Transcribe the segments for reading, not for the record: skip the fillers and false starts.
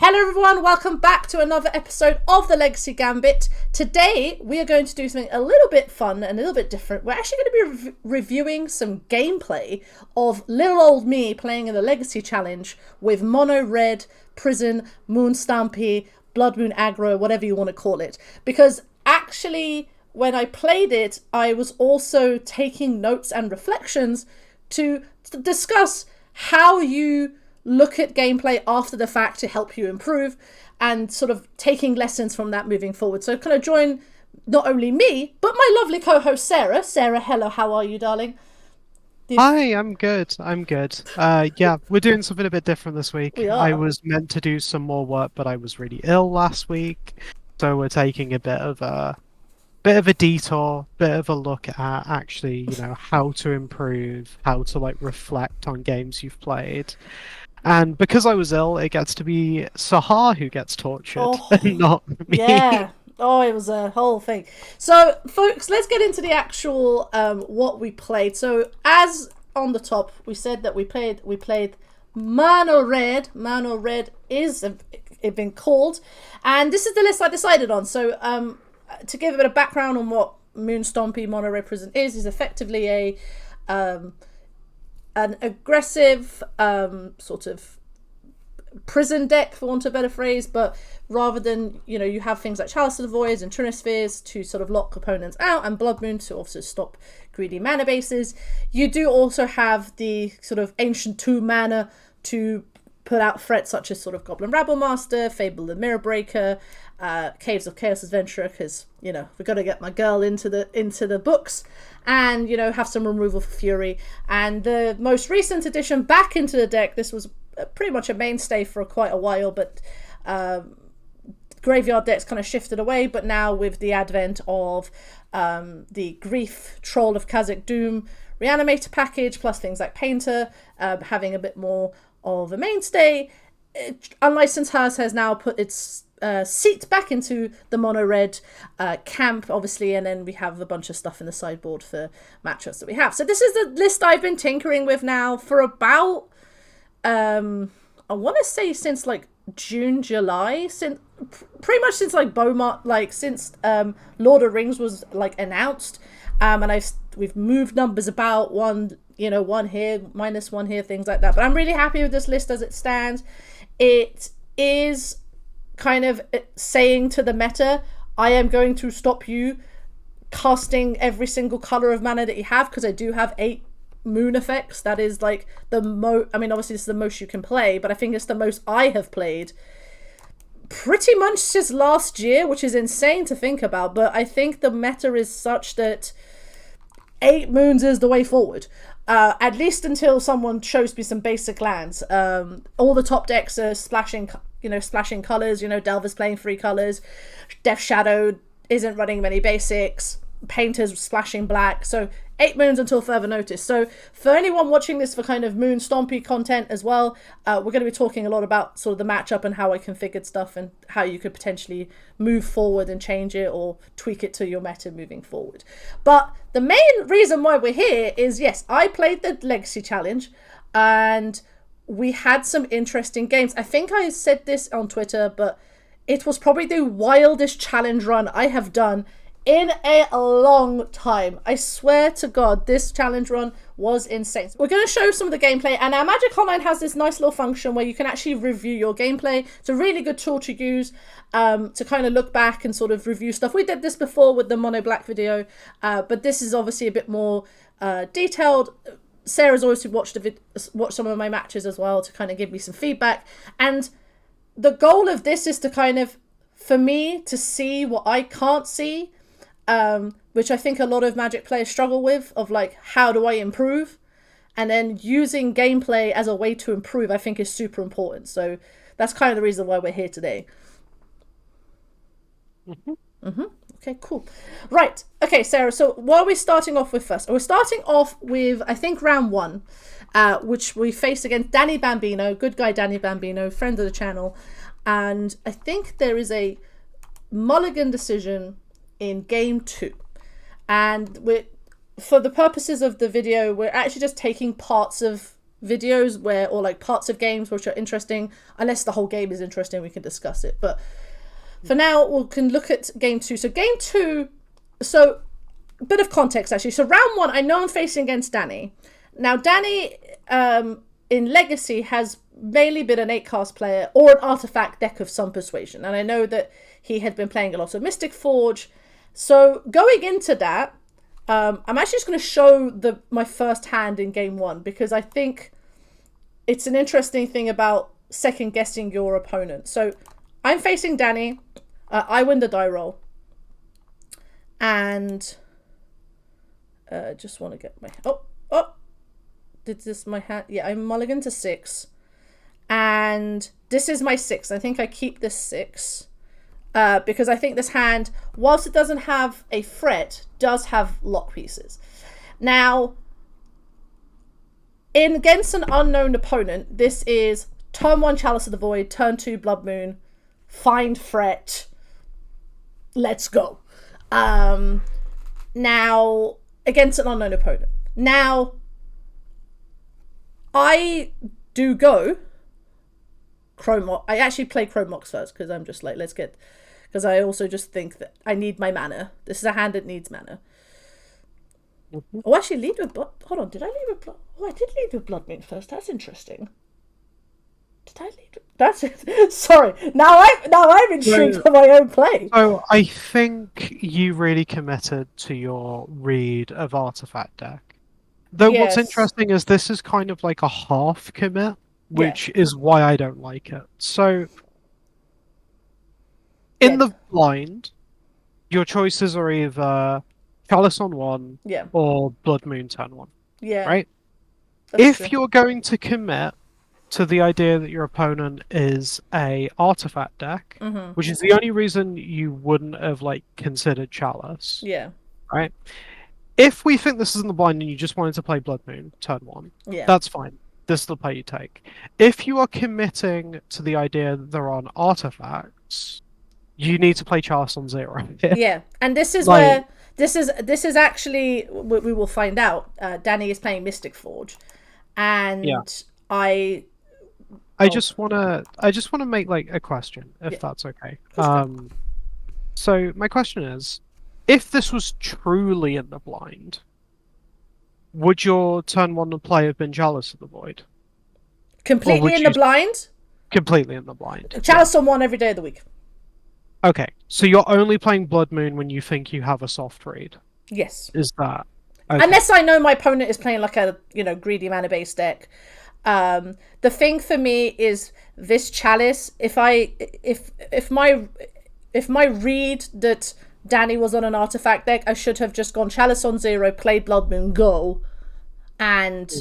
Hello everyone, welcome back to another episode of the Legacy Gambit. Today we are going to do something a little bit fun and a little bit different. We're actually going to be reviewing some gameplay of little old me playing in the Legacy Challenge with Mono Red, Prison, Moon Stampy, Blood Moon Aggro, whatever you want to call it. Because actually when I played it, I was also taking notes and reflections to discuss how you look at gameplay after the fact to help you improve and sort of taking lessons from that moving forward. So kind of join not only me, but my lovely co-host Sarah. Sarah, hello, how are you, darling? Hi, I'm good. Yeah, we're doing something a bit different this week. We I are. was meant to do some more work, but I was really ill last week. So we're taking a bit of a detour, bit of a look at actually, how to improve, how to reflect on games you've played. And because I was ill, it gets to be Sahar who gets tortured, Oh, and not me. yeah. Oh, it was a whole thing. So, folks, let's get into the actual what we played. So, as on the top, we said that we played Mono Red. Mono Red is it been called, and this is the list I decided on. So, to give a bit of background on what Moon Stompy Mono Red Prison is effectively a an aggressive sort of prison deck, for want of a better phrase, but rather than, you have things like Chalice of the Voids and Trinispheres to sort of lock opponents out, and Blood Moon to also stop greedy mana bases, you do also have the sort of Ancient 2 mana to put out threats such as sort of Goblin Rabble Master, Fable the Mirror Breaker, Caves of Chaos Adventurer, because we've got to get my girl into the books, and have some removal for Fury. And the most recent addition back into the deck, this was pretty much a mainstay for quite a while, but graveyard decks kind of shifted away, but now with the advent of the Grief Troll of Kazakh Doom Reanimator package, plus things like Painter having a bit more of a mainstay, Unlicensed Hearth has now put its seat back into the Mono Red camp, obviously, and then we have a bunch of stuff in the sideboard for matchups that we have. So this is the list I've been tinkering with now for about I want to say since June, July, since pretty much since Beaumont, since Lord of Rings was announced, and we've moved numbers about, one here, -1 here, things like that. But I'm really happy with this list as it stands. It is kind of saying to the meta, I am going to stop you casting every single color of mana that you have, because I do have 8 moon effects. That is obviously this is the most you can play, but I think it's the most I have played pretty much since last year, which is insane to think about. But I think the meta is such that 8 moons is the way forward, at least until someone shows me some basic lands. All the top decks are splashing colors. Delver's playing 3 colors, Death Shadow isn't running many basics, Painter's splashing black. So 8 moons until further notice. So for anyone watching this for kind of Moon Stompy content as well, we're going to be talking a lot about sort of the matchup and how I configured stuff and how you could potentially move forward and change it or tweak it to your meta moving forward. But the main reason why we're here is, yes, I played the Legacy Challenge and we had some interesting games. I think I said this on Twitter, but it was probably the wildest challenge run I have done in a long time. I swear to God, this challenge run was insane. We're going to show some of the gameplay, and our Magic Online has this nice little function where you can actually review your gameplay. It's a really good tool to use to kind of look back and sort of review stuff. We did this before with the Mono Black video, but this is obviously a bit more detailed. Sarah's always watched some of my matches as well to kind of give me some feedback, and the goal of this is to kind of, for me, to see what I can't see, which I think a lot of Magic players struggle with, of how do I improve? And then using gameplay as a way to improve, I think, is super important. So that's kind of the reason why we're here today. Okay, cool. Right. Okay, Sarah, so what are we starting off with first? We're starting off with, I think, round 1, which we face against Danny Bambino, good guy Danny Bambino, friend of the channel. And I think there is a Mulligan decision in game 2, and for the purposes of the video, we're actually just taking parts of videos or like parts of games which are interesting. Unless the whole game is interesting, we can discuss it. But for now, we can look at game 2. So game 2, so a bit of context actually. So round 1, I know I'm facing against Danny. Now Danny in Legacy has mainly been an 8-cast player or an artifact deck of some persuasion. And I know that he had been playing a lot of Mystic Forge. So going into that, I'm actually just going to show my first hand in game 1, because I think it's an interesting thing about second guessing your opponent. So I'm facing Danny. I win the die roll. And just want to get my... Did this my hand? Yeah, I mulligan to 6. And this is my 6. I think I keep this 6. Because I think this hand, whilst it doesn't have a threat, does have lock pieces. Now, against an unknown opponent, this is turn 1 Chalice of the Void, turn 2 Blood Moon, find threat, let's go. Now, against an unknown opponent. Now, I do go Chrome. I actually play Chrome Mox first, because I'm just like, because I also just think that I need my mana. This is a hand that needs mana. Mm-hmm. Oh, actually, lead with blood. Hold on, did I lead with blood? Oh, I did lead with Blood Moon first. That's interesting. Did I lead with... That's it. Sorry. Now I'm intrigued for my own play. So I think you really committed to your read of Artifact deck. Though What's interesting is this is kind of like a half commit, which is why I don't like it. So, in the blind, your choices are either Chalice on 1 or Blood Moon turn 1. Yeah. Right? If you're going to commit to the idea that your opponent is a artifact deck, which is the only reason you wouldn't have considered Chalice. Yeah. Right? If we think this is in the blind and you just wanted to play Blood Moon turn 1, that's fine. This is the play you take. If you are committing to the idea that there aren't artifacts, you need to play Chalice on 0. Yeah, and this is where this is actually we will find out. Danny is playing Mystic Forge, and I just wanna make a question, if that's okay. So my question is, if this was truly in the blind, would your turn 1 play have been Chalice of the Void? Completely in the blind? Completely in the blind. Chalice on 1 every day of the week. Okay, so you're only playing Blood Moon when you think you have a soft read? Yes. Is that... Okay. Unless I know my opponent is playing a greedy mana based deck. The thing for me is this Chalice, if my read that Danny was on an artifact deck, I should have just gone Chalice on 0, played Blood Moon, go. And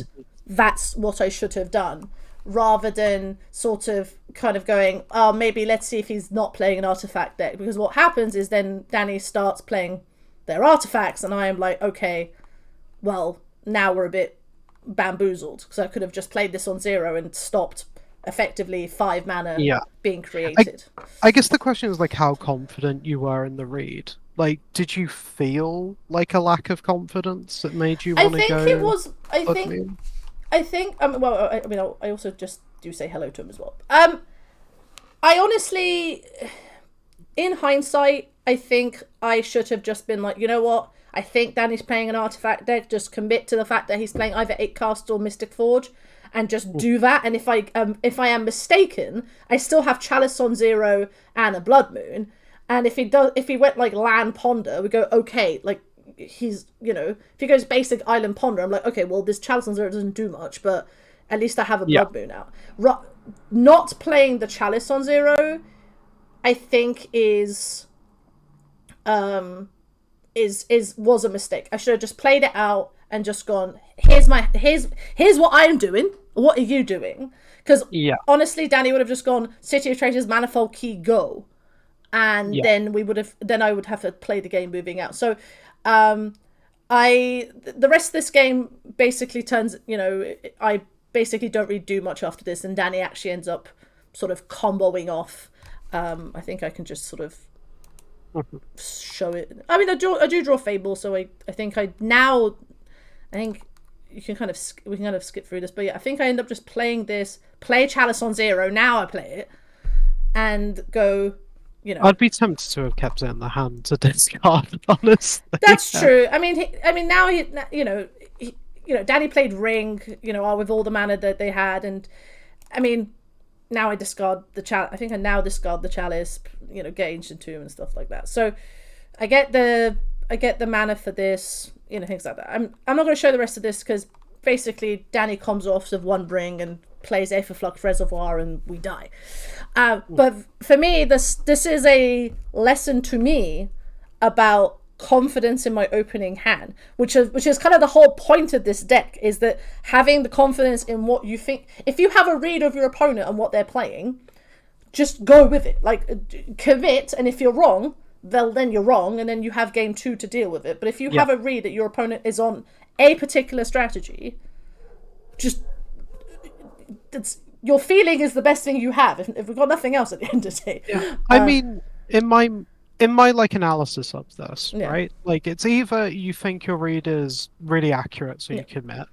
that's what I should have done. Rather than sort of kind of going, oh, maybe let's see if he's not playing an artifact deck. Because what happens is then Danny starts playing their artifacts, and I am like, okay, well, now we're a bit bamboozled. Because I could have just played this on 0 and stopped effectively 5 mana being created. I guess the question is how confident you were in the read. Did you feel a lack of confidence that made you want to go? I also just do say hello to him as well. I honestly, in hindsight, I think I should have just been like, you know what? I think Danny's playing an artifact deck. Just commit to the fact that he's playing either 8-cast or Mystic Forge, and just do that. And if I am mistaken, I still have Chalice on 0 and a Blood Moon. And if he went Land Ponder, we go, okay, he's, if he goes basic Island Ponder, I'm like, okay, well, this Chalice on 0 doesn't do much, but at least I have a Blood Moon out. Not playing the Chalice on 0, I think was a mistake. I should have just played it out and just gone, here's what I'm doing. What are you doing? Because honestly, Danny would have just gone City of Traitors, Manifold Key, go. And then I would have to play the game moving out. So the rest of this game basically turns, I basically don't really do much after this, and Danny actually ends up sort of comboing off. I think I can just sort of show it. I mean, I do draw Fable, so I think you can kind of we can kind of skip through this, but yeah, I think I end up just playing play Chalice on 0. Now I play it and go. I'd be tempted to have kept it in the hand to discard, honestly. That's true. I mean, now Danny played Ring, with all the mana that they had, and I mean, now I discard the chalice. I think I now discard the chalice, get Ancient Tomb and stuff like that. So I get the mana for this, things like that. I'm not going to show the rest of this because basically Danny comes off of one Ring and plays Aetherflux Reservoir and we die. But for me, this is a lesson to me about confidence in my opening hand, which is kind of the whole point of this deck, is that having the confidence in what you think. If you have a read of your opponent and what they're playing, just go with it. Like, commit, and if you're wrong, then you're wrong, and then you have game 2 to deal with it. But if you have a read that your opponent is on a particular strategy, just your feeling is the best thing you have. If we've got nothing else at the end of the day. Yeah. I mean, in my like analysis of this, right? Like, it's either you think your read is really accurate, so you commit,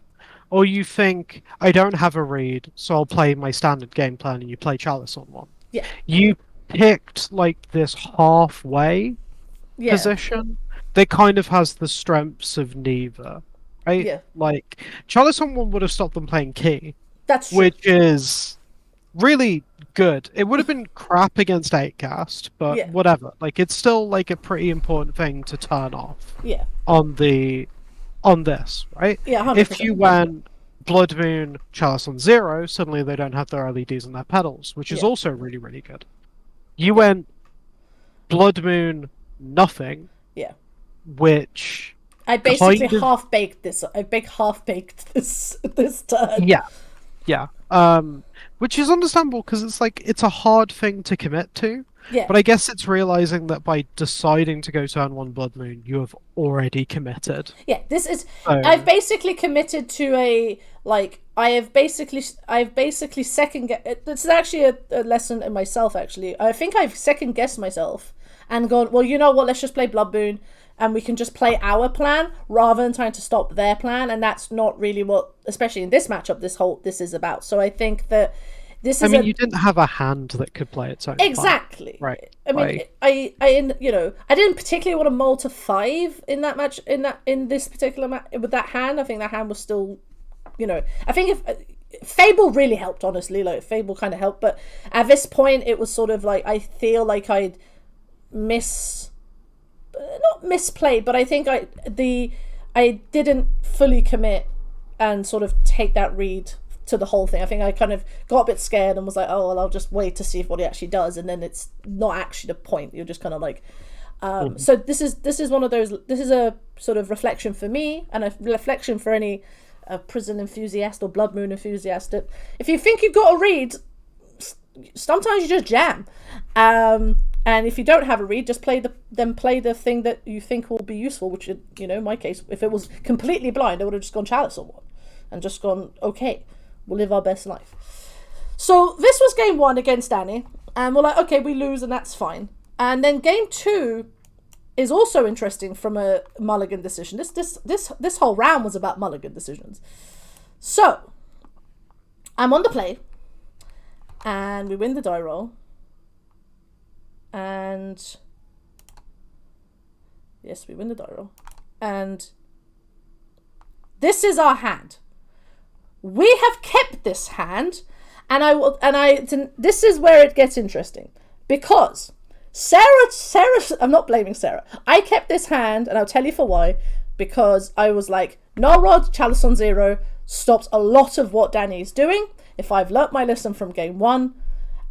or you think I don't have a read, so I'll play my standard game plan, and you play Chalice on 1. Yeah. You picked like this halfway position that kind of has the strengths of neither, right? Yeah. Like, Chalice on 1 would have stopped them playing Key. That's true. Which is really good. It would have been crap against 8cast, but whatever. Like, it's still like a pretty important thing to turn off. Yeah. On this, right? Yeah. 100%. If you went Blood Moon Chalice on 0, suddenly they don't have their LEDs and their pedals, which is also really, really good. You went Blood Moon nothing. Yeah. Which I basically half-baked this. I half-baked this turn. Yeah. Yeah. Which is understandable because it's a hard thing to commit to. Yeah. But I guess it's realizing that by deciding to go turn 1 Blood Moon, you have already committed. Yeah, this is. I've basically committed to I've basically second guess. This is actually a lesson in myself. Actually, I think I've second guessed myself and gone, well, you know what? Let's just play Blood Moon, and we can just play our plan rather than trying to stop their plan. And that's not really what, especially in this matchup, this is about. So I think that this is. You didn't have a hand that could play its own. Exactly. Part. Right. I mean, I didn't particularly want to mull to 5 in that match, in this particular match with that hand. I think that hand was still, I think if Fable really helped, honestly, like Fable kind of helped, but at this point it was sort of like, I feel like I'd not misplayed, but I think I didn't fully commit and sort of take that read to the whole thing. I think I kind of got a bit scared and was like, oh well, I'll just wait to see what he actually does, and then it's not actually the point. You're just kind of like so this is one of those, this is a sort of reflection for me and a reflection for any prison enthusiast or Blood Moon enthusiast, that if you think you've got a read, sometimes you just jam. And if you don't have a read, just play the thing that you think will be useful, which, in my case, if it was completely blind, I would have just gone Chalice on 1 and just gone, okay, we'll live our best life. So this was game 1 against Danny, and we're like, okay, we lose and that's fine. And then game 2 is also interesting from a Mulligan decision. This whole round was about Mulligan decisions. So I'm on the play, and we win the die roll. And yes, we win the die roll. And this is our hand. We have kept this hand, and this is where it gets interesting, because Sarah, I'm not blaming Sarah. I kept this hand, and I'll tell you for why. Because I was like, Null Rod, Chalice on 0 stops a lot of what Danny is doing. If I've learnt my lesson from game 1,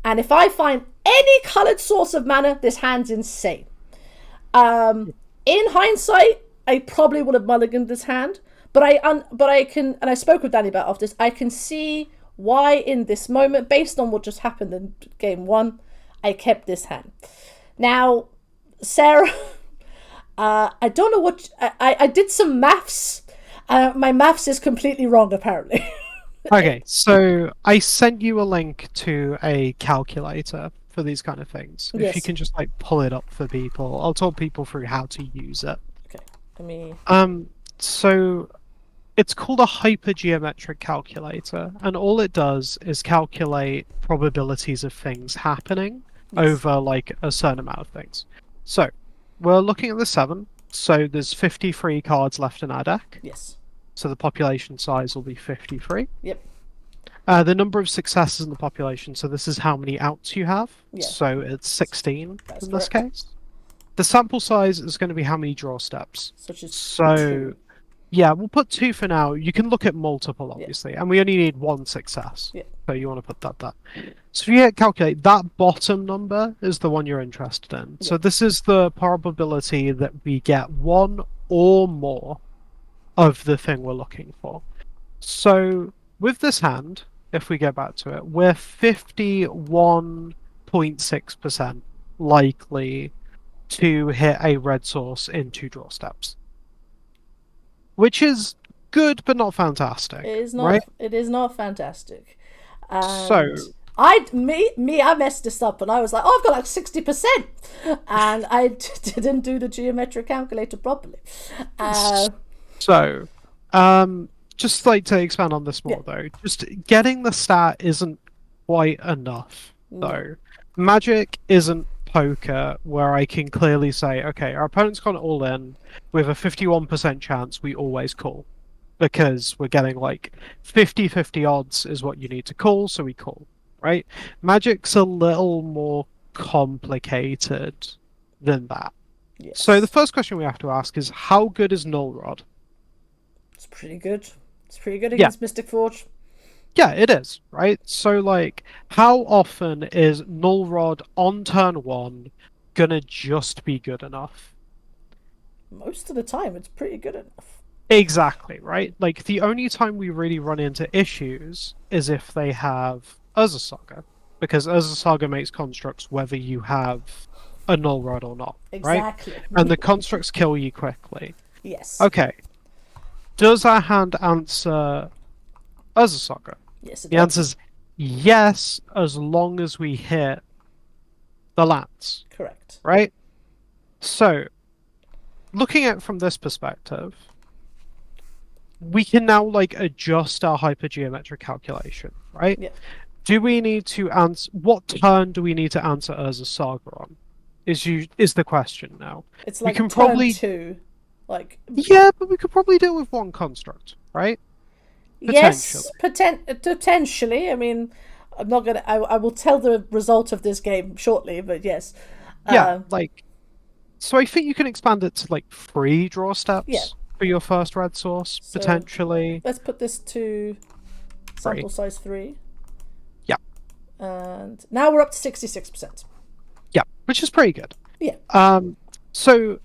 and if I find any coloured source of mana, this hand's insane. In hindsight, I probably would have mulliganed this hand, but I can, and I spoke with Danny about after this, I can see why in this moment, based on what just happened in game 1, I kept this hand. Now, Sarah, I don't know what, I did some maths. My maths is completely wrong, apparently. Okay, so I sent you a link to a calculator for these kind of things. If you can just pull it up for people, I'll talk people through how to use it. Okay, let me. So It's called a hypergeometric calculator, and all it does is calculate probabilities of things happening Yes. over like a certain amount of things. So we're looking at the 7. So there's 53 cards left in our deck. Yes. So the population size will be 53. Yep. The number of successes in the population, so this is how many outs you have. Yeah. So it's 16 That's in this correct. case. The sample size is going to be how many draw steps. Such as So, 2. yeah, we'll put 2 for now. You can look at multiple, obviously, and we only need 1 success. Yeah. So you want to put that there. So if you hit calculate, that bottom number is the one you're interested in. So this is the probability that we get 1 or more of the thing we're looking for. So with this hand, if we go back to it, we're 51.6% likely to hit a red source in 2 draw steps. Which is good, but not fantastic. It is not. Right? It is not fantastic. And So I messed this up, and I was like, "Oh, I've got like 60%," and I didn't do the geometric calculator properly. So, just like to expand on this more though, just getting the stat isn't quite enough though. Magic isn't poker where I can clearly say, okay, our opponent's gone all in with a 51% chance we always call. Because we're getting like 50-50 odds is what you need to call, so we call, right? Magic's a little more complicated than that. Yes. So the first question we have to ask is, how good is Null Rod? It's pretty good. It's pretty good against Mystic Forge. Yeah, it is, right? So, like, how often is Null Rod on turn 1 gonna just be good enough? Most of the time, it's pretty good enough. Exactly, right? Like, the only time we really run into issues is if they have Urza Saga. Because Urza Saga makes constructs whether you have a Null Rod or not, Exactly. right? And the constructs kill you quickly. Yes. Okay. Does our hand answer Urza Saga? Yes, it The does. answer is yes, as long as we hit the lands. Correct. Right? So, looking at it from this perspective, we can now like adjust our hypergeometric calculation, right? Yeah. Do we need to answer what turn do we need to answer Urza Saga on? Is the question now. It's like we can turn probably 2. Like yeah, but we could probably do it with one construct, right? Yes, potentially. I mean, I'm not gonna. I will tell the result of this game shortly, but yes. Yeah, like. So I think you can expand it to like 3 draw steps Yeah. for your first red source, So, potentially. Let's put this to sample size 3. Yeah. And now we're up to 66%. Yeah, which is pretty good. Yeah. So,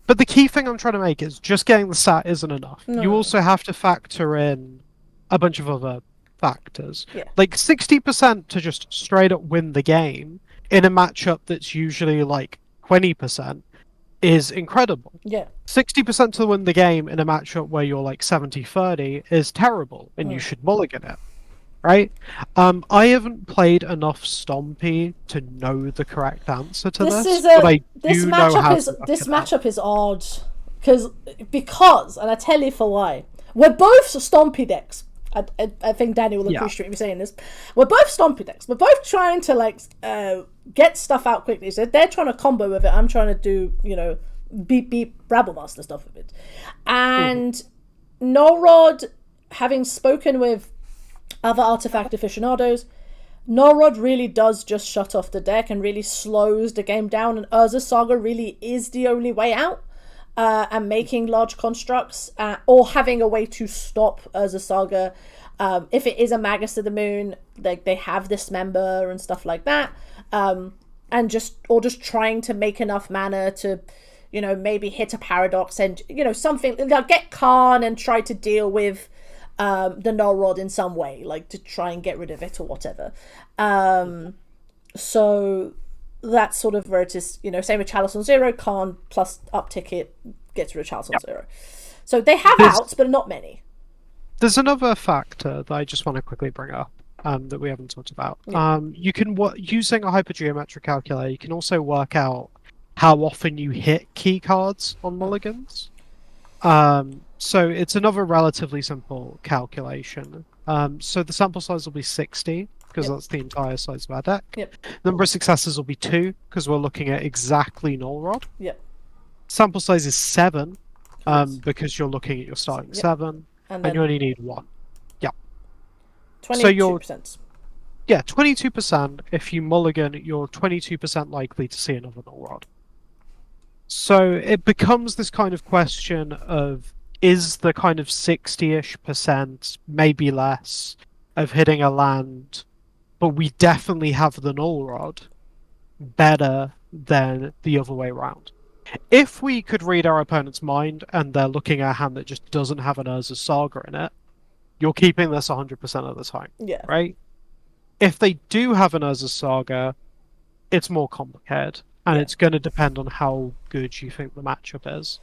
but the key thing I'm trying to make is just getting the stat isn't enough. No. You also have to factor in a bunch of other factors. Yeah. Like 60% to just straight up win the game in a matchup that's usually like 20% is incredible. Yeah. 60% to win the game in a matchup where you're like 70-30 is terrible, and you should mulligan it. Right? I haven't played enough Stompy to know the correct answer to this, but I do know how to work this it out. matchup is odd because, and I tell you for why. We're both Stompy decks. I think Danny will appreciate me saying this. We're both Stompy decks. We're both trying to like get stuff out quickly. So they're trying to combo with it. I'm trying to do beep beep Rabblemaster stuff with it. And Nullrod, having spoken with other artifact aficionados, Nullrod really does just shut off the deck and really slows the game down, and Urza Saga really is the only way out. And making large constructs, or having a way to stop Urza Saga. If it is a Magus of the Moon, like they have Dismember and stuff like that. And just trying to make enough mana to, maybe hit a Paradox and, something, like get Khan and try to deal with the Null Rod in some way, like to try and get rid of it or whatever. So that's sort of where it is, same with Chalice on 0, Khan plus uptick it, gets rid of Chalice on 0. So they have outs, but not many. There's another factor that I just want to quickly bring up that we haven't talked about. Yeah. You can, using a hypergeometric calculator, you can also work out how often you hit key cards on mulligans. So it's another relatively simple calculation. So the sample size will be 60, because Yep. that's the entire size of our deck. Yep. Number of successes will be 2, because we're looking at exactly null rod. Yep. Sample size is 7, Yes. because you're looking at your starting Yep. 7, And and you then only need 1. Yeah. 22%. Yeah, 22%. If you mulligan, you're 22% likely to see another null rod. So it becomes this kind of question of, is the kind of 60-ish%, maybe less, of hitting a land, but we definitely have the null rod, better than the other way around? If we could read our opponent's mind and they're looking at a hand that just doesn't have an Urza's Saga in it, you're keeping this 100% of the time, Yeah. right? If they do have an Urza's Saga, it's more complicated, and Yeah. it's going to depend on how good you think the matchup is.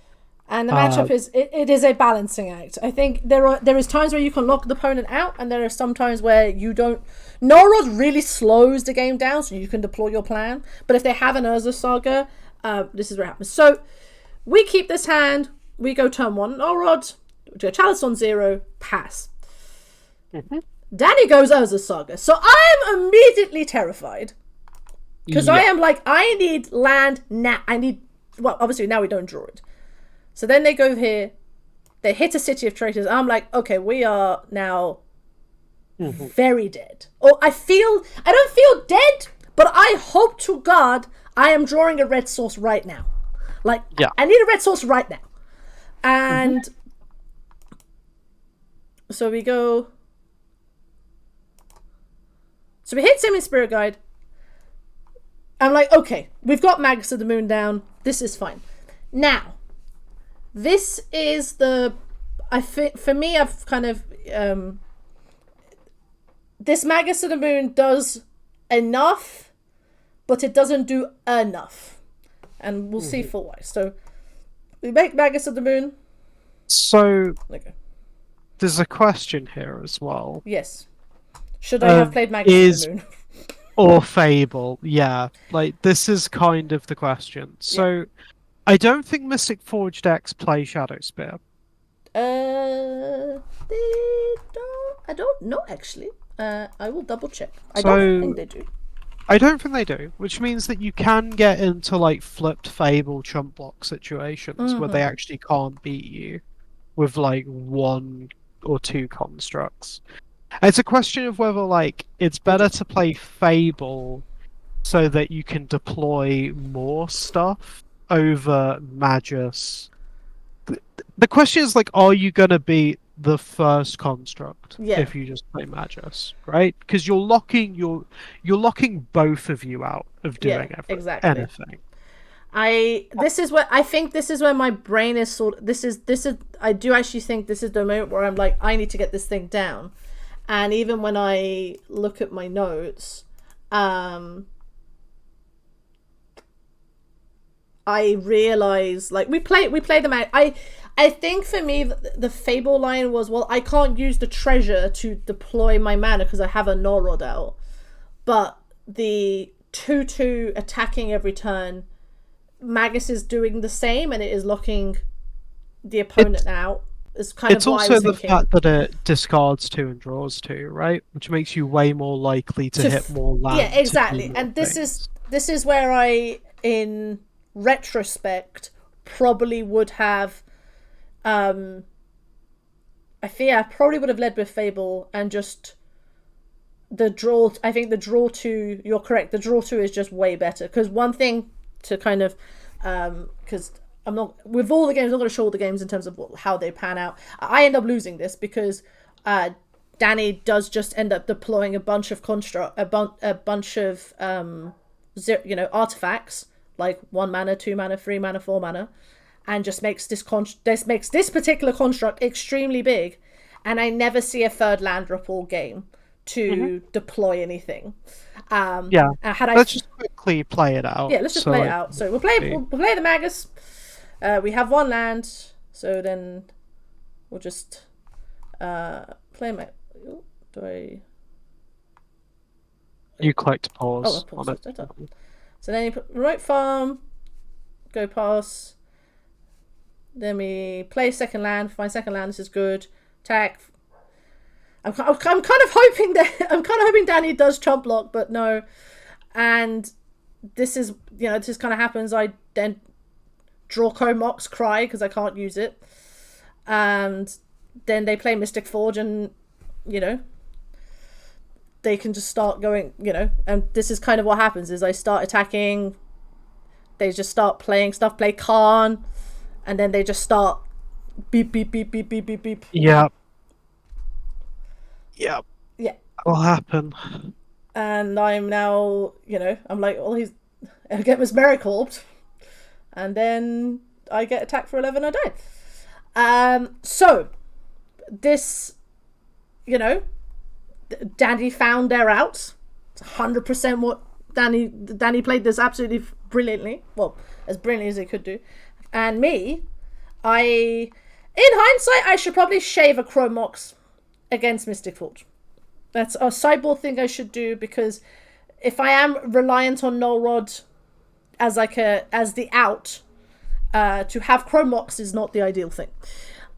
And the matchup is it is a balancing act. I think there is times where you can lock the opponent out, and there are some times where you don't. Null Rod really slows the game down, so you can deploy your plan. But if they have an Urza Saga, this is what happens. So we keep this hand. We go turn 1, Null Rod, do a Chalice on 0, pass. Mm-hmm. Danny goes Urza Saga, so I am immediately terrified because I am like, I need land now. Well, obviously now we don't draw it. So then they go here, they hit a City of Traitors. I'm like, okay, we are now very dead. Or I don't feel dead, but I hope to God I am drawing a red source right now. Like, I need a red source right now. And so we go. So we hit Semi Spirit Guide. I'm like, okay, we've got Magus of the Moon down. This is fine. Now, this is for me, I've kind of, this Magus of the Moon does enough, but it doesn't do enough. And we'll see for why. So, we make Magus of the Moon. So, okay. There's a question here as well. Yes. Should I have played Magus of the Moon? Or Fable, yeah. Like, this is kind of the question. So, I don't think Mystic Forge decks play Shadow Spear. They don't. I don't know, actually. I will double check. I don't think they do. I don't think they do, which means that you can get into, like, flipped Fable chump block situations where they actually can't beat you with, like, 1 or 2 constructs. It's a question of whether, like, it's better to play Fable so that you can deploy more stuff over Magus. The question is, like, are you going to beat the first construct if you just play Magus, right? Because you're locking both of you out of doing anything. This is where my brain is I do actually think this is the moment where I'm like, I need to get this thing down. And even when I look at my notes, I realize, like, we play them out. I think for me the Fable line was, well, I can't use the treasure to deploy my mana because I have a null rod out, but the 2/2 attacking every turn, Magus is doing the same, and it is locking the opponent out. It's also the fact that it discards 2 and draws 2, right? Which makes you way more likely to hit more land. Yeah, exactly. And this is where I, in retrospect, probably would have. I fear I probably would have led with Fable and just the draw. I think the draw 2. You're correct. The draw 2 is just way better, because one thing to kind of, because. I'm not with all the games. I'm not going to show all the games in terms of how they pan out. I end up losing this because Danny does just end up deploying a bunch of artifacts, like 1 mana, 2 mana, 3 mana, 4 mana, and just makes this particular construct extremely big. And I never see a third land drop all game to deploy anything. Let's just quickly play it out. Yeah, let's just play it out. So we'll play the Magus. We have 1 land, so then we'll just play my. Do I? You clicked pause. Oh, pause on it. So then you put remote farm, go pass. Then we play second land. Find second land. This is good. Attack. I'm kind of hoping that Danny does chump block, but no. And this is this kind of happens. I then draw Comox, cry because I can't use it, and then they play Mystic Forge, and they can just start going, and this is kind of what happens is I start attacking. They just start playing stuff, play Khan, and then they just start beep, beep, beep, beep, beep, beep, beep. Yep. Yeah. That'll happen. And I'm now, I'm like, well, I get Mesmeric Orbed, and then I get attacked for 11, I die. So, this, Danny found their out. It's 100% what Danny played this absolutely brilliantly. Well, as brilliantly as he could do. And me, in hindsight, I should probably shave a Chromox against Mystic Forge. That's a sideboard thing I should do, because if I am reliant on Null Rod as the out, to have Chromox is not the ideal thing.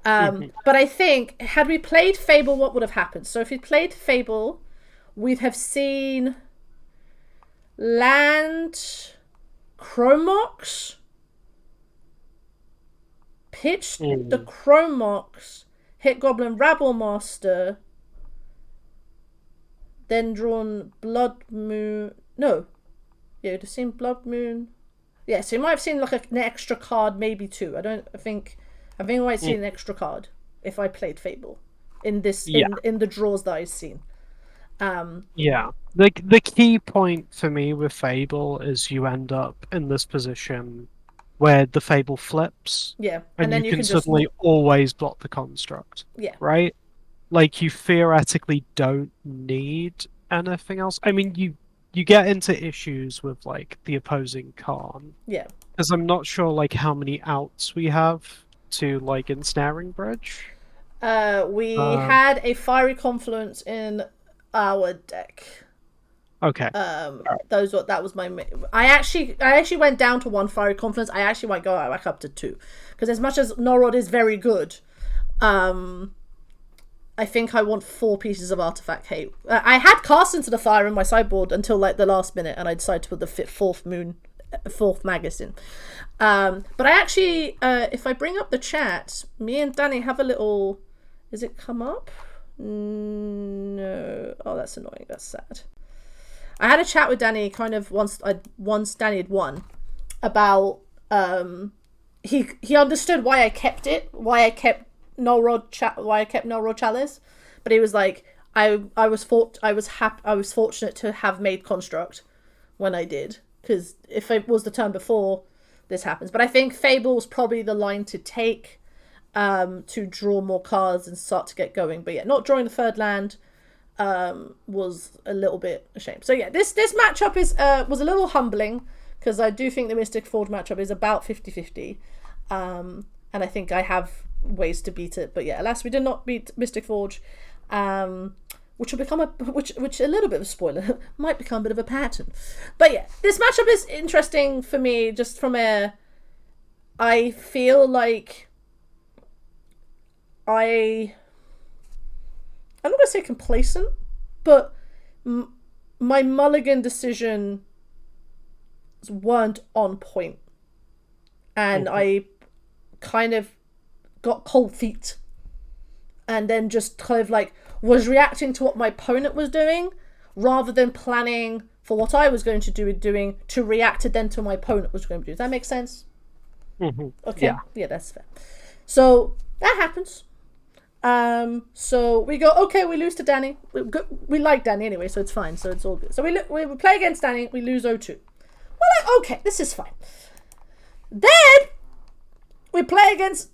But I think, had we played Fable, what would have happened? So if we played Fable, we'd have seen land Chromox, pitched the Chromox, hit Goblin Rabble Master, then drawn Blood Moon. No. Yeah, you'd have seen Blood Moon. Yeah, so you might have seen like an extra card, maybe two. I think I might see an extra card if I played Fable in this in the draws that I've seen. The key point for me with Fable is you end up in this position where the Fable flips. Yeah, and then you can suddenly always block the construct. Yeah. Right? Like, you theoretically don't need anything else. I mean, you get into issues with like the opposing Khan. Yeah. Because I'm not sure like how many outs we have to like Ensnaring Bridge. We had a Fiery Confluence in our deck. Okay. That was my. I actually went down to one Fiery Confluence. I actually might go back up to two, because as much as Norod is very good, I think I want 4 pieces of Artifact Hate. I had cast into the fire in my sideboard until like the last minute, and I decided to put the fourth Magus in. But I actually, if I bring up the chat, me and Danny have a little. Is it come up? No. Oh, that's annoying. That's sad. I had a chat with Danny kind of once Danny had won about he understood why I kept it, why I kept Null Rod Chalice, but he was like, I was fortunate to have made Construct when I did, because if it was the turn before this happens. But I think Fable was probably the line to take, to draw more cards and start to get going. But yeah, not drawing the third land was a little bit a shame. So yeah, this matchup was a little humbling, because I do think the Mystic Forge matchup is about 50-50, and I think I have ways to beat it. But yeah, alas, we did not beat Mystic Forge, which will become which a little bit of a spoiler might become a bit of a pattern. But yeah, this matchup is interesting for me, just from I feel like I'm not going to say complacent, but my Mulligan decisions weren't on point. And I kind of got cold feet. And then just kind of like was reacting to what my opponent was doing, rather than planning for what I was going to do to react to then to my opponent was going to do. Does that make sense? Mm-hmm. Okay. Yeah, that's fair. So that happens. So we go, okay, we lose to Danny. We like Danny anyway, so it's fine. So it's all good. So we play against Danny. We lose 0-2. We're like, okay, this is fine. Then we play against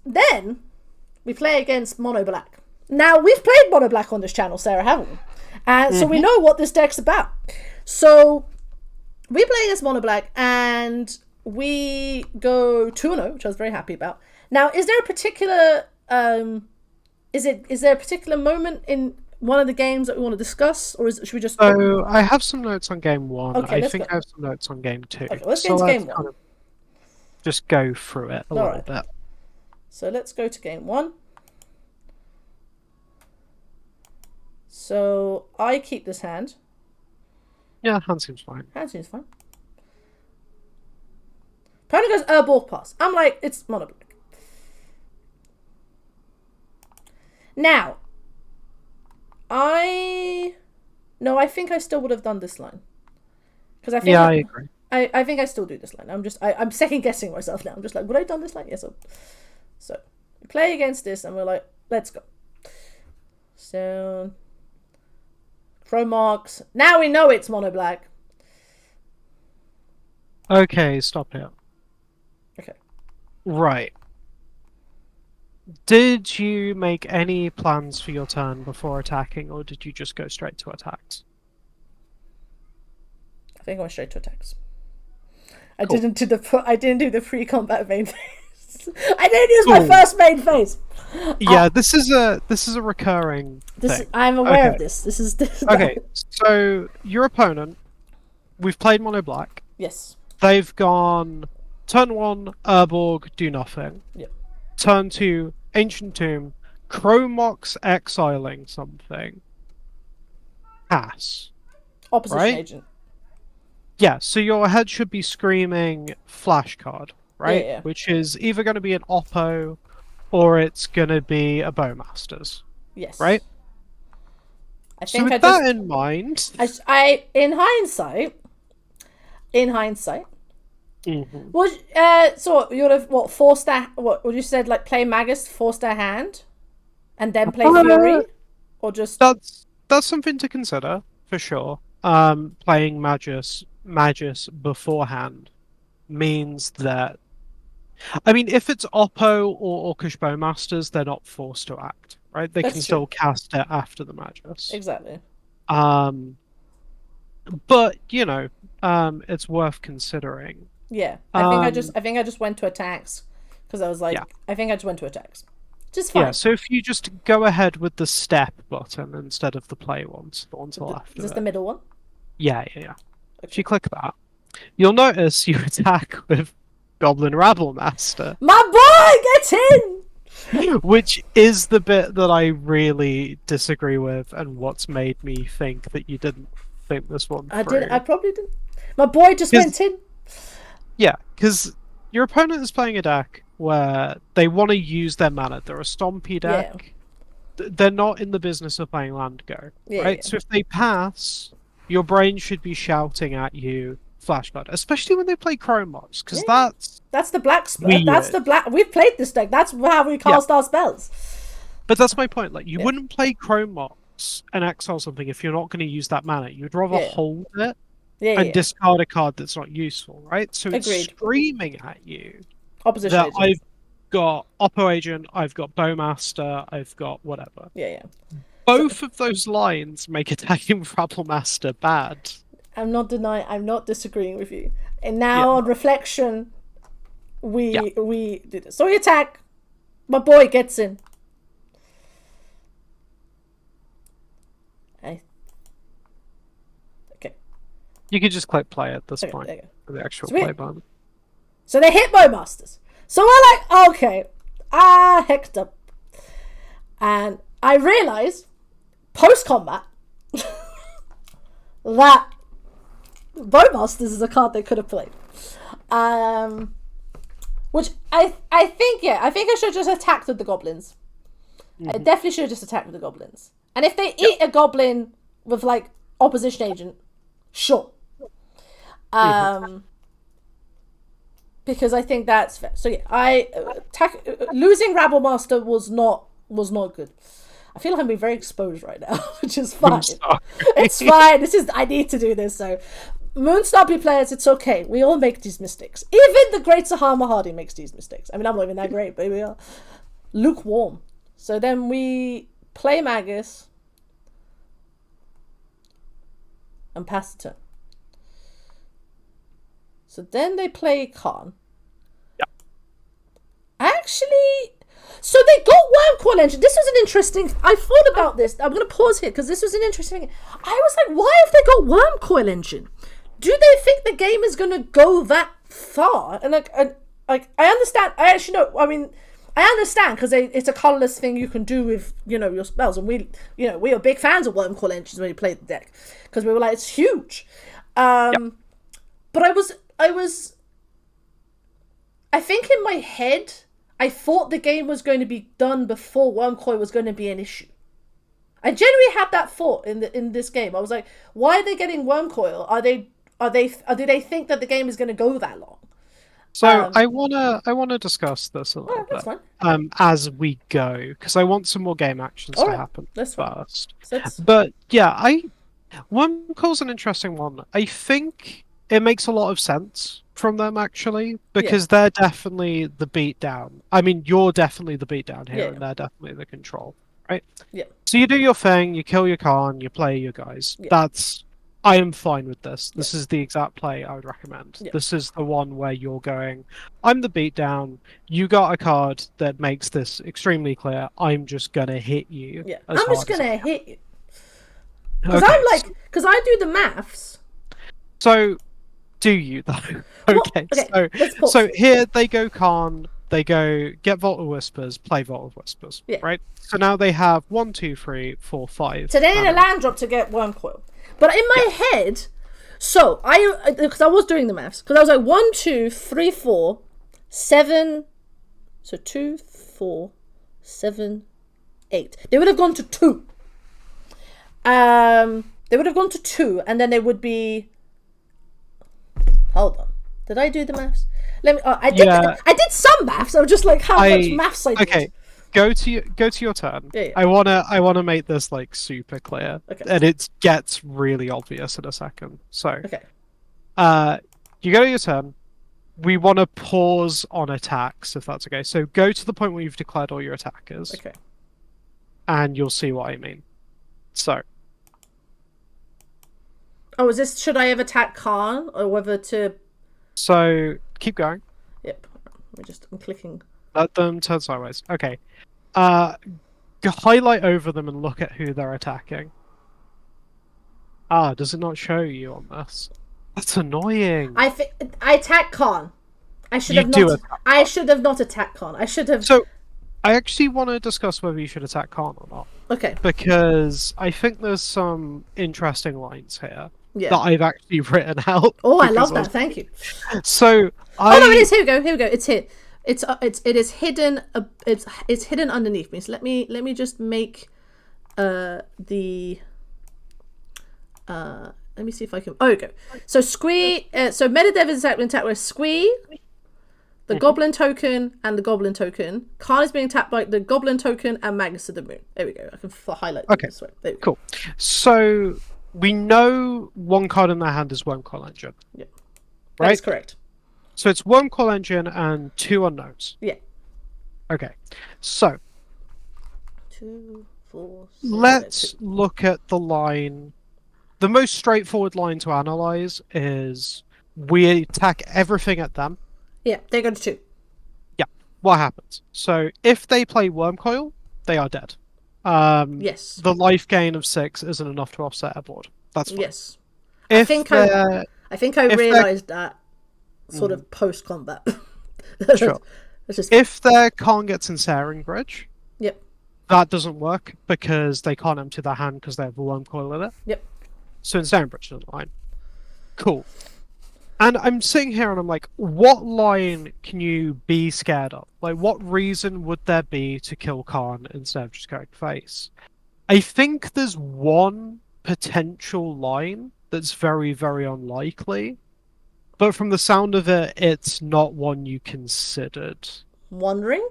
Mono Black. Now, we've played Mono Black on this channel, Sarah, haven't we? And so we know what this deck's about. So we play against Mono Black, and we go 2-0, which I was very happy about. Now, is there a particular is there a particular moment in one of the games that we want to discuss, or should we just? So I have some notes on game 1. Okay, I think I have some notes on game 2. Okay, let's get into game 1. Just go through it a little bit. So let's go to game 1. So I keep this hand. Yeah, hand seems fine. Hand seems fine. Opponent goes ball pass. I'm like, it's mono black. Now, I think I still would have done this line. Because I think I agree. I think I still do this line. I'm second guessing myself now. I'm just like, would I have done this line? Yes. So we play against this and we're like, let's go. So Crow marks. Now we know it's mono black. Okay, stop here. Okay. Right. Did you make any plans for your turn before attacking, or did you just go straight to attacks? I think I went straight to attacks. I didn't do the pre-combat main phase. I didn't use my first main phase. Yeah, this is a recurring thing. I'm aware of this. This is okay. So your opponent, we've played mono black. Yes. They've gone turn 1, Urborg, do nothing. Yep. Turn 2, Ancient Tomb, Chromox exiling something. Pass. Opposition agent. Yeah, so your head should be screaming flashcard, right? Yeah. Which is either going to be an Oppo or it's going to be a Bowmasters. Yes. Right? So with that in mind... in hindsight... Mm-hmm. So you would have forced that? What would you said? Like play Magus, force their hand, and then play Fury, or just that's something to consider for sure. Playing Magus beforehand means that, I mean, if it's Oppo or Orcish Bowmasters, they're not forced to act, right? They can still cast it after the Magus. Exactly. But it's worth considering. Yeah, I think I just went to attacks because I was like, I think I just went to attacks. Just fine. Yeah, so if you just go ahead with the step button instead of the play ones, the one to the left. Is this the middle one? Yeah. Okay. If you click that, you'll notice you attack with Goblin Rabble Master. My boy, get in! Which is the bit that I really disagree with, and what's made me think that you didn't think this one through. I probably didn't. My boy just went in. Yeah, because your opponent is playing a deck where they want to use their mana. They're a stompy deck. Yeah. They're not in the business of playing land go. Right? Yeah. So if they pass, your brain should be shouting at you flashcard, especially when they play Chromox, because that's the black split. That's the black. We've played this deck. That's how we cast our spells. But that's my point. Like, you wouldn't play Chromox and exile something if you're not going to use that mana. You'd rather hold it and discard a card that's not useful, right? So it's screaming at you. Opposition agent. I've got Oppo Agent, I've got Bowmaster, I've got whatever. Yeah. Both of those lines make attacking Rabble Master bad. I'm not disagreeing with you. And now on reflection, we do this. So we attack. My boy gets in. Okay. You could just click play at this point for the actual play button. So they hit Bowmasters. So we're like, okay, hecked up. And I realize post-combat that Bowmasters is a card they could have played. Which I think I should have just attacked with the goblins. Mm-hmm. I definitely should have just attacked with the goblins. And if they eat a goblin with like opposition agent, sure. Because I think that's fair. So losing Rabble Master was not good. I feel like I'm being very exposed right now, which is fine. It's fine. I need to do this. So, Moonstarby players, it's okay. We all make these mistakes. Even the great Sahar Mahadi makes these mistakes. I mean, I'm not even that great, but we are lukewarm. So then we play Magus and pass the turn. So then they play Khan. Yep. Actually, so they got Wormcoil Engine. This was an interesting... I thought about this. I'm going to pause here because this was an interesting thing. I was like, why have they got Wormcoil Engine? Do they think the game is going to go that far? And I understand. I actually know. I mean, I understand because it's a colorless thing you can do with your spells, and we are big fans of Wormcoil Engines when we played the deck because we were like, it's huge. But I think in my head I thought the game was going to be done before Wormcoil was going to be an issue. I genuinely had that thought in this game. I was like, why are they getting Wormcoil? Do they think that the game is going to go that long? So I wanna discuss this a little bit as we go, because I want some more game actions to happen first. But yeah, Wormcoil's an interesting one. I think it makes a lot of sense from them actually, because they're definitely the beatdown. I mean, you're definitely the beatdown here, and they're definitely the control, right? Yeah. So you do your thing, you kill your Khan, you play your guys. Yeah. I am fine with this. This is the exact play I would recommend. Yeah. This is the one where you're going, I'm the beatdown, you got a card that makes this extremely clear, I'm just gonna hit you. Yeah. I'm just gonna hit you. Because because I do the maths. So, do you though? Okay, so here they go Khan, they go get Vault of Whispers, play Vault of Whispers, right? So now they have 1, 2, 3, 4, 5. So they need a land drop to get Wormcoil. But in my head, so because I was doing the maths, because I was like 1, 2, 3, 4, 7. So 2, 4, 7, 8. They would have gone to 2. They would have gone to 2, and then they would be. Hold on. Did I do the maths? Let me. I did some maths. I was just like, how much maths I did. Okay. Go to your turn. Yeah. I wanna make this like super clear, and it gets really obvious in a second. So, you go to your turn. We want to pause on attacks, if that's okay. So go to the point where you've declared all your attackers. Okay. And you'll see what I mean. So. Oh, is this? Should I have attacked Khan or whether to? So keep going. Yep. I'm clicking. Let them turn sideways. Okay. Highlight over them and look at who they're attacking. Does it not show you on this? That's annoying. I attack Khan. I should have not attacked Khan. I should have. So, I actually want to discuss whether you should attack Khan or not. Okay. Because I think there's some interesting lines here that I've actually written out. Oh, I love that. Thank you. So Oh no, it is. Here we go. It's here. It is hidden. It's hidden underneath me. So let me just make let me see if I can. Oh, okay. So squee. So Metadev is attacked with squee, the Goblin token, and the Goblin token. Khan is being tapped by the Goblin token and Magus of the Moon. There we go. I can highlight. Okay. This way. There we go. Cool. So we know one card in their hand is Wormcoil Engine. Yeah. Right. That's correct. So it's Wormcoil Engine and 2 unknowns. Yeah. Okay. So 2, 4, 7, let's 2. look at the line. The most straightforward line to analyze is we attack everything at them. Yeah, they go to 2. Yeah. What happens? So if they play Wormcoil, they are dead. Yes. The life gain of 6 isn't enough to offset a board. That's fine. Yes. I think I realised that sort of post combat. Sure. If their Khan gets Ensnaring Bridge, yep, that doesn't work because they can't empty their hand because they have a Wormcoil in it. Yep. So Ensnaring Bridge doesn't line. Cool. And I'm sitting here and I'm like, what line can you be scared of? Like, what reason would there be to kill Khan instead of just going face? I think there's one potential line that's very, very unlikely. But from the sound of it, it's not one you considered. Wandering?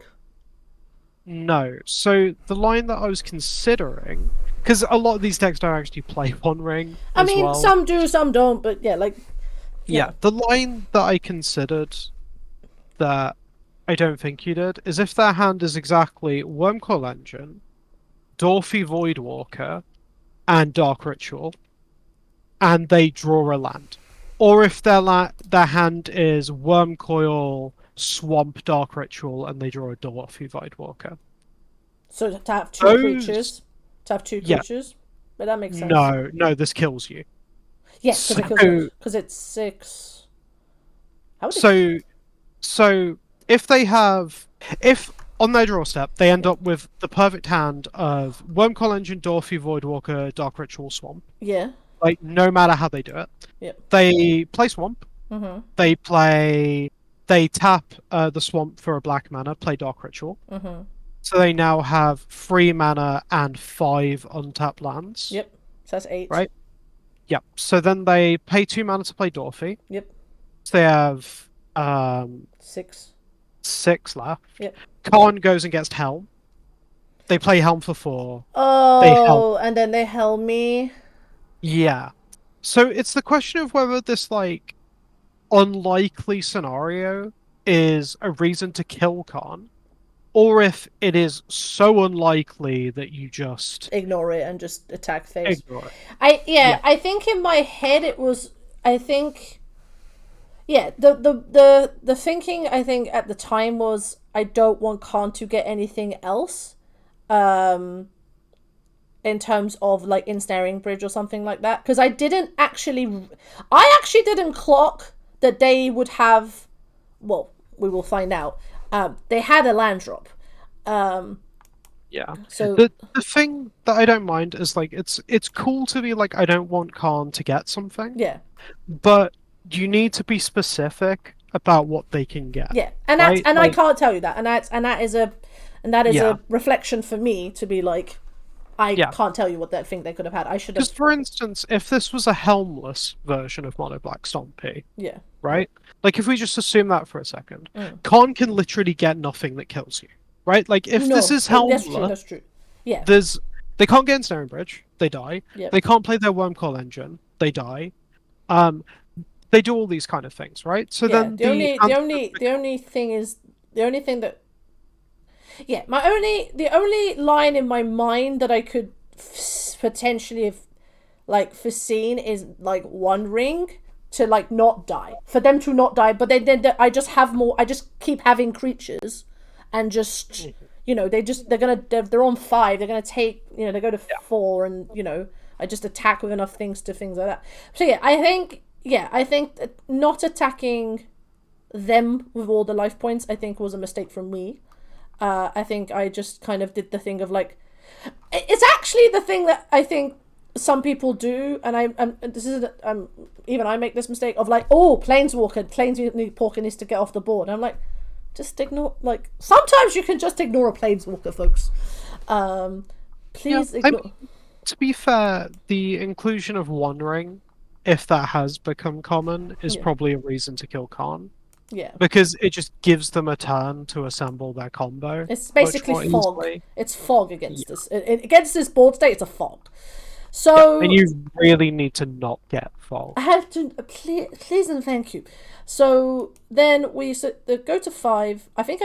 No. So the line that I was considering, because a lot of these decks don't actually play Wandering. I mean, some do, some don't, but yeah, like. Yeah, the line that I considered that I don't think you did is if their hand is exactly Wormcoil Engine, Dorothy Voidwalker, and Dark Ritual, and they draw a land. Or if their hand is Wormcoil, Swamp, Dark Ritual, and they draw a Dorothy Voidwalker. So to have two creatures? To have 2 creatures? But that makes sense. No, this kills you. Yes, because it's 6. So if they have... on their draw step, they end up with the perfect hand of Wormcoil Engine, Dorothy, Voidwalker, Dark Ritual, Swamp. Yeah. Like, no matter how they do it. Yep. They play Swamp. Mm-hmm. They tap the Swamp for a black mana, play Dark Ritual. Mm-hmm. So they now have 3 mana and 5 untapped lands. Yep. So that's 8. Right? Yep. So then they pay 2 mana to play Dorothy. Yep. So they have 6. 6 left. Yep. Khan goes and gets Helm. They play Helm for 4. Oh, and then they helm me. Yeah. So it's the question of whether this, like, unlikely scenario is a reason to kill Khan, or if it is so unlikely that you just ignore it and just attack face. Ignore it. I think in my head it was, I think, yeah, the thinking I think at the time was I don't want Khan to get anything else, in terms of like ensnaring bridge or something like that, because I actually didn't clock that they would have, well, we will find out. They had a land drop. Yeah. So the thing that I don't mind is like it's cool to be like I don't want Khan to get something. Yeah. But you need to be specific about what they can get. Yeah. And right? that's, and like, I can't tell you that. And that is a reflection for me to be like, I can't tell you what that thing they could have had. I should have. Just for instance, if this was a helmless version of Mono Black Stompy, yeah, right? Like if we just assume that for a second, Khan can literally get nothing that kills you, right? Like if this is helmless, that's true. Yeah, they can't get Ensnaring Bridge, they die. Yep. They can't play their Wormcoil Engine, they die. They do all these kind of things, right? So then the only thing that. Yeah, the only line in my mind that I could potentially have like foreseen is like One Ring to like not die, for them to not die, but then I just keep having creatures, and just they're on 5, they're gonna take, they go to 4, and I just attack with enough things like that. So I think that not attacking them with all the life points I think was a mistake from me. I think I just kind of did the thing of like, it's actually the thing that I think some people do, and even I make this mistake of like, Planeswalker needs to get off the board. And I'm like, just ignore. Like sometimes you can just ignore a Planeswalker, folks. Please ignore. I mean, to be fair, the inclusion of One Ring, if that has become common, is probably a reason to kill Khan. Yeah. Because it just gives them a turn to assemble their combo. It's basically fog. Easily. It's fog against this. Against this board state, it's a fog. So and you really need to not get fog. I have to please and thank you. So then we go to 5. I think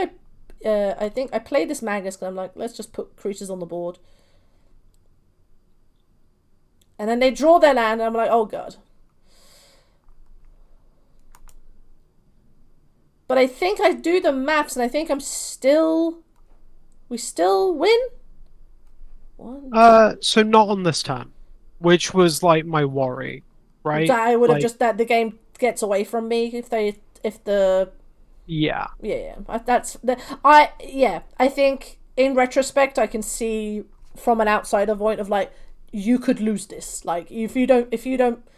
I played this Magus because I'm like, let's just put creatures on the board. And then they draw their land, and I'm like, oh god. But I think I do the maths, and I think we still win? So not on this turn, which was like my worry, right? That I would have that the game gets away from me if the yeah. I think in retrospect I can see from an outsider point of like, you could lose this. Like if you don't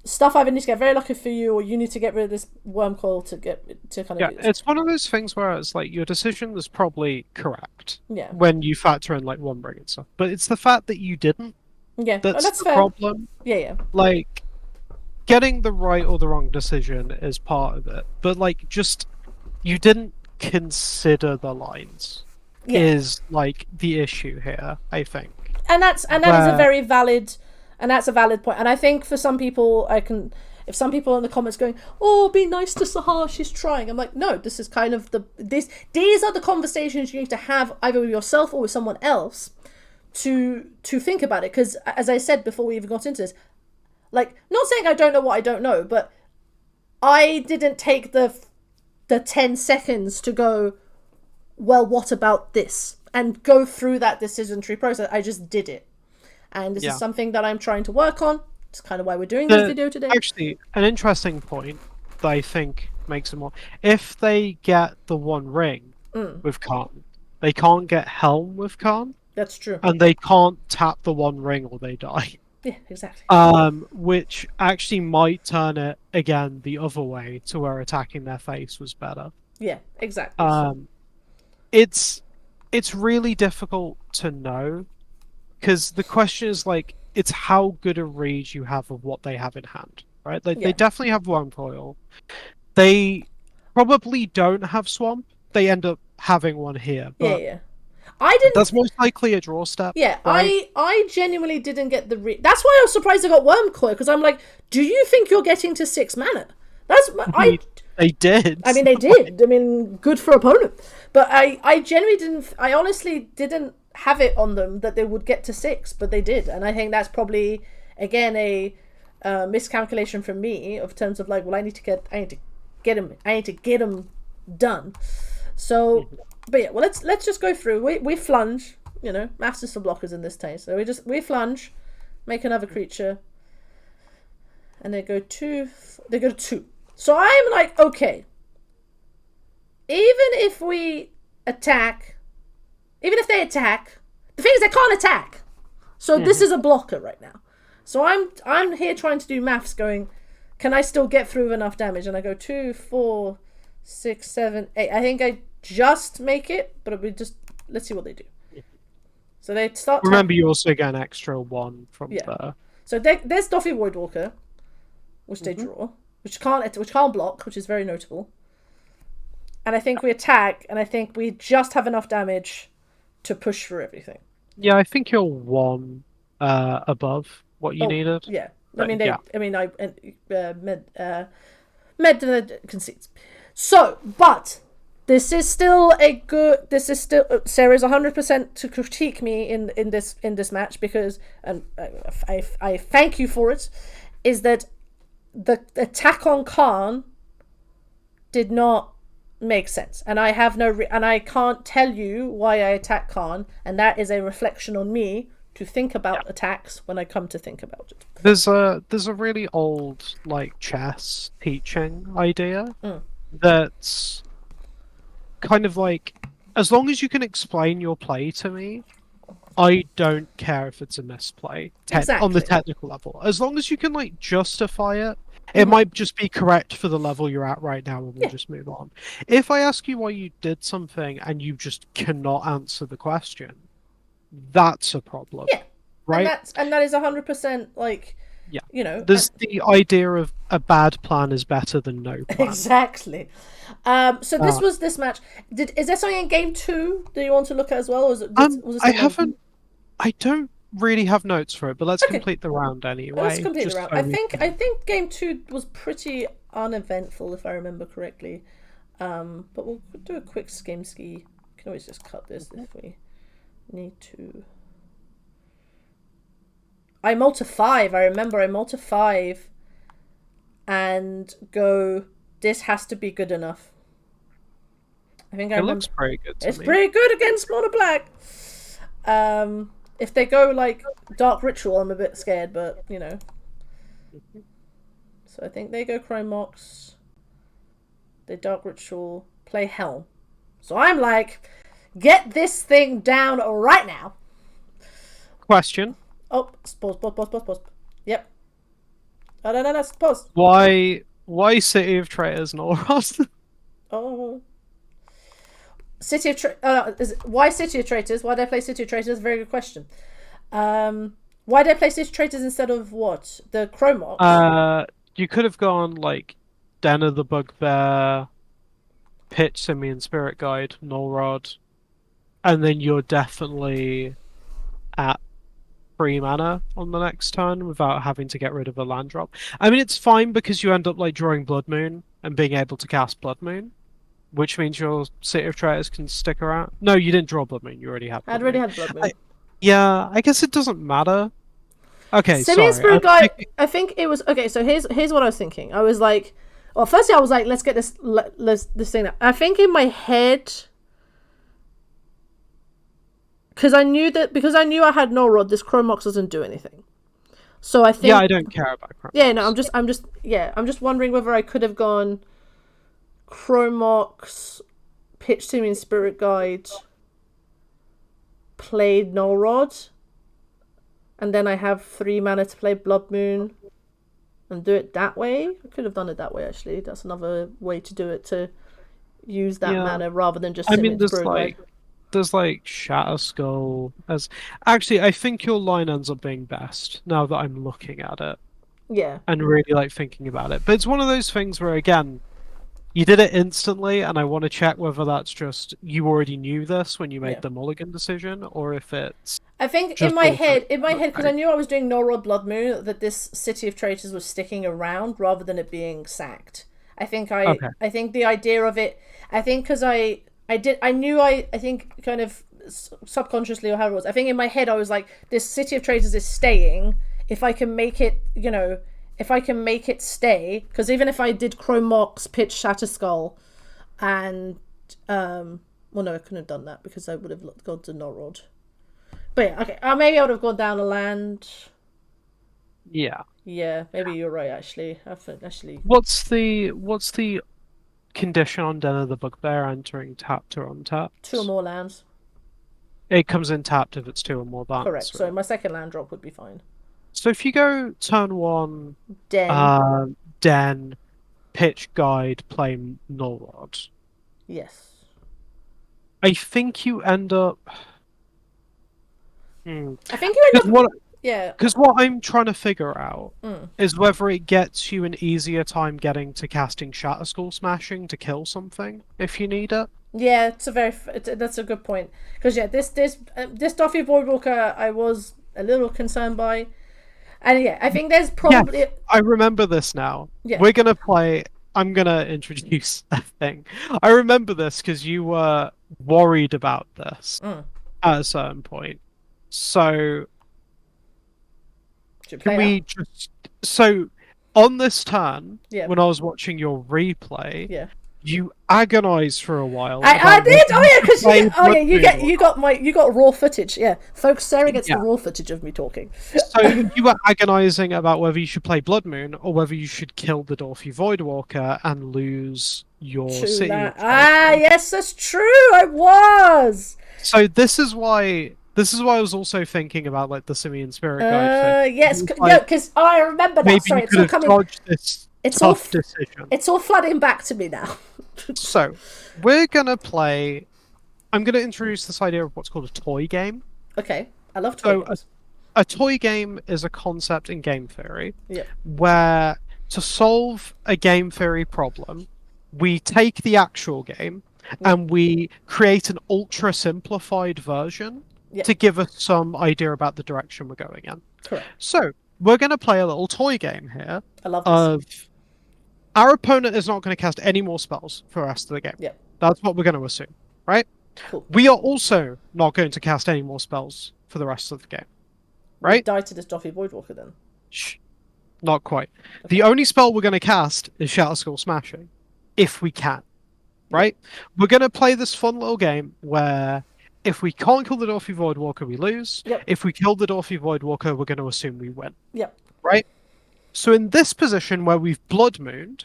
stuff either needs to get very lucky for you, or you need to get rid of this Wormcoil to kind of do this. It's one of those things where it's like your decision was probably correct. Yeah. When you factor in like One Ring and stuff, but it's the fact that you didn't. Yeah, that's the fair. problem. Yeah. Like getting the right or the wrong decision is part of it, but like just you didn't consider the lines is like the issue here, I think. And that is a very valid. And that's a valid point. And I think for some people, if some people in the comments going, oh, be nice to Sahar, she's trying. I'm like, no, this is kind of these are the conversations you need to have either with yourself or with someone else to think about it. Because as I said before we even got into this, like, not saying I don't know what I don't know, but I didn't take the 10 seconds to go, well, what about this? And go through that decision tree process. I just did it. And this is something that I'm trying to work on. It's kind of why we're doing this video today. Actually, an interesting point that I think makes it more... If they get the One Ring, with Karn. They can't get Helm with Karn, That's true. and they can't tap the One Ring or they die. Yeah, exactly. Which actually might turn it again the other way to where attacking their face was better. Yeah, exactly. It's really difficult to know because the question is like it's how good a read you have of what they have in hand, right? They definitely have Wormcoil. They probably don't have Swamp. They end up having one here, but yeah. I didn't. that's most likely a draw step. Yeah, right? I genuinely didn't get the That's why I was surprised I got Wormcoil, because I'm like, do you think you're getting to 6 mana? They did. I mean, they did. I mean, good for opponent. But I genuinely didn't. I honestly didn't have it on them that they would get to 6, but they did, and I think that's probably again a miscalculation from me of terms of like, well, I need to get him done. So, but yeah, well, let's just go through. We flunge, masters for blockers in this case. So we flunge, make another creature, and they go to 2. So I'm like, okay, even if they attack, the thing is they can't attack. So this is a blocker right now. So I'm here trying to do maths, going, can I still get through enough damage? And I go 2, 4, 6, 7, 8. I think I just make it, but let's see what they do. So they start. Remember, you also get an extra 1 from there. So there's Doffy Voidwalker, which they draw, which can't block, which is very notable. And I think we attack, and I think we just have enough damage to push through everything. Yeah, I think you're 1 above what you needed. Yeah, but, Med concedes. So, but this is still Sarah's 100% to critique me in this match, because, and I thank you for it, is that the attack on Karn did not make sense, and I have and I can't tell you why I attack Karn, and that is a reflection on me to think about attacks when I come to think about it. There's a really old like chess teaching idea that's kind of like, as long as you can explain your play to me, I don't care if it's a misplay on the technical level. As long as you can like justify it, it might just be correct for the level you're at right now, and we'll just move on. If I ask you why you did something and you just cannot answer the question, that's a problem. Yeah, right. And that is 100% like. Yeah, there's the idea of a bad plan is better than no plan. Exactly. So this was this match. Is there something in game 2 that you want to look at as well? Or was I haven't. I don't really have notes for it, but let's complete the round anyway. Let's complete the round. I think game 2 was pretty uneventful, if I remember correctly. But we'll do a quick skim ski. We can always just cut this if we need to. I mull to 5. I remember I mull to 5 and go, this has to be good enough. I think it looks pretty good to me. It's pretty good against mono black. If they go like Dark Ritual, I'm a bit scared, but So I think they go Chrome Mox. They Dark Ritual, play Helm. So I'm like, get this thing down right now. Question. Oh, pause. Yep. Oh, no, pause. Why City of Traitors, Norros? Oh. Why City of Traitors? Why did I play City of Traitors? Very good question. Why did I play City of Traitors instead of what? The Chromox? You could have gone like Den of the Bugbear, Pitch Simian Spirit Guide, Nullrod, and then you're definitely at 3 mana on the next turn without having to get rid of a land drop. I mean, it's fine because you end up like drawing Blood Moon and being able to cast Blood Moon, which means your City of Traitors can stick around. No, you didn't draw Blood Moon. You already had Blood Moon. Had Blood Moon. I guess it doesn't matter. Okay, Simian Spirit Guide, I think it was... Okay, so here's what I was thinking. I was like... Well, firstly, I was like, let's get this thing out. I think in my head... Because I knew I had no rod, this Chromox doesn't do anything. So I think... Yeah, I don't care about Chromox. Yeah, no, I'm just wondering whether I could have gone Chromox, pitched Simian Spirit Guide, played Null Rod, and then I have 3 mana to play Blood Moon and do it that way. I could have done it that way, actually. That's another way to do it, to use that mana rather than just Simian Spirit Guide. There's like Shatter Skull as... Actually, I think your line ends up being best, now that I'm looking at it. Yeah. And really like thinking about it. But it's one of those things where, again, you did it instantly, and I want to check whether that's just you already knew this when you made the Mulligan decision, or if it's... I think in my head, because I knew I was doing Null Rod Blood Moon, that this City of Traitors was sticking around rather than it being sacked. I think the idea of it, I think because I think kind of subconsciously, or however it was, I think in my head I was like, this City of Traitors is staying. If I can make it, if I can make it stay, because even if I did Chrome Mox, pitch Shatter Skull, and well, no, I couldn't have done that because I would have gone to Null Rod. But yeah, okay, maybe I would have gone down a land. Yeah. Yeah, maybe you're right. Actually, what's the condition on Den of the Bugbear entering tapped or untapped? 2 or more lands. It comes in tapped if it's 2 or more lands. Correct. Right? So my second land drop would be fine. So if you go turn 1, Den, pitch guide, play Null Rod. Yes. I think you end up. I think you end up. Yeah. Because what I'm trying to figure out is whether it gets you an easier time getting to casting Shatter Skull Smashing to kill something if you need it. Yeah, that's a good point. Because this Doffy Voidwalker I was a little concerned by. And yeah, I think there's probably... Yeah, I remember this now. Yeah. We're going to play... I'm going to introduce a thing. I remember this because you were worried about this at a certain point. So... Can we just... So, on this turn, when I was watching your replay, you agonized for a while. I did. Oh yeah, because you got raw footage. Yeah, folks, Sarah gets the raw footage of me talking. So you were agonizing about whether you should play Blood Moon or whether you should kill the Dorothy Voidwalker and lose your city. Yes, that's true. I was. So this is why I was also thinking about like the Simian Spirit Guide thing. Yes, because I remember that. Maybe Sorry, you could have dodged this tough decision. It's all flooding back to me now. So, we're gonna play... I'm gonna introduce this idea of what's called a toy game. Okay, I love toy games. A toy game is a concept in game theory where to solve a game theory problem, we take the actual game and we create an ultra simplified version to give us some idea about the direction we're going in. Correct. So, we're going to play a little toy game here. I love this. Our opponent is not going to cast any more spells for the rest of the game. Yep. That's what we're going to assume, right? Cool. We are also not going to cast any more spells for the rest of the game, right? We die to this Doffy Voidwalker then. Shh. Not quite. Okay. The only spell we're going to cast is Shatter Skull Smashing, if we can, right? We're going to play this fun little game where if we can't kill the Dorothy Voidwalker, we lose. Yep. If we kill the Dorothy Voidwalker, we're going to assume we win. Yep. Right? So in this position where we've Blood Mooned,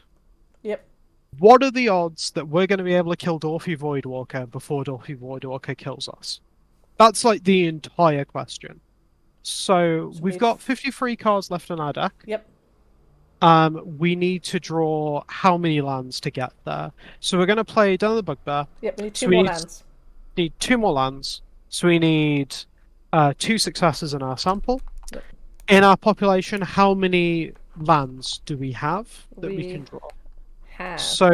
what are the odds that we're going to be able to kill Dorothy Voidwalker before Dorothy Voidwalker kills us? That's like the entire question. So we've got 53 cards left in our deck. Yep. We need to draw how many lands to get there. So we're going to play Down the Bugbear. Yep, we need 2 more lands. Need 2 more lands. So we need 2 successes in our sample. Yep. In our population, how many lands do we have that we can draw? So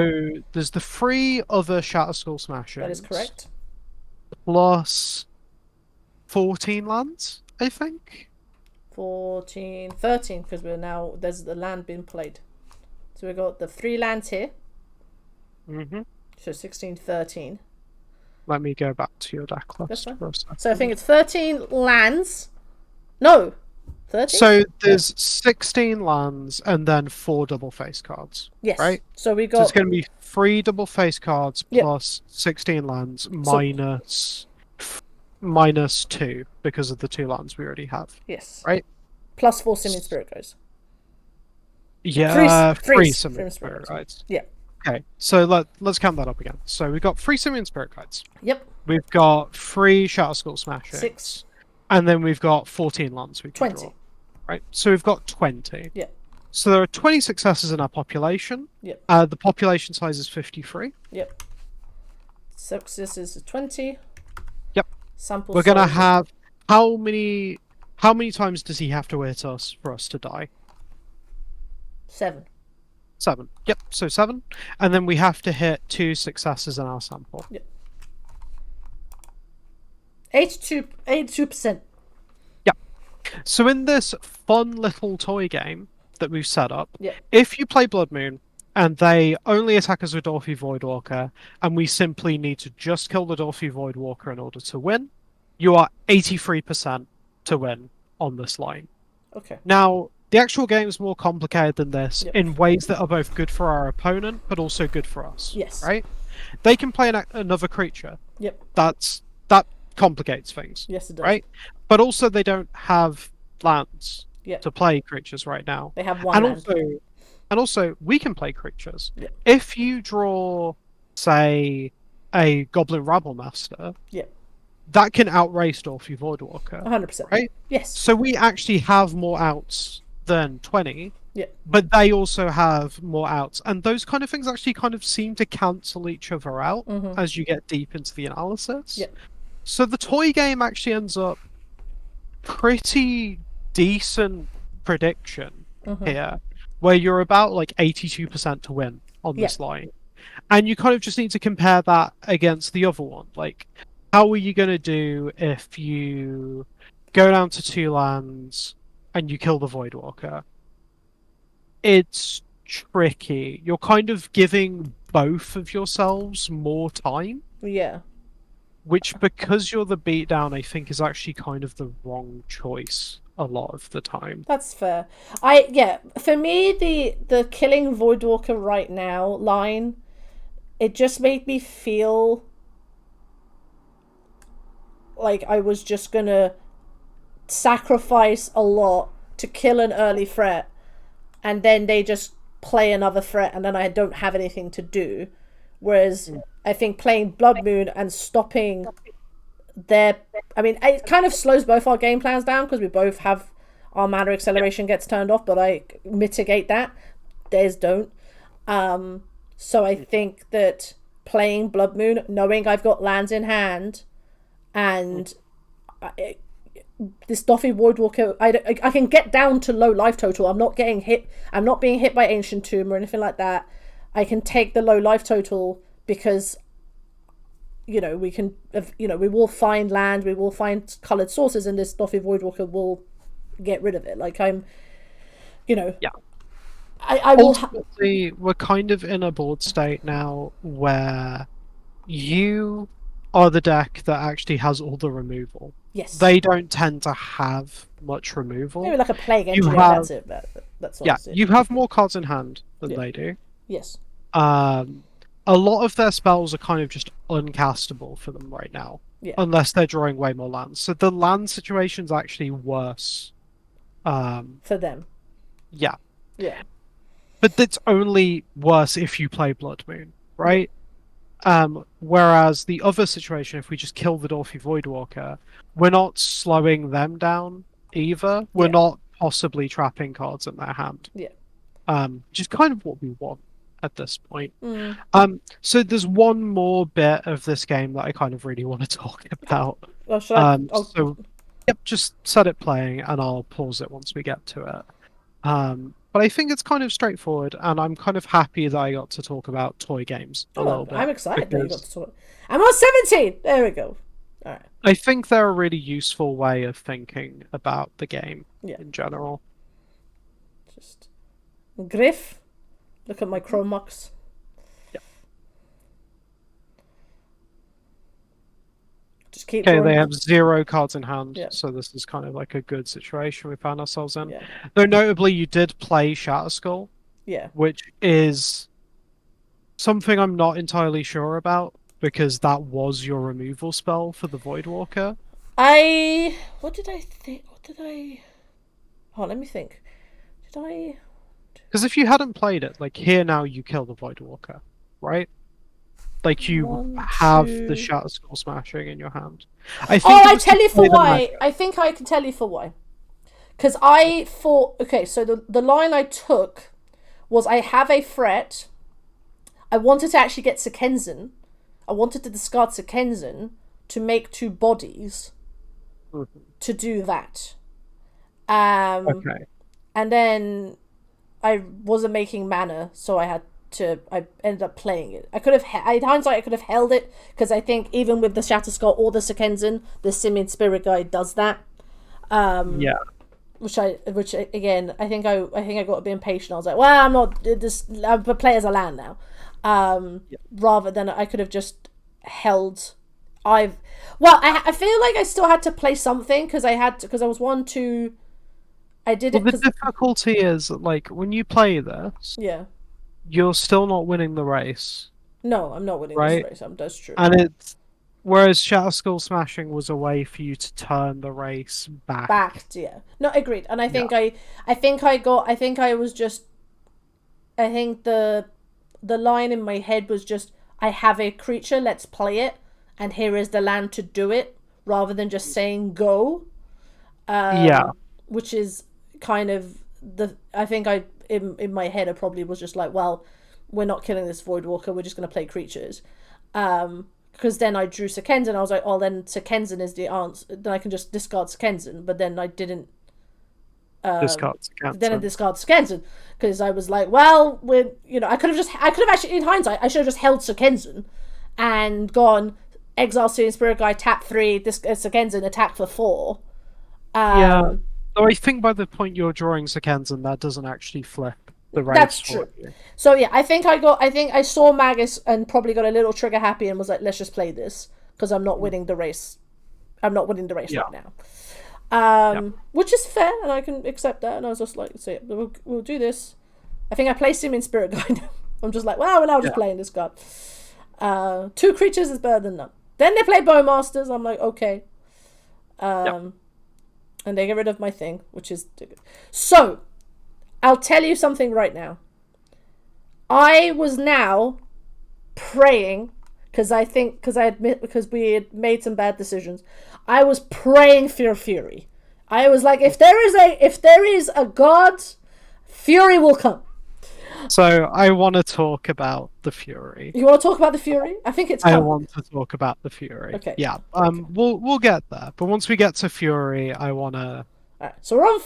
there's the 3 other Shatter Skull Smashers. That is correct. Plus 14 lands, I think. 13, because there's the land being played. So we've got the 3 lands here. Mm-hmm. So 16, 13. Let me go back to your deck list for a second. So I think it's 13 lands. No, 13? So there's 16 lands and then 4 double face cards. Yes. Right? So we got... So it's going to be 3 double face cards plus 16 lands minus 2 because of the 2 lands we already have. Yes. Right? Plus 4 Simian Spirit Guides. Yeah, 3 Simian Spirit Guides. Yeah. Okay, so let's count that up again. So we've got 3 Simian Spirit Guides. Yep. We've got 3 Shatter Skull Smashings. 6. And then we've got 14 lands we can 20. draw. Right? So we've got 20. Yep. So there are 20 successes in our population. Yep. The population size is 53. Yep. Success is 20. Yep. Sample We're gonna size. have how many times does he have to hit us for us to die? 7. 7. Yep, so 7. And then we have to hit 2 successes in our sample. Yep. 82%. Yep. So in this fun little toy game that we've set up, yep. if you play Blood Moon and they only attack us with Dorothy Voidwalker, and we simply need to just kill the Dorothy Voidwalker in order to win, you are 83% to win on this line. Okay. Now, the actual game is more complicated than this yep. in ways that are both good for our opponent, but also good for us. Yes. Right? They can play another creature. Yep. That complicates things. Yes, it does. Right? But also they don't have lands yep. to play creatures right now. They have one land. And also, we can play creatures. Yep. If you draw, say, a Goblin Rabble Master, yep. that can outrace Dorothy Voidwalker. 100%. Right? Yes. So we actually have more outs than 20. Yeah. But they also have more outs. And those kind of things actually kind of seem to cancel each other out as you get deep into the analysis. Yeah. So the toy game actually ends up pretty decent prediction here, where you're about like 82% to win on this line. And you kind of just need to compare that against the other one. Like, how are you going to do if you go down to 2 lands and you kill the Voidwalker? It's tricky. You're kind of giving both of yourselves more time. Yeah. Which, because you're the beatdown, I think is actually kind of the wrong choice a lot of the time. That's fair. For me, the killing Voidwalker right now line, it just made me feel like I was just gonna sacrifice a lot to kill an early threat, and then they just play another threat, and then I don't have anything to do. Whereas I think playing Blood Moon and stopping their... I mean, it kind of slows both our game plans down because we both have our mana acceleration gets turned off, but I mitigate that. Theirs don't. So I think that playing Blood Moon, knowing I've got lands in hand, and this Dorothy Voidwalker, I can get down to low life total. I'm not getting hit. I'm not being hit by Ancient Tomb or anything like that. I can take the low life total because, we will find land, we will find coloured sources, and this Dorothy Voidwalker will get rid of it. Like, I'm, Yeah. I will... Ultimately, we're kind of in a board state now where you are the deck that actually has all the removal. Yes. They don't tend to have much removal. Maybe like a Plague Engineer, that's it. That's all. Yeah, you have more cards in hand than they do. Yes. A lot of their spells are kind of just uncastable for them right now. Yeah. Unless they're drawing way more lands. So the land situation's actually worse. For them. Yeah. Yeah. But it's only worse if you play Blood Moon, right? Whereas the other situation, if we just kill the Dorothy Voidwalker, we're not slowing them down either. We're not possibly trapping cards in their hand. Yeah. Which is kind of what we want at this point. So there's one more bit of this game that I kind of really want to talk about. Well, so just set it playing and I'll pause it once we get to it. But I think it's kind of straightforward, and I'm kind of happy that I got to talk about toy games a little bit. I'm excited that you got to talk. I'm on 17! There we go. All right. I think they're a really useful way of thinking about the game in general. Just Griff. Look at my Chromux. Yeah. Just keep Okay, going. they have 0 cards in hand, Yeah. so this is kind of like a good situation we found ourselves in. Yeah. Though notably, you did play Shatter Skull, which is something I'm not entirely sure about, because that was your removal spell for the Voidwalker. What did I think? Oh, let me think. Did I... Because if you hadn't played it, like, here now you kill the Voidwalker. right? Like you One, have the two. Shatter Skull Smashing in your hand. I Oh, think it I was to tell you play for the why. magic. I think I can tell you for why. Because I thought, okay, so the line I took was I have a threat. I wanted to actually get Sekenzin. I wanted to discard Sekenzin to make 2 bodies to do that. Okay. And then I wasn't making mana, so I ended up playing it. I could have, in hindsight, I could have held it, because I think even with the Shatter Skull or the Sekenzin, the Simian Spirit Guide does that. Yeah. Which again, I think I got a bit impatient. I was like, well, I'm not this. I'm a play as a land now, rather than I could have just held. I feel like I still had to play something, because I was 1-2. I did Well, it the because difficulty is, like, when you play this, yeah. you're still not winning the race, No, I'm not winning this right? race. That's true. And it's whereas Shatter Skull Smashing was a way for you to turn the race back. Backed, yeah. No, agreed. And I think Yeah. I think the line in my head was just, I have a creature, let's play it, and here is the land to do it, rather than just saying go. Yeah. Which is kind of I think in my head I probably was just like, well, we're not killing this Voidwalker, we're just going to play creatures. Because then I drew Sekenzin, and I was like, oh, then Sekenzin is the answer, then I can just discard Sekenzin, but then I didn't. Discard Then I discard Sekenzin, because I was like, well, I could have actually, in hindsight, I should have just held Sekenzin and gone Exile Seeing Spirit Guide, tap 3, this Sekenzin, attack for 4. Yeah. Though I think by the point you're drawing Sekenzin, that doesn't actually flip the race. That's true. So yeah, I think I saw Magus and probably got a little trigger happy and was like, let's just play this, because I'm not winning the race. I'm not winning the race right now. Which is fair, and I can accept that. And I was just like, so yeah, we'll do this. I think I placed him in Spirit Guide. I'm just like, well, we're now just playing this card. 2 creatures is better than none. Then they play Bowmasters. I'm like, okay. And they get rid of my thing, which is good. So, I'll tell you something right now. I was now praying, because we had made some bad decisions. I was praying for Fury. I was like, if there is a god, Fury will come. So I want to talk about the Fury. You want to talk about the Fury? I think it's I coming. want to talk about the Fury. Okay. Yeah. We'll get there, but once we get to Fury, I wanna. All right. So we're on.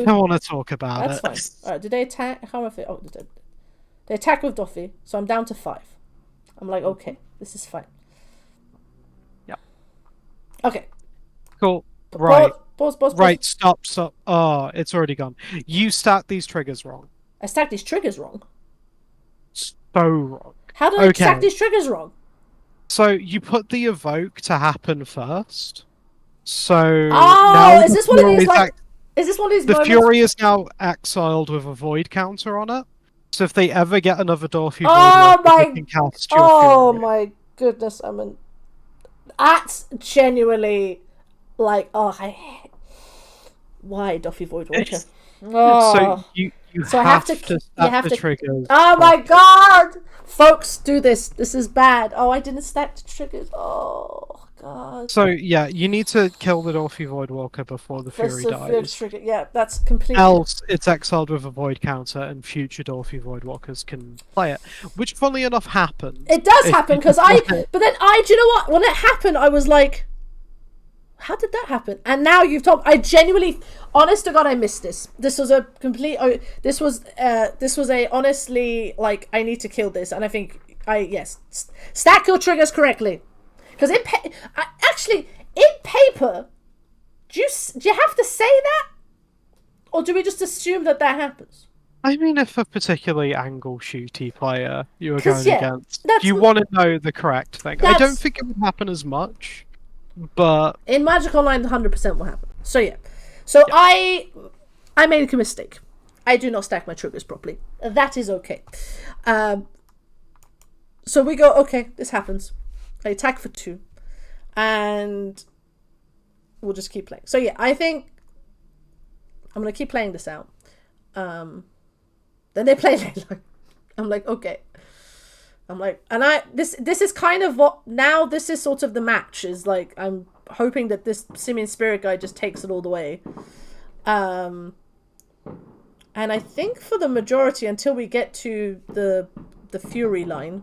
I want to talk about that's it. fine. All right. Did they attack? How am I? Oh, they attack with Doffy. So I'm down to 5. I'm like, okay, this is fine. Yeah. Okay. Cool. Right. Pause. Right. Stop. Oh, it's already gone. You stacked these triggers wrong. I stacked these triggers wrong. So wrong. How did I stack these triggers wrong? So you put the evoke to happen first. So now is this one of these is this one of these the moments? Fury is now exiled with a void counter on it. So if they ever get another Dorothy they can cast your Fury. My goodness, that's genuinely like, why Doffy Voidwalker? So you have to stack the triggers. Oh my god! Folks, do this. This is bad. Oh, I didn't stack the triggers. Oh god. So yeah, you need to kill the Dorothy Voidwalker before the Fury dies. Yeah, that's completely. Else, it's exiled with a void counter, and future Dorothy Voidwalkers can play it. Which, funnily enough, happens. It does happen, because But then do you know what? When it happened, I was like, how did that happen? And now you've told. I genuinely, honest to God, I missed this. This was a complete. This was a honestly, like, I need to kill this, and I think stack your triggers correctly, because in paper, do you have to say that, or do we just assume that happens? I mean, if a particularly angle shooty player you were going against, you want to know the correct thing. I don't think it would happen as much. But in Magic Online, 100% will happen. So yeah. I made a mistake. I do not stack my triggers properly. That is okay. So we go, okay, this happens. I attack for 2. And we'll just keep playing. So yeah, I think I'm going to keep playing this out. Then they play Leyline. I'm like, okay. I'm like, and this is kind of what now. This is sort of the match. Is like I'm hoping that this Simian Spirit Guide just takes it all the way. And I think for the majority, until we get to the Fury line,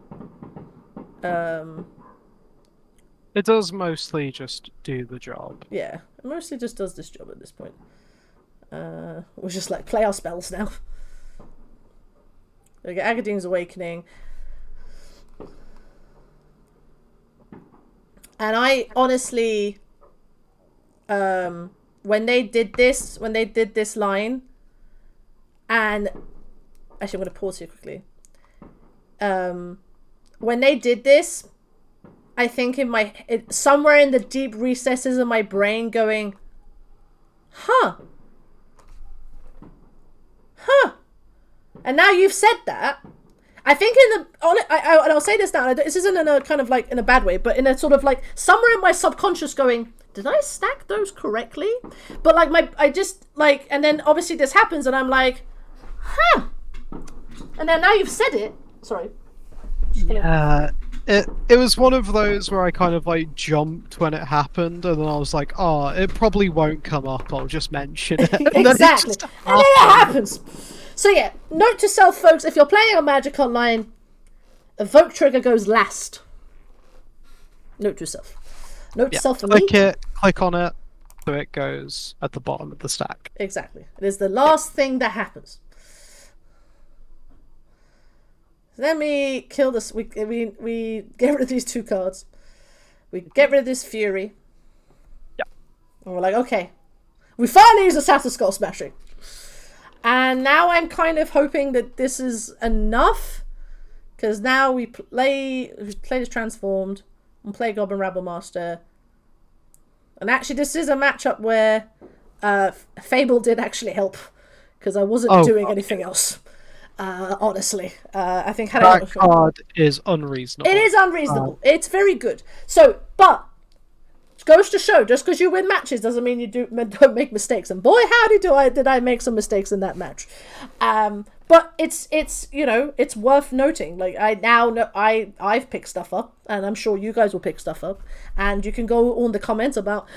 it does mostly just do the job. Yeah, it mostly just does this job at this point. We'll just like play our spells now. We get Agadeem's Awakening. And I honestly, when they did this line, and actually I'm going to pause here quickly. When they did this, I think somewhere in the deep recesses of my brain going, huh. And now you've said that. I think and I'll say this now. This isn't in a kind of like in a bad way, but in a sort of like somewhere in my subconscious going, did I stack those correctly? But like and then obviously this happens and I'm like, huh. And then now you've said it. Sorry. Yeah. It was one of those where I kind of like jumped when it happened, and then I was like, "Oh, it probably won't come up. I'll just mention it." Exactly, and then it happens. So yeah, note to self, folks: if you're playing on Magic Online, evoke trigger goes last. Note to self. Note to self for me. Click on it, so it goes at the bottom of the stack. Exactly, it is the last thing that happens. Then we kill this. We get rid of these 2 cards. We get rid of this Fury. Yeah. And we're like, okay, we finally use a Shattered Skull Smashing. And now I'm kind of hoping that this is enough, because now we play this Transformed and play Goblin Rabble Master. And actually, this is a matchup where Fable did actually help, because I wasn't doing anything else. Honestly, I think that card is unreasonable. It is unreasonable. It's very good. So, but it goes to show, just because you win matches doesn't mean you don't make mistakes. And boy, howdy did I make some mistakes in that match. But it's it's worth noting. Like I now know I've picked stuff up, and I'm sure you guys will pick stuff up. And you can go on the comments about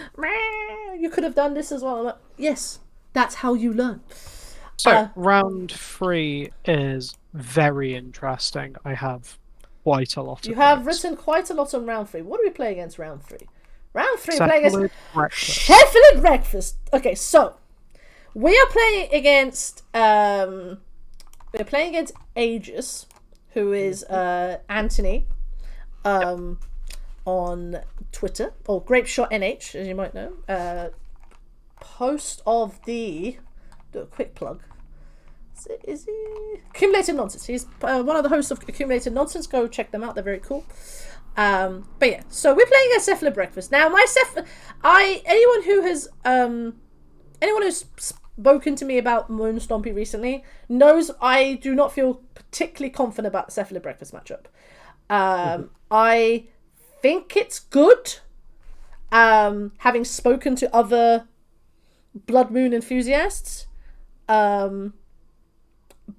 you could have done this as well. Like, yes, that's how you learn. So, round 3 is very interesting. I have quite a lot of You have written quite a lot on round 3. What do we play against round 3? Round 3, we're playing against Sheffield Breakfast. Okay, so we are playing against Aegis, who is Anthony on Twitter, or Grapeshot NH, as you might know. Host of the... Do a quick plug. Is he Accumulated Nonsense? He's one of the hosts of Accumulated Nonsense. Go check them out; they're very cool. But yeah, so we're playing against Cephalid Breakfast now. Anyone who's spoken to me about Moon Stompy recently knows I do not feel particularly confident about the Cephalid Breakfast matchup. I think it's good. Having spoken to other Blood Moon enthusiasts.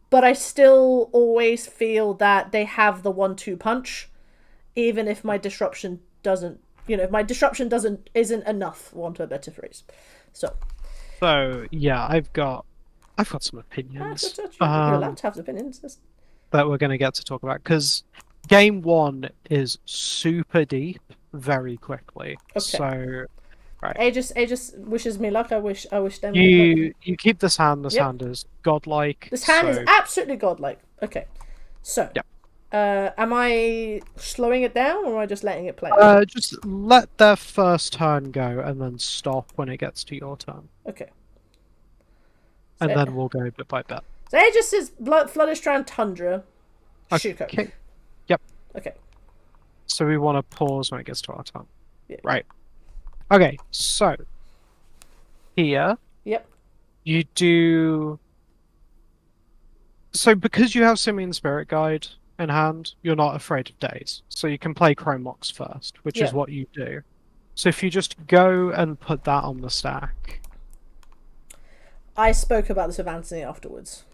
But I still always feel that they have the 1-2 punch, even if my disruption isn't enough, for want of a better phrase. So yeah, I've got some opinions. You're allowed to have opinions. That we're going to get to talk about, because game 1 is super deep very quickly. Okay. So. Right. Aegis wishes me luck. I wish them. You keep this hand. This hand is godlike. This hand is absolutely godlike. Okay, so am I slowing it down, or am I just letting it play? Just let their first turn go, and then stop when it gets to your turn. Okay. And then we'll go bit by bit. So Aegis is Floodstrand Tundra. Shuko. Okay. Yep. Okay. So we want to pause when it gets to our turn. Yeah. Right. Okay, so here, you do. So because you have Simian Spirit Guide in hand, you're not afraid of days. So you can play Chrome Mox first, which is what you do. So if you just go and put that on the stack. I spoke about this with Anthony afterwards.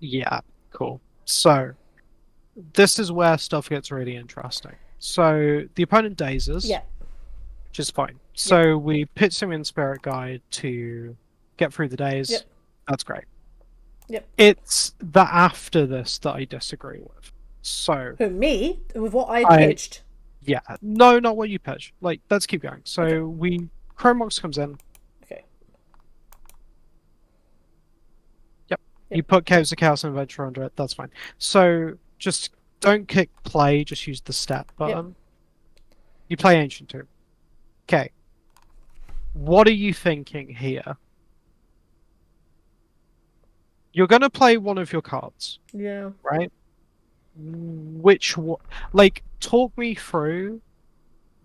Yeah, cool. So this is where stuff gets really interesting. So the opponent dazes, Yeah. which is fine. So we pitch Simian Spirit Guide to get through the days. Yep. That's great. Yep. It's the after this that I disagree with. So Who, me? With what I pitched? Yeah. No, not what you pitched. Like, let's keep going. So Okay. Chromox comes in. Okay. Yep. You put Chaos of Chaos and Adventure under it. That's fine. So just don't kick play. Just use the step button. Yep. You play Ancient Tomb. Okay. What are you thinking here? You're going to play one of your cards. Yeah. Right? Which one? Like, talk me through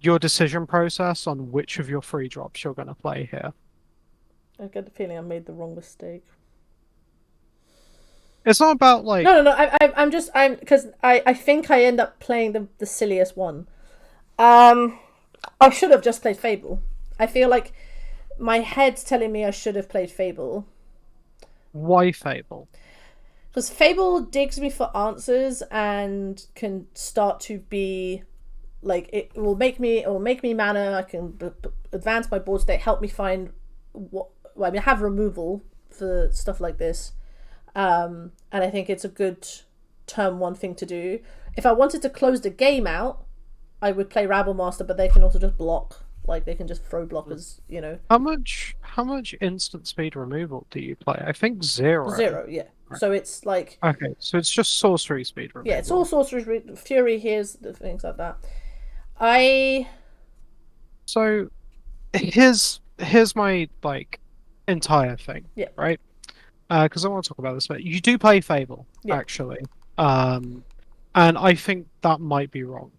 your decision process on which of your free drops you're going to play here. I get the feeling I made the wrong mistake. It's not about like No. I'm because I think I end up playing the silliest one. I should have just played Fable. I feel like my head's telling me I should have played Fable. Why Fable? Because Fable digs me for answers and can start to be like it will make me mana. I can advance my board state, help me find what. Well, I mean, I have removal for stuff like this, and I think it's a good turn one thing to do. If I wanted to close the game out, I would play Rabble Master, but they can also just block. Like they can just throw blockers, you know. How much instant speed removal do you play? I think 0. 0, yeah. Right. So it's like okay, so it's just sorcery speed removal. Yeah, it's all sorcery. Fury. Here's the things like that. So here's my like entire thing. Yeah. Right. Because I want to talk about this, but you do play Fable actually, and I think that might be wrong.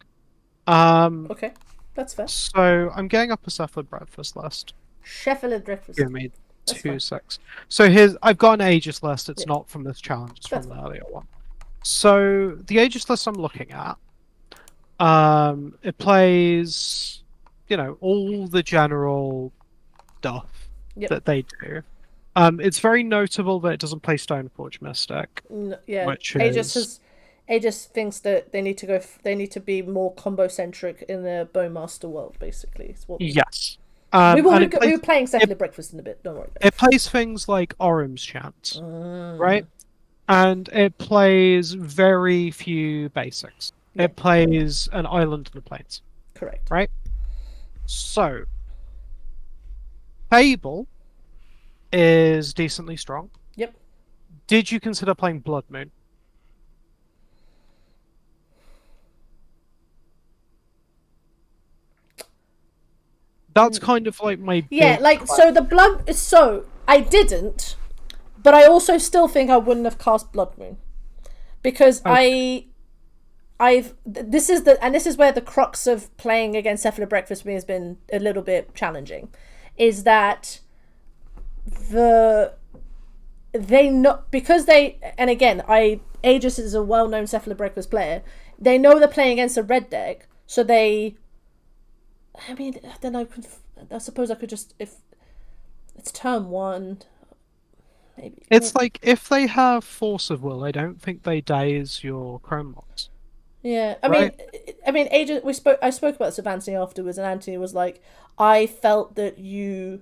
Okay. That's fair. So I'm getting up a Cephalid breakfast list. Cephalid breakfast. Give me 2-6. So I've got an Aegis list. It's not from this challenge. It's from the earlier one. So the Aegis list I'm looking at, it plays, all the general stuff that they do. It's very notable that it doesn't play Stoneforge Mystic. Yeah, which Aegis thinks that they need to be more combo centric in the Bowmaster world, basically. It's what yes. We were playing Cephalid Breakfast in a bit, don't worry. It plays things like Orum's Chant, right? And it plays very few basics. Yeah. It plays an island in the plains. Correct. Right? So, Fable is decently strong. Yep. Did you consider playing Blood Moon? That's kind of like my so I didn't, but I also still think I wouldn't have cast Blood Moon because this is where the crux of playing against Cephalid Breakfast for me has been a little bit challenging, is that Aegis is a well-known Cephalid Breakfast player. They know they're playing against a red deck, so then I suppose I could just, if it's turn 1, maybe. It's like if they have Force of Will, I don't think they daze your Chromox. Yeah, I mean, Aegis. I spoke about this with Anthony afterwards, and Anthony was like, I felt that the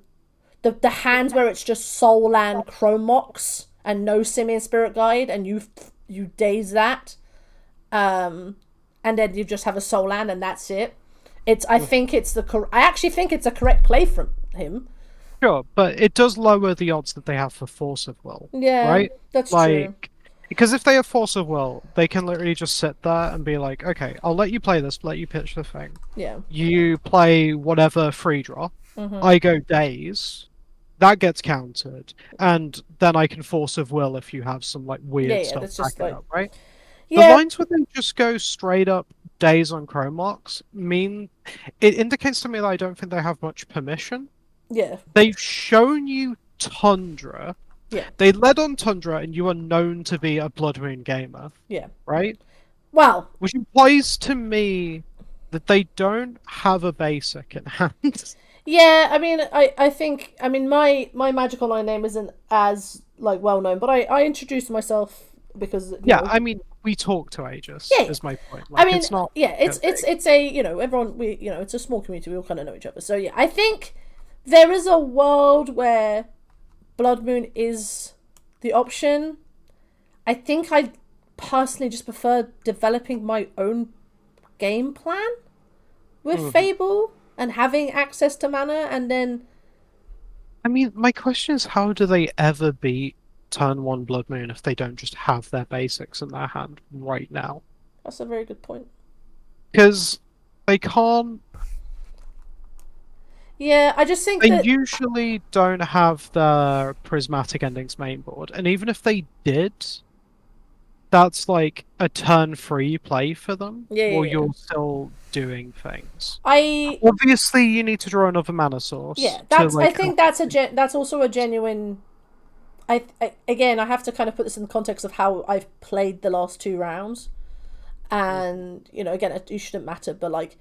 hands where it's just Soul Land Chromox and no Simian Spirit Guide, and you daze that, and then you just have a Soul Land and that's it. I actually think it's a correct play from him. Sure, but it does lower the odds that they have for Force of Will. Yeah, right? That's true. Because if they have Force of Will, they can literally just sit there and be like, okay, I'll let you play this, let you pitch the thing. Yeah. You play whatever free draw. I go daze. That gets countered, and then I can Force of Will if you have some like weird stuff just like, up, right? Yeah. The lines where they just go straight up daze on Chromox it indicates to me that I don't think they have much permission. Yeah. They've shown you Tundra. Yeah. They led on Tundra, and you are known to be a Blood Moon gamer. Yeah. Right? Wow. Which implies to me that they don't have a basic in hand. Yeah, I mean, I think my Magic Online name isn't as like well known, but I introduced myself because I mean, we talk to Aegis. Yeah. Is my point. I mean, it's not. it's a, you know, everyone, it's a small community. We all kind of know each other. So yeah, I think there is a world where Blood Moon is the option. I think I personally just prefer developing my own game plan with Fable and having access to mana, and then. I mean, my question is, how do they ever beat turn 1 Blood Moon if they don't just have their basics in their hand right now? That's a very good point. Because they can't. Yeah, I just think they that usually don't have the prismatic endings main board, and even if they did, that's like a turn 3 play for them. Yeah. You're still doing things. I Obviously you need to draw another mana source. Yeah, I think that's also a genuine. Again, I have to kind of put this in the context of how I've played the last 2 rounds, and you know, again, it shouldn't matter, but like,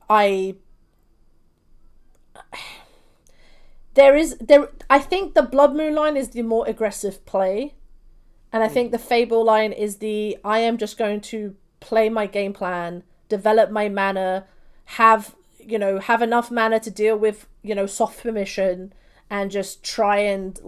I think the Blood Moon line is the more aggressive play, and I think the Fable line is the I am just going to play my game plan, develop my mana, have enough mana to deal with, soft permission, and just try and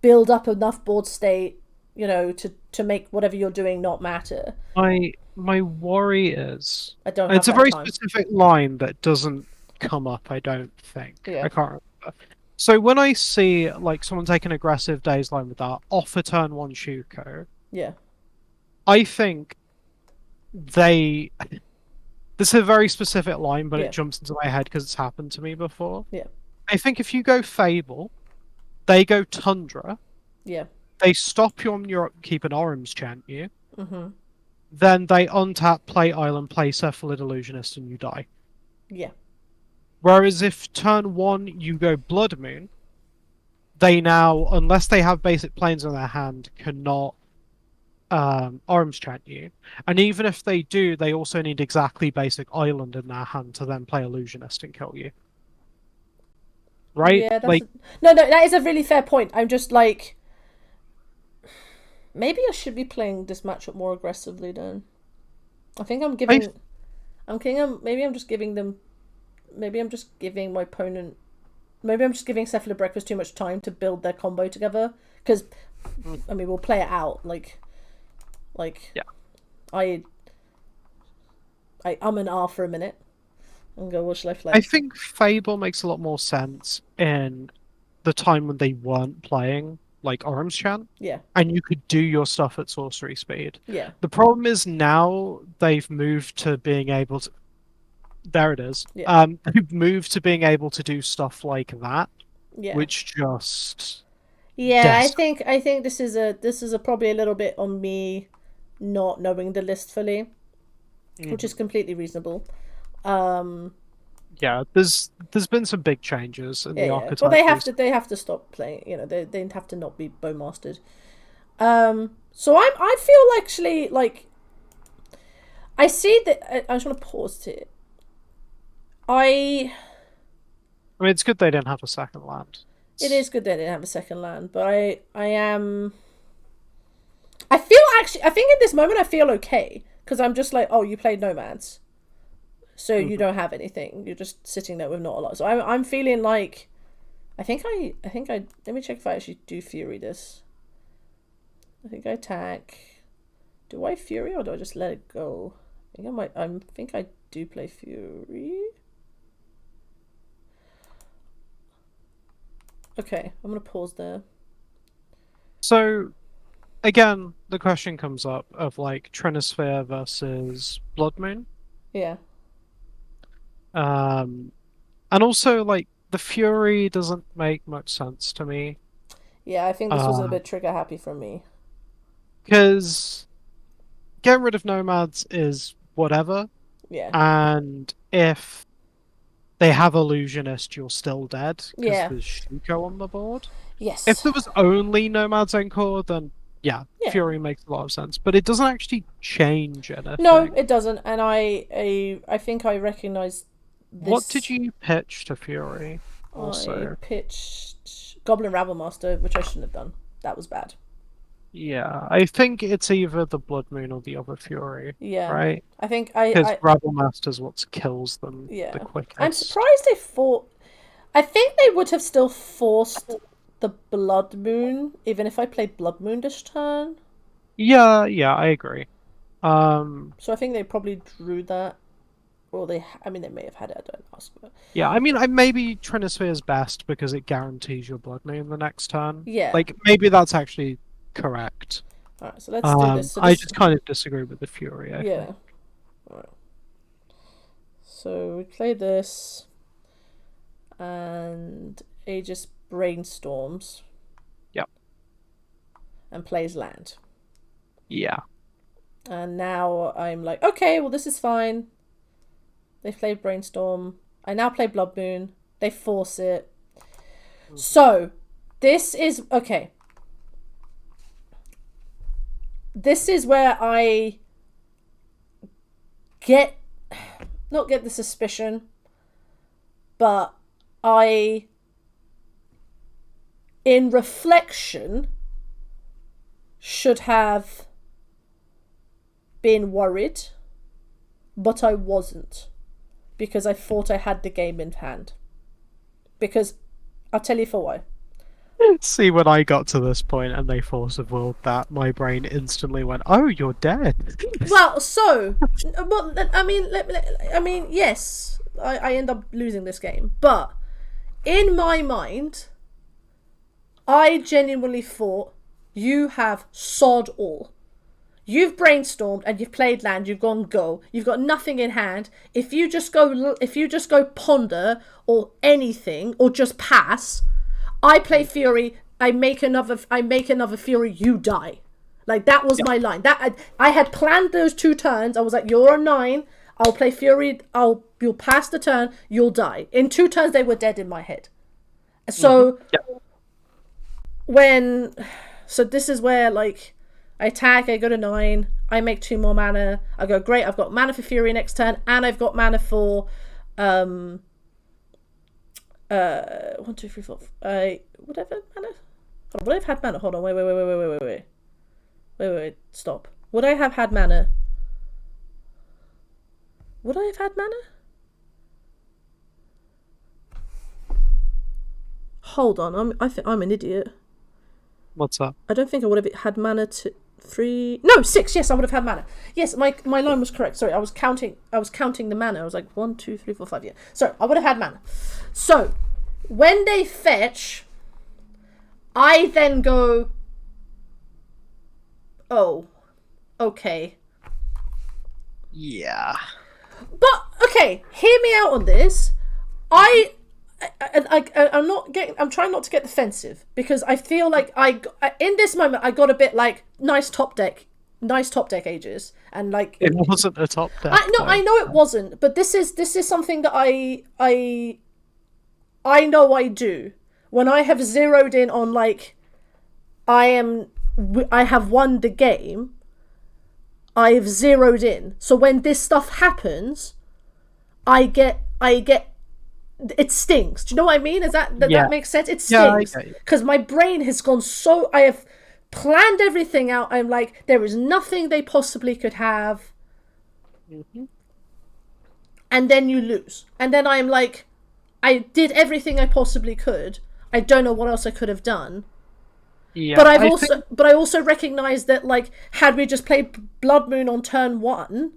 build up enough board state, to make whatever you're doing not matter. My worry is it's a very specific line that doesn't come up, I don't think. Yeah. I can't remember. So when I see someone take an aggressive Days line with that off a turn 1 Shuko, yeah, I think this is a very specific line, but it jumps into my head because it's happened to me before. Yeah. I think if you go Fable, they go Tundra. Yeah. They stop you on your upkeep and Orms chant you. Mm-hmm. Then they untap, play Island, play Cephalid Illusionist, and you die. Yeah. Whereas if turn 1 you go Blood Moon, they now, unless they have basic planes in their hand, cannot Orms chant you. And even if they do, they also need exactly basic Island in their hand to then play Illusionist and kill you. Right? Yeah, no, that is a really fair point. I'm just like, maybe I should be playing this matchup more aggressively then. I think I'm giving my opponent, maybe I'm just giving Cephalid Breakfast too much time to build their combo together, because I mean, we'll play it out yeah. I'm an R for a minute and go, what should I play? I think Fable makes a lot more sense in the time when they weren't playing Orms chant. Yeah. And you could do your stuff at sorcery speed. Yeah. The problem is now they've moved to being able to. There it is. Yeah. They've moved to being able to do stuff like that. Yeah. Which just. Yeah, I think this is probably a little bit on me not knowing the list fully, which is completely reasonable. Yeah, there's been some big changes in the archetype. Well, they have to stop playing. They have to not be bowmastered. So I feel actually like I see that. I just want to pause here. I mean, it's good they didn't have a second land. It is good they didn't have a second land, but I think in this moment I feel okay, because I'm just like, oh, you played Nomads, so you don't have anything. You're just sitting there with not a lot. So I'm feeling like, I think I let me check if I actually do Fury this. I think I attack. Do I Fury or do I just let it go? I think I do play Fury. Okay, I'm gonna pause there. So, again, the question comes up of Trinisphere versus Blood Moon. Yeah. And also the Fury doesn't make much sense to me. Yeah, I think this was a bit trigger happy for me. Because getting rid of Nomads is whatever. Yeah. And if they have Illusionist, you're still dead, because there's Shuko on the board. Yes. If there was only Nomads Encore, then yeah, Fury makes a lot of sense. But it doesn't actually change anything. No, it doesn't. And I think I recognise this. What did you pitch to Fury? Also, I pitched Goblin Rabblemaster, which I shouldn't have done. That was bad. Yeah, I think it's either the Blood Moon or the other Fury, Yeah. right? I think Because Rebel Master's what kills them the yeah. I'm quickest. surprised they fought. I think they would have still forced the Blood Moon, even if I played Blood Moon this turn. Yeah, yeah, I agree. Um, So I think they probably drew that. Well, I mean, they may have had it. I don't ask. But yeah, I mean, I maybe Trinisphere's best because it guarantees your Blood Moon the next turn. yeah. Like, maybe that's actually correct. All right. So let's do this. So I this. just kind of disagree with the Fury, I think. Yeah. All right. So we play this, and Aegis brainstorms. Yep. And plays land. Yeah. And now I'm like, okay, well, this is fine. They played Brainstorm. I now play Blood Moon. They force it. So, this is... Okay. This is where I get... Not get the suspicion, but I... In reflection, should have been worried, but I wasn't, because I thought I had the game in hand. Because I'll tell you for why. See, when I got to this point and they force of willed that, my brain instantly went, "Oh, you're dead." Well, so, well, I mean, yes, I end up losing this game, but in my mind, I genuinely thought, you have sod all. You've brainstormed and you've played land. You've gone go. You've got nothing in hand. If you just go ponder or anything or just pass, I play Fury. I make another Fury. You die. Like, that was my line. That I had planned those 2 turns. I was like, you're a 9. I'll play Fury. You'll pass the turn. You'll die. In 2 turns, they were dead in my head. So so this is where, like, I attack, I go to 9, I make 2 more mana, I go, great, I've got mana for Fury next turn, and I've got mana for 1, 2, 3, 4. Would I have had mana? Would I have had mana? Hold on, wait, stop. Would I have had mana? Would I have had mana? Hold on, I think I'm an idiot. What's up? I don't think I would have had mana to 3. No, 6. Yes, I would have had mana. Yes, my line was correct. Sorry, I was counting the mana. I was like 1, 2, 3, 4, 5. Yeah. Sorry, I would have had mana. So when they fetch, I then go, oh, okay. Yeah. But okay, hear me out on this. I'm trying not to get defensive, because I feel like in this moment I got a bit like, nice top deck Aegis, and like, it wasn't a top deck. I know it wasn't, but this is something that I know I do when I have zeroed in on, like, I have won the game. I've zeroed in, so when this stuff happens, I get it stings. Do you know what I mean? That makes sense? It stings. Because my brain has gone so... I have planned everything out. I'm like, there is nothing they possibly could have. Mm-hmm. And then you lose. And then I'm like, I did everything I possibly could. I don't know what else I could have done. Yeah, but I also recognize that, like, had we just played Blood Moon on turn 1,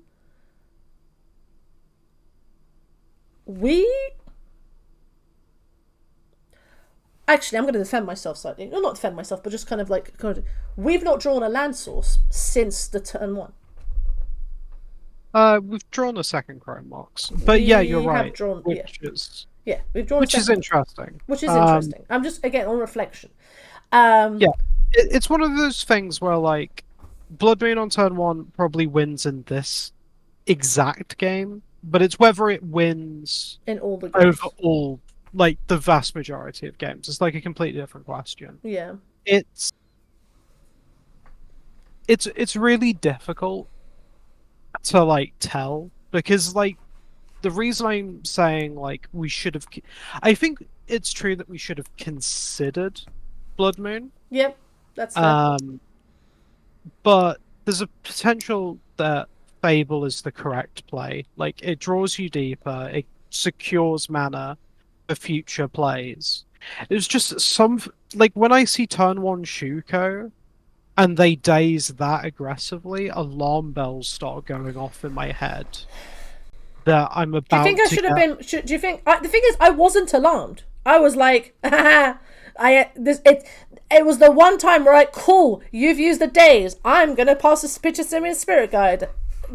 Actually, I'm going to defend myself slightly. No, not defend myself, but just kind of we've not drawn a land source since the turn 1. We've drawn a second Chrome Mox, but yeah, you're right. We've drawn. Which is interesting. I'm just, again, on reflection. It's one of those things where, like, Blood Moon on turn 1 probably wins in this exact game, but it's whether it wins in all the games. Overall, like, the vast majority of games. It's like a completely different question. Yeah. It's really difficult to, like, tell, because, like, the reason I'm saying, like, we should have... I think it's true that we should have considered Blood Moon. Yep, that's fair. but there's a potential that Fable is the correct play. Like, it draws you deeper, it secures mana for future plays. It was just like, when I see turn one Shuko and they daze that aggressively, alarm bells start going off in my head that I'm Do you about think I to should have get. been? Do you think? The thing is, I wasn't alarmed. I was like, It was the one time where cool. You've used the days. I'm gonna pass a picture Simian Spirit Guide.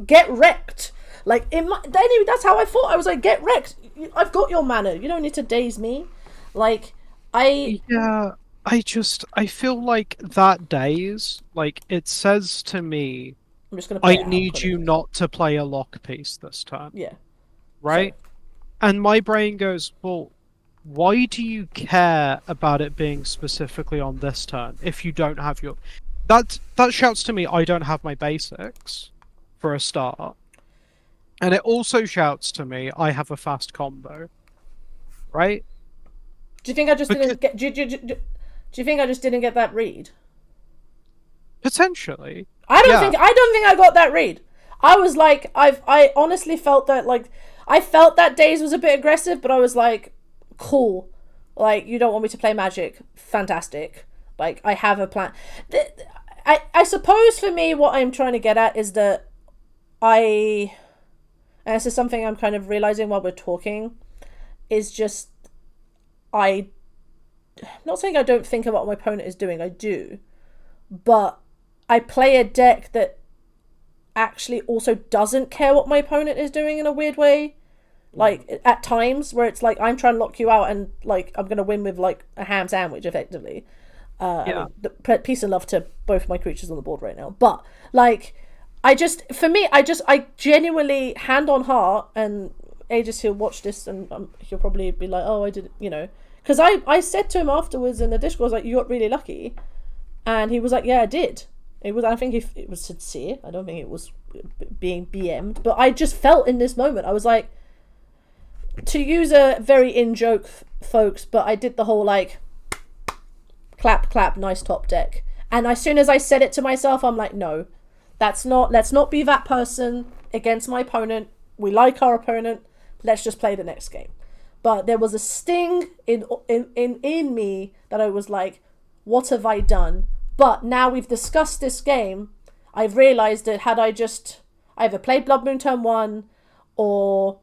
Get wrecked. Like anyway, that's how I thought. I was like, get wrecked. I've got your mana. You don't need to daze me. Like Yeah, I feel like that daze, like, it says to me, I'm just gonna I play it out. need you not to play a lock piece this turn, Yeah. So right? And my brain goes, well, why do you care about it being specifically on this turn if you don't have your... That shouts to me, I don't have my basics, for a start. And it also shouts to me, I have a fast combo, right? do you think I just Because didn't get? Do you think I just didn't get that read? potentially, I don't yeah. think I got that read. I was like, I honestly felt that I felt that Days was a bit aggressive, but I was like, cool. Like, you don't want me to play Magic, fantastic. Like, I have a plan. I suppose for me, what I'm trying to get at is that I, and this is something I'm kind of realizing while we're talking, is just I'm not saying I don't think about what my opponent is doing. I do, but I play a deck that actually also doesn't care what my opponent is doing in a weird way. Like, at times where it's like I'm trying to lock you out and like I'm gonna win with like a ham sandwich effectively. I Yeah. mean, peace and love to both my creatures on the board right now, but like I genuinely, hand on heart, and Aegis, he'll watch this and he'll probably be like, oh, I did, because I said to him afterwards in the Discord, I was like, you got really lucky, and he was like, yeah, I did. It was, I think, if it was sincere, I don't think it was being BM'd, but I just felt in this moment, I was like, to use a very in-joke, folks, but I did the whole like clap clap nice top deck, and as soon as I said it to myself, I'm like, no, let's not be that person against my opponent. We like our opponent, let's just play the next game. But there was a sting in me that I was like, what have I done? But now we've discussed this game, I've realized that had I just either played Blood Moon turn 1 or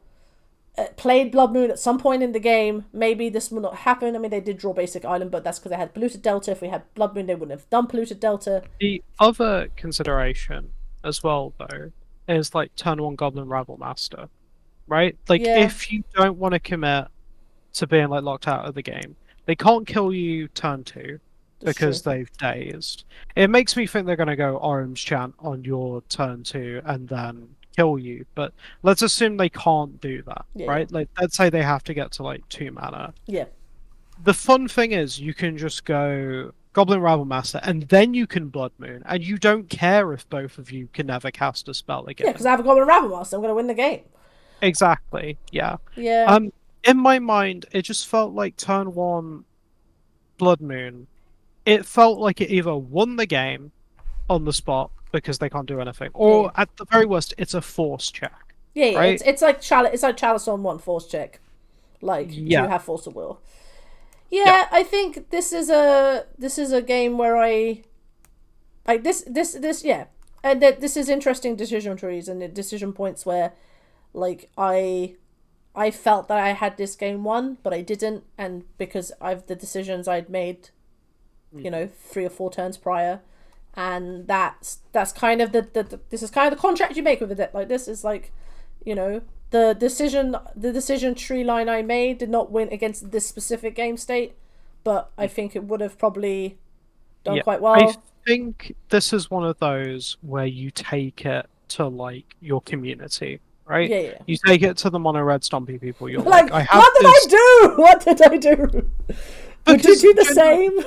played Blood Moon at some point in the game, maybe this would not happen. I mean, they did draw Basic Island, but that's because they had Polluted Delta. If we had Blood Moon, they wouldn't have done Polluted Delta. The other consideration as well, though, is like turn one Goblin Rabble Master, right? Like, Yeah. if you don't want to commit to being like locked out of the game, they can't kill you turn 2 because they've dazed. It makes me think they're going to go Orange Chant on your turn 2 and then kill you, but let's assume they can't do that, right? Like, let's say they have to get to like 2 mana. Yeah. The fun thing is you can just go Goblin Rabble Master and then you can Blood Moon, and you don't care if both of you can never cast a spell again. Yeah, because I have a Goblin Rabble Master, I'm going to win the game. Exactly, yeah. Yeah. In my mind, it just felt like turn 1 Blood Moon, it felt like it either won the game on the spot because they can't do anything, or at the very worst, it's a force check. Yeah, right? it's like Chalice on 1 force check. Like, do you have force of will? Yeah, I think this is a game where I this and that this is interesting decision trees and decision points where like I felt that I had this game won, but I didn't, and because I've the decisions I'd made, 3 or 4 turns prior, and that's kind of this is kind of the contract you make with a deck like this. Is like, the decision tree line I made did not win against this specific game state, but I think it would have probably done quite well. I think this is one of those where you take it to like your community, right? Yeah. You take it to the mono red stompy people. You're like, I have what did I do? What did I do? Would you do the same?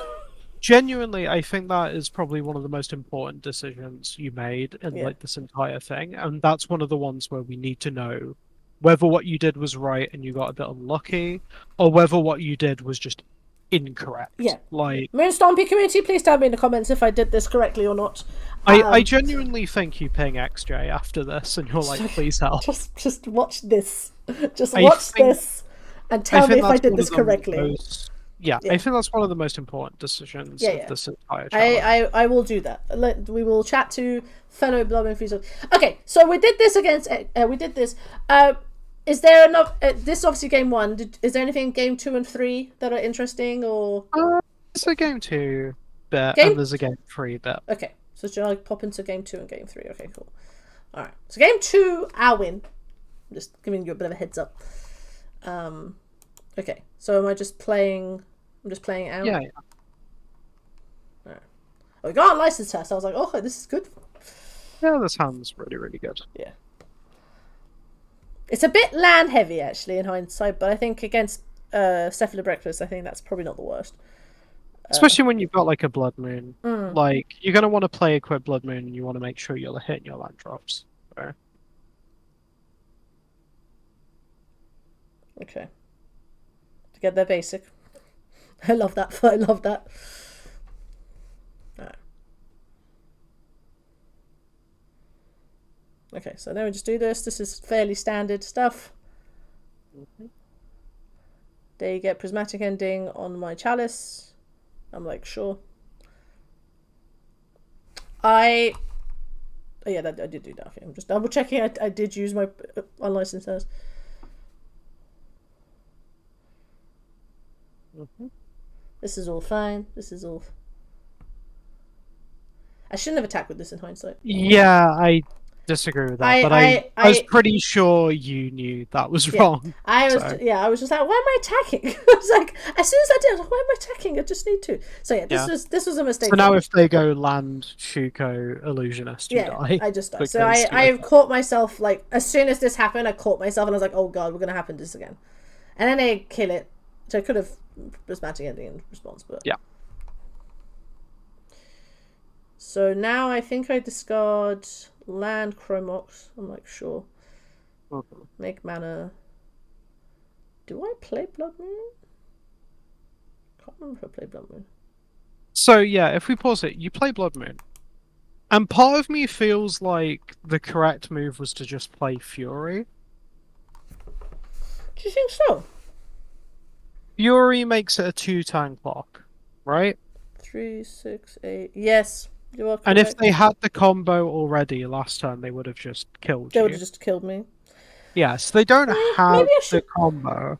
Genuinely, I think that is probably one of the most important decisions you made in like this entire thing, and that's one of the ones where we need to know whether what you did was right and you got a bit unlucky, or whether what you did was just incorrect. Yeah. Like, Moon Stompy community, please tell me in the comments if I did this correctly or not. I genuinely think you ping XJ after this, and you're like, please help. Just watch this. Just I watch think- this, and tell me if I did this correctly. Yeah, Yeah. I think that's one of the most important decisions of this entire challenge. I will do that. We will chat to fellow Blood Freeze. Okay, so we did this against. We did this. Is there enough? This is obviously game 1. Is there anything in game 2 and 3 that are interesting or? There's a game 2 bit and there's a game 3 bit. Okay, so shall I pop into game 2 and game 3? Okay, cool. All right, so game 2, I'll win. I'm just giving you a bit of a heads up. Okay, so am I just playing? I'm just playing out. Yeah. All right. Oh, we got a license test. I was like, oh, this is good. Yeah, this hand's really, really good. Yeah. It's a bit land heavy actually in hindsight, but I think against Cephalo Breakfast, I think that's probably not the worst. Especially when you've got like a Blood Moon. Like, you're going to want to play equip Blood Moon and you want to make sure you're hitting your land drops. So. Okay. To get their basic. I love that. I love that. Alright. Okay, so then we just do this. This is fairly standard stuff. They get prismatic ending on my chalice. I'm like, sure. Oh yeah, I did do that. Okay, I'm just double checking. I did use my unlicensed test. This is all fine. This is all. I shouldn't have attacked with this in hindsight. Yeah, I disagree with that, but I was pretty sure you knew that was wrong. I was just like, why am I attacking? I was like, as soon as I did, I was like, why am I attacking? I just need to. So yeah, this was a mistake. So now if they go land Shuko illusionist, you die. I just died. So I caught myself, like, as soon as this happened, I caught myself and I was like, oh god, we're gonna happen this again. And then they kill it. So I could have prismatic ending in response, but yeah. So now I think I discard land Chromox. I'm like, sure. Make mana. Do I play Blood Moon? Can't remember if I play Blood Moon. So yeah, if we pause it, you play Blood Moon. And part of me feels like the correct move was to just play Fury. Do you think so? Fury makes it a 2-turn clock, right? 3, 6, 8. Yes. You are correct. And if they had the combo already last turn, they would have just killed you. They would have just killed me. Yes, they don't have the combo.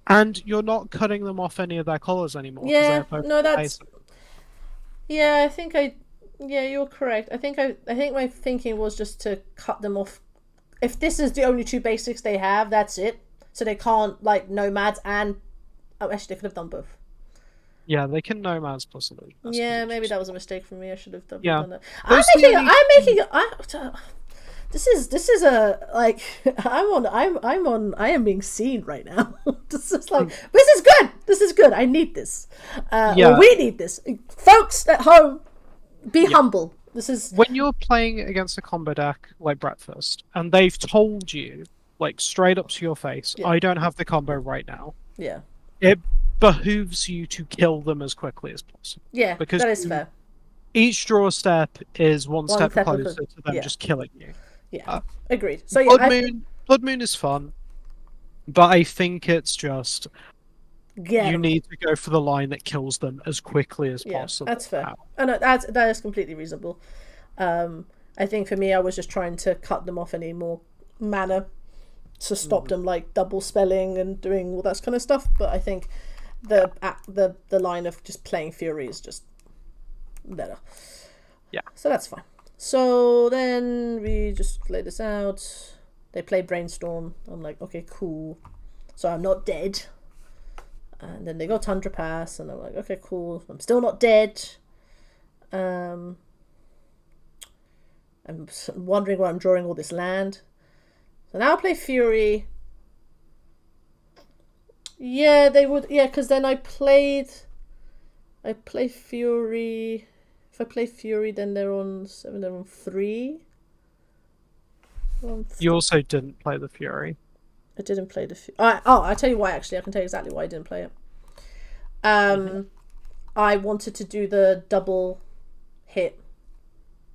And you're not cutting them off any of their colours anymore. Yeah, no, that's... Yeah, I think Yeah, you're correct. I think my thinking was just to cut them off. If this is the only 2 basics they have, that's it. So they can't, like, nomads and... Oh, actually, they could have done both. Yeah, they can nomads plus illusion. Yeah, maybe that was a mistake for me. I should have done that. This is a, like, I am being seen right now. This is like, this is good. This is good. I need this. Or we need this. Folks at home, be humble. This is when you're playing against a combo deck like Breakfast, and they've told you, like, straight up to your face, I don't have the combo right now. Yeah. It behooves you to kill them as quickly as possible. Yeah, because that is fair. Each draw step is one step closer to them just killing you. Yeah, agreed. So Blood Moon is fun, but I think it's just you need to go for the line that kills them as quickly as possible. That's fair. And that is completely reasonable. I think for me, I was just trying to cut them off any more mana to stop them, like, double spelling and doing all that kind of stuff. But I think the line of just playing Fury is just better. Yeah. So that's fine. So then we just lay this out. They play Brainstorm. I'm like, okay, cool. So I'm not dead. And then they go Tundra Pass, and I'm like, okay, cool. I'm still not dead. I'm wondering why I'm drawing all this land. So now I play Fury. Yeah, they would. Yeah, because then I play Fury. If I play Fury, then they're on 7. They're on 3. You also didn't play the Fury. I didn't play the Fury. I'll tell you why. Actually, I can tell you exactly why I didn't play it. I wanted to do the double hit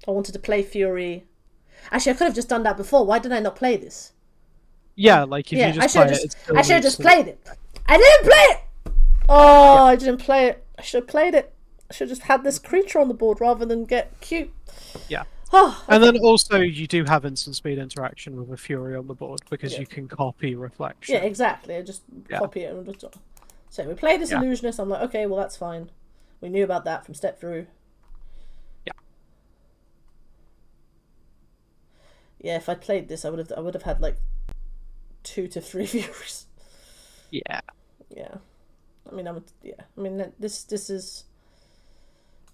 I wanted to play Fury. Actually, I could have just done that before. Why did I not play this? Yeah, like if you just play it, I should have just played it. I didn't play it. Oh, I didn't play it. I should have played it. I should have just had this creature on the board rather than get cute. Yeah. Oh, okay. And then also you do have instant speed interaction with a Fury on the board because you can copy reflection. Yeah, exactly. I just copy it and just. So we played this illusionist. I'm like, okay, well that's fine. We knew about that from step through. Yeah. Yeah, if I played this, I would have had like 2 to 3 Furies. Yeah. Yeah. I mean, this is.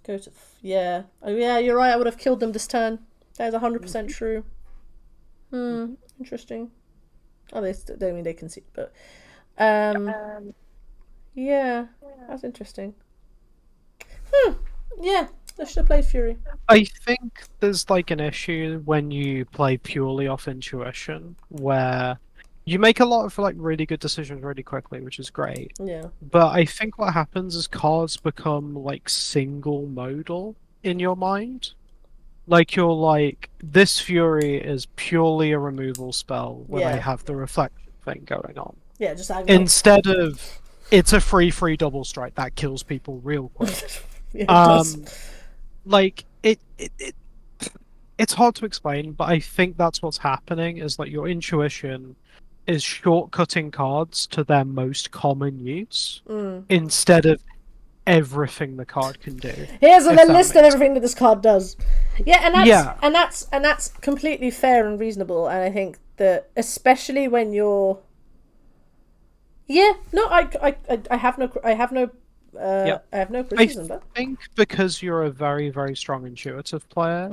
Go to yeah. Oh yeah, you're right. I would have killed them this turn. That is 100% true. Interesting. Oh, they mean they concede, but yeah, that's interesting. Yeah, I should have played Fury. I think there's like an issue when you play purely off intuition, where you make a lot of like really good decisions really quickly, which is great. Yeah. But I think what happens is cards become like single modal in your mind. Like you're like, this Fury is purely a removal spell when I have the reflection thing going on. Yeah, just instead of it's a free double strike that kills people real quick. Yeah, it does. Like it's hard to explain, but I think that's what's happening is like your intuition is shortcutting cards to their most common use instead of everything the card can do. Here's a list of everything that this card does. Yeah, and that's completely fair and reasonable. And I think that especially when you're, I have no criticism. I think because you're a very, very strong intuitive player,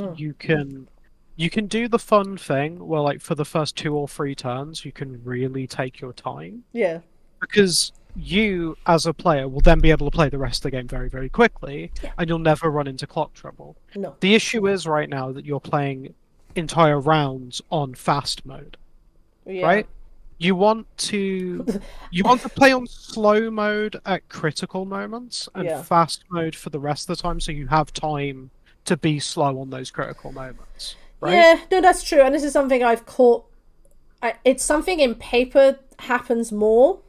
you can do the fun thing where, like, for the first 2 or 3 turns, you can really take your time. Yeah. Because you, as a player, will then be able to play the rest of the game very, very quickly, and you'll never run into clock trouble. No. The issue is right now that you're playing entire rounds on fast mode, right? You want to play on slow mode at critical moments and fast mode for the rest of the time, so you have time to be slow on those critical moments. Right? Yeah, no, that's true, and this is something I've caught. It's something in paper happens more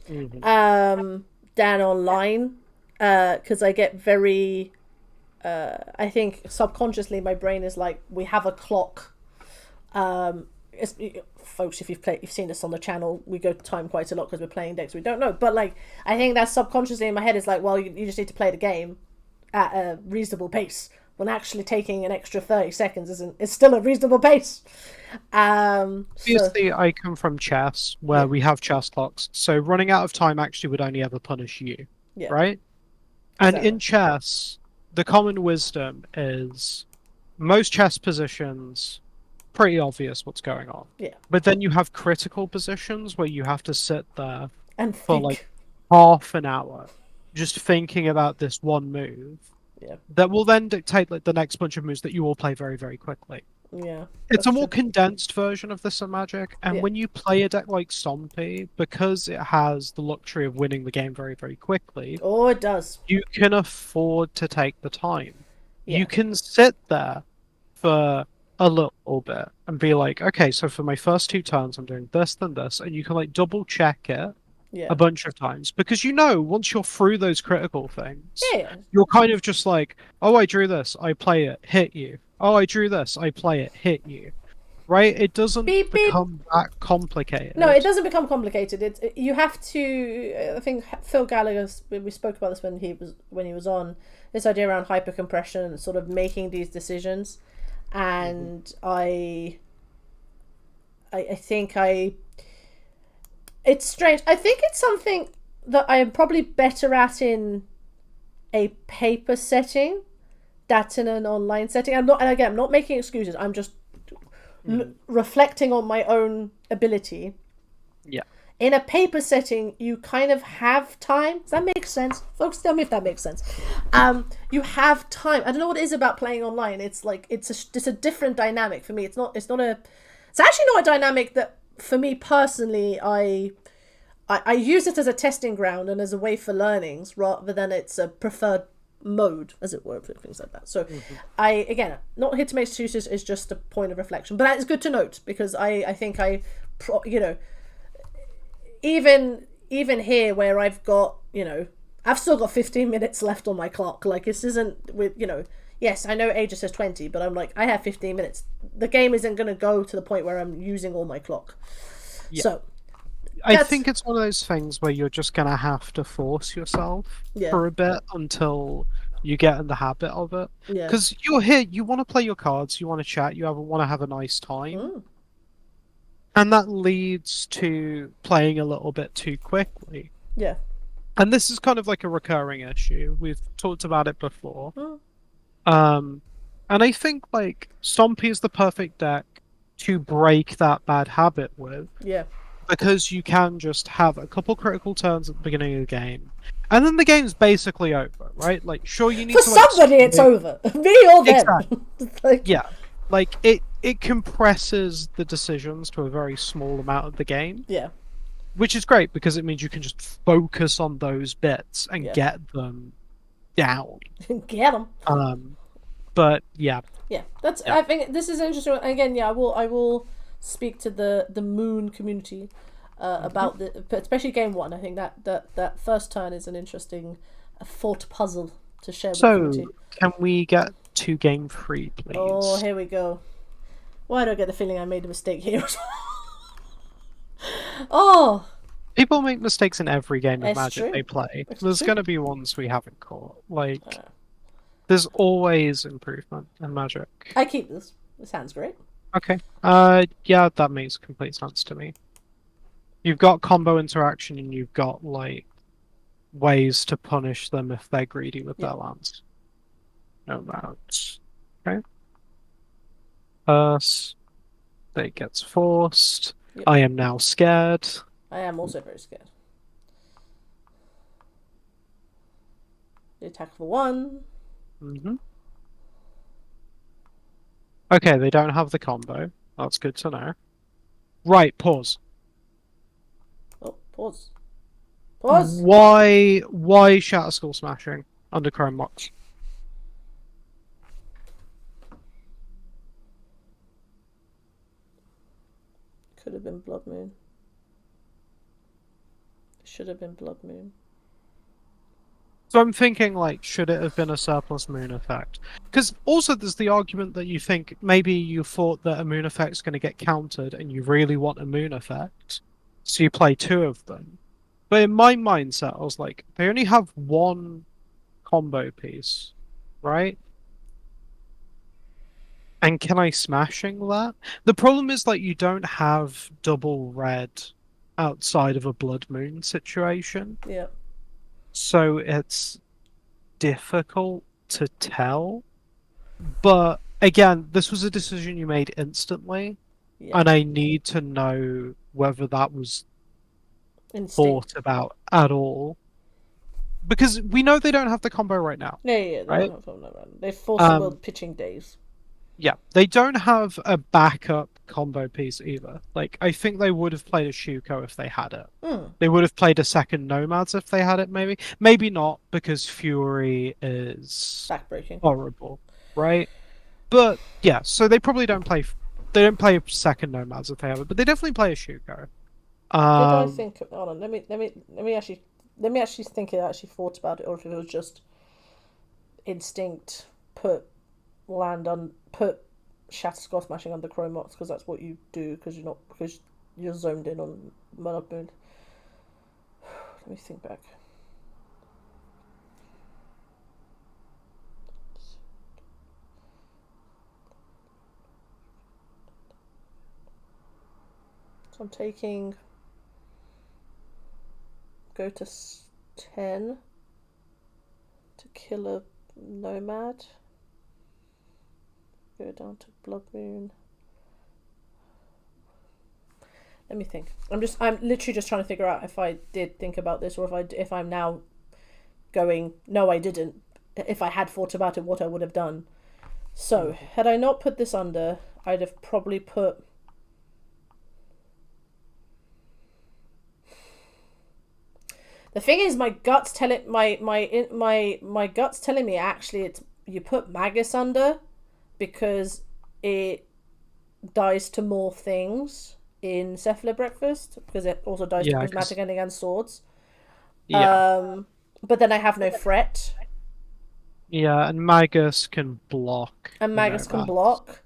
than online, because I get very. I think subconsciously my brain is like, we have a clock. Folks, if you've seen us on the channel, we go time quite a lot because we're playing decks we don't know. But like, I think that subconsciously in my head is like, well, you just need to play the game at a reasonable pace. When actually taking an extra 30 seconds is still a reasonable pace. Obviously, I come from chess, where we have chess clocks, so running out of time actually would only ever punish you, right? And in chess, the common wisdom is most chess positions, pretty obvious what's going on. Yeah. But then you have critical positions where you have to sit there and for like half an hour just thinking about this one move. Yeah. That will then dictate like the next bunch of moves that you will play very, very quickly. Yeah. It's a more condensed version of this in Magic, and when you play a deck like Sompi, because it has the luxury of winning the game very, very quickly. Oh, it does. You can afford to take the time. Yeah. You can sit there for a little bit and be like, okay, so for my first 2 turns, I'm doing this, then this, and you can like double check it. A bunch of times, because once you're through those critical things, you're kind of just like, oh, I drew this, I play it, hit you. Oh, I drew this, I play it, hit you. Right? It doesn't become that complicated. No, it doesn't become complicated. You have to. I think Phil Gallagher. We spoke about this when he was on. This idea around hypercompression and sort of making these decisions, and I think it's strange. I think it's something that I am probably better at in a paper setting than in an online setting. I'm not making excuses. I'm just reflecting on my own ability. Yeah. In a paper setting, you kind of have time. Does that make sense? Folks, tell me if that makes sense. You have time. I don't know what it is about playing online. It's like it's a different dynamic for me. It's actually not a dynamic that, for me personally, I use it as a testing ground and as a way for learnings rather than it's a preferred mode, as it were, for things like that. So again, not here to make excuses, is just a point of reflection. But that is good to note, because I think even here where I've got, I've still got 15 minutes left on my clock. Like, this isn't with, yes, I know Aegis says 20, but I'm like, I have 15 minutes. The game isn't going to go to the point where I'm using all my clock. Yeah. So I think it's one of those things where you're just going to have to force yourself for a bit until you get in the habit of it. Because you're here, you want to play your cards, you want to chat, you want to have a nice time. And that leads to playing a little bit too quickly. Yeah. And this is kind of like a recurring issue. We've talked about it before. And I think, like, Stompy is the perfect deck to break that bad habit with. Yeah. Because you can just have a couple critical turns at the beginning of the game, and then the game's basically over, right? Like, sure, you need for to... For somebody, it's over. Me or them. Exactly. Like, it compresses the decisions to a very small amount of the game. Yeah. Which is great, because it means you can just focus on those bits and get them down. Get them. But, yeah. Yeah, that's... I think this is interesting. Again, I will speak to the Moon community about especially game 1. I think that first turn is an interesting thought puzzle to share with the community. Can we get to game 3, please? Oh, here we go. Why do I get the feeling I made a mistake here? Oh, people make mistakes in every game of Magic they play. There's going to be ones we haven't caught. Like, there's always improvement in Magic. I keep this. This sounds great. Okay. Yeah, that makes complete sense to me. You've got combo interaction, and you've got, like, ways to punish them if they're greedy with their lands. No mounts. Okay. They gets forced. I am now scared. I am also very scared. The attack for 1. Okay, they don't have the combo. That's good to know. Right, pause. Oh, pause. Pause! Why Shatter Skull Smashing under Chrome Mox? Could have been Blood Moon. Should have been Blood Moon. So I'm thinking, like, should it have been a surplus moon effect? Because also there's the argument that you think maybe you thought that a moon effect's going to get countered and you really want a moon effect, so you play 2 of them. But in my mindset, I was like, they only have 1 combo piece, right? And can I smashing that? The problem is, like, you don't have double red outside of a Blood Moon situation. Yeah. So it's difficult to tell. But again, this was a decision you made instantly. Yeah. And I need to know whether that was thought about at all. Because we know they don't have the combo right now. Yeah, right? They've forced world pitching days. Yeah, they don't have a backup combo piece either. Like, I think they would have played a Shuko if they had it. They would have played a second Nomads if they had it, maybe. Maybe not, because Fury is backbreaking. Horrible, right? But yeah, so they probably don't play. They don't play a second Nomads if they have it, but they definitely play a Shuko. Did I think? Hold on. Let me actually think I actually thought about it, or if it was just instinct. Put Shatter Skull Smashing under Chrome Mox, because that's what you do, because you're zoned in on Blood Moon. Let me think back. So I'm taking go to 10 to kill a Nomad. Go down to Blood Moon. Let me think. I'm literally just trying to figure out if I did think about this, or if I'm now going, no, I didn't. If I had thought about it, what I would have done. So, had I not put this under, I'd have probably put... The thing is, my guts telling my guts telling me actually it's you put Magus under because it dies to more things in Cephalid Breakfast because it also dies to Yeah, prismatic ending and swords. yeah, But then I have no threat, yeah, and Magus can block and the Magus can Nomads. block.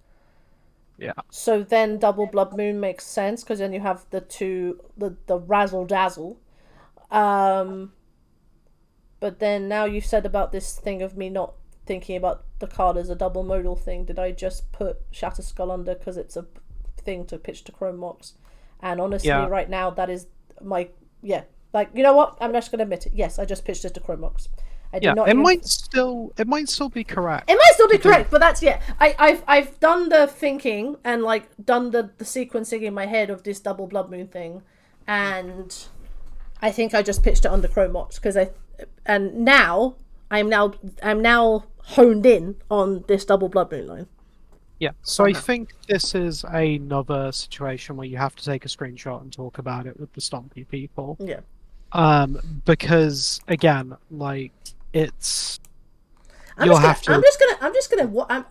Yeah, So then double Blood Moon makes sense because then you have the razzle dazzle. Um, but then now you've said about this thing of me not thinking about the card as a double modal thing. Did I just put Shatter Skull under because it's a thing to pitch to Chrome Mox? And honestly, yeah, right now that is my Like, you know what? I'm just gonna admit it. Yes, I just pitched it to Chrome Mox. I did yeah. not It even. might still be correct. It might still be to do- correct, but that's I've done the thinking and like done the sequencing in my head of this double Blood Moon thing, and I think I just pitched it under Chrome Mox and now I'm now honed in on this double Blood Moon line. Yeah, so I think this is another situation where you have to take a screenshot and talk about it with the Stompy people. Yeah. Because again, like it's I'm just gonna.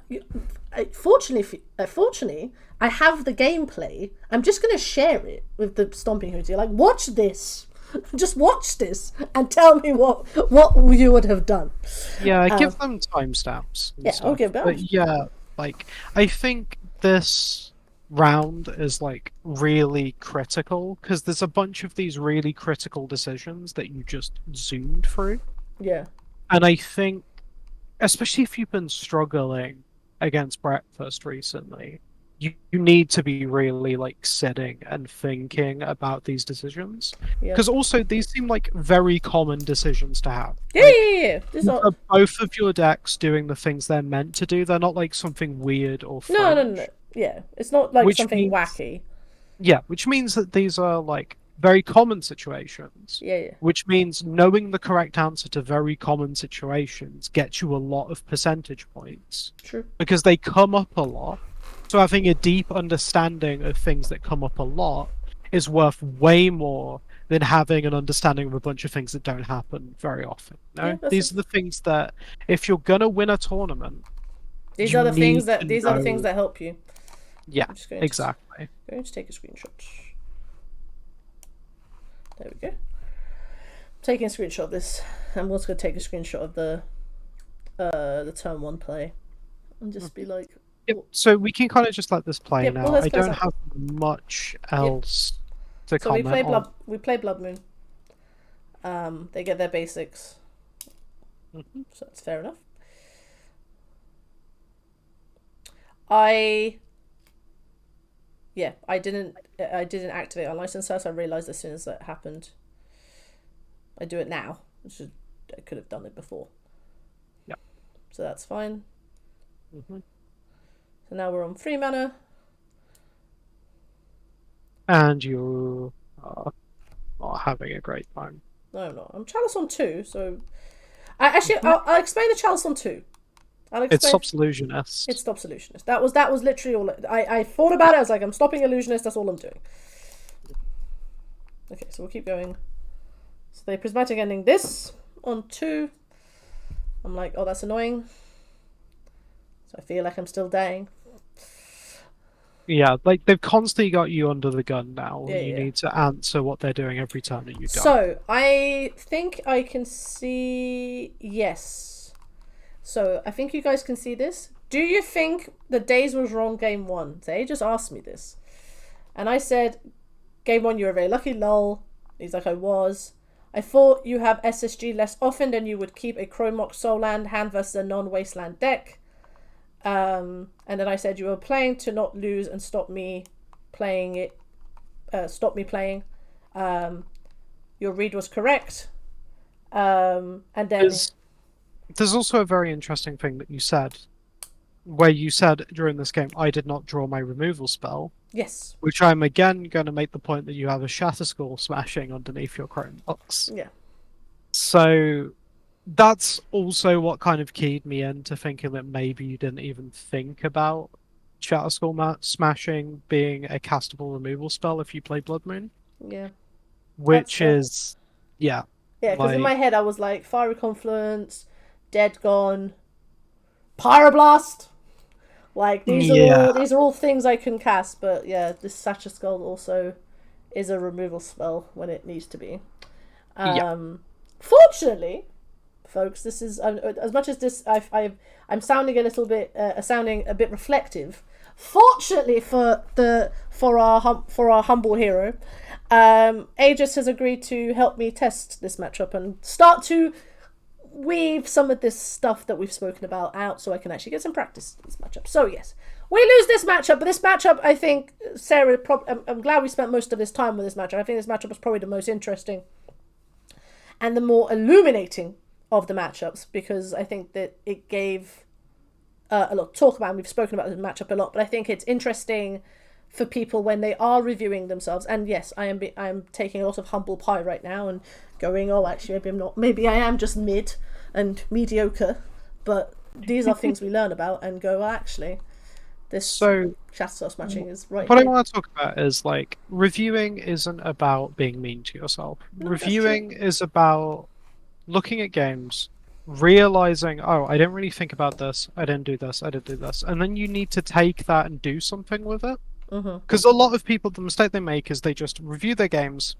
Fortunately, I have the gameplay. I'm just gonna share it with the Stomping community. Like, watch this. Just watch this and tell me what you would have done. Yeah, give them timestamps. Yeah, stuff. I'll give them. But yeah, like I think this round is like really critical because there's a bunch of these really critical decisions that you just zoomed through. Yeah. And I think, especially if you've been struggling against breakfast recently, you need to be really like sitting and thinking about these decisions. Yeah. Because also these seem like very common decisions to have. Yeah, Like, yeah. This are both of your decks doing the things they're meant to do. They're not like something weird or fringe. No. Yeah, it's not like Which something means- wacky. Yeah, which means that these are like very common situations. Yeah. Which means knowing the correct answer to very common situations gets you a lot of percentage points. True. Because they come up a lot. So having a deep understanding of things that come up a lot is worth way more than having an understanding of a bunch of things that don't happen very often. No? Yeah, These are the things that if you're gonna win a tournament, These you are the things need that to these are the know- things that help you. Yeah, I'm just going exactly. Going to take a screenshot. There we go. Taking a screenshot of this. I'm also going to take a screenshot of the turn one play and just be like. Yep, so we can kind of just let this play Yep, now. well, let's I play don't some. have much else to So we comment on. play Blood Moon. They get their basics. Mhm. So that's fair enough. I didn't activate Unlicensed Source. I realized as soon as that happened. I do it now. I could have done it before. Yeah. So that's fine. Mm-hmm. So now we're on 3 mana. And you are not having a great time. No, I'm not. I'm Chalice on 2, so I'll explain the Chalice on 2. It stops Illusionist. It stops Illusionist. That was literally all. I thought about it. I was like, I'm stopping Illusionist. That's all I'm doing. Okay, so we'll keep going. So they prismatic ending this on 2. I'm like, oh, that's annoying. So I feel like I'm still dying. Yeah, like they've constantly got you under the gun now. Yeah, you yeah. need to answer what they're doing every turn that you die. So I think I can see. Yes. So I think you guys can see this. Do you think the days was wrong game 1? They just asked me this. And I said, game 1 you were very lucky, lol. He's like, I was. I thought you have SSG less often than you would keep a Chromox Soul Land hand versus a non-wasteland deck. And then I said you were playing to not lose and stop me playing it. Stop me playing. Your read was correct. And then... There's also a very interesting thing that you said, where you said during this game, I did not draw my removal spell. Yes. Which I'm again going to make the point that you have a Shatter Skull smashing underneath your Chrome box. Yeah. So that's also what kind of keyed me into thinking that maybe you didn't even think about Shatter Skull smashing being a castable removal spell if you play Blood Moon. Yeah. Which is, yeah. Yeah, because in my Like, head I was like Fiery Confluence, Dead Gone, Pyroblast. Like yeah, these are all things I can cast, but yeah, this Satcher Skull also is a removal spell when it needs to be. yeah. Fortunately, folks, this is as much as this I'm sounding a little bit sounding a bit reflective. Fortunately for our humble hero, Aegis has agreed to help me test this matchup and start to weave some of this stuff that we've spoken about out so I can actually get some practice in this matchup. So yes, we lose this matchup, but this matchup, I think, Sarah, I'm glad we spent most of this time with this matchup. I think this matchup was probably the most interesting and the more illuminating of the matchups, because I think that it gave a lot to talk about, and we've spoken about this matchup a lot, but I think it's interesting for people when they are reviewing themselves. And yes, I am taking a lot of humble pie right now and going, oh, actually, maybe I'm not. Maybe I am just mid and mediocre. But these are things we learn about and go, well, actually, this shatter source matching is right. What here. I want to talk about is like reviewing isn't about being mean to yourself. No, Reviewing is about looking at games, realizing, oh, I didn't really think about this. I didn't do this. I didn't do this, and then you need to take that and do something with it. Because a lot of people, the mistake they make is they just review their games,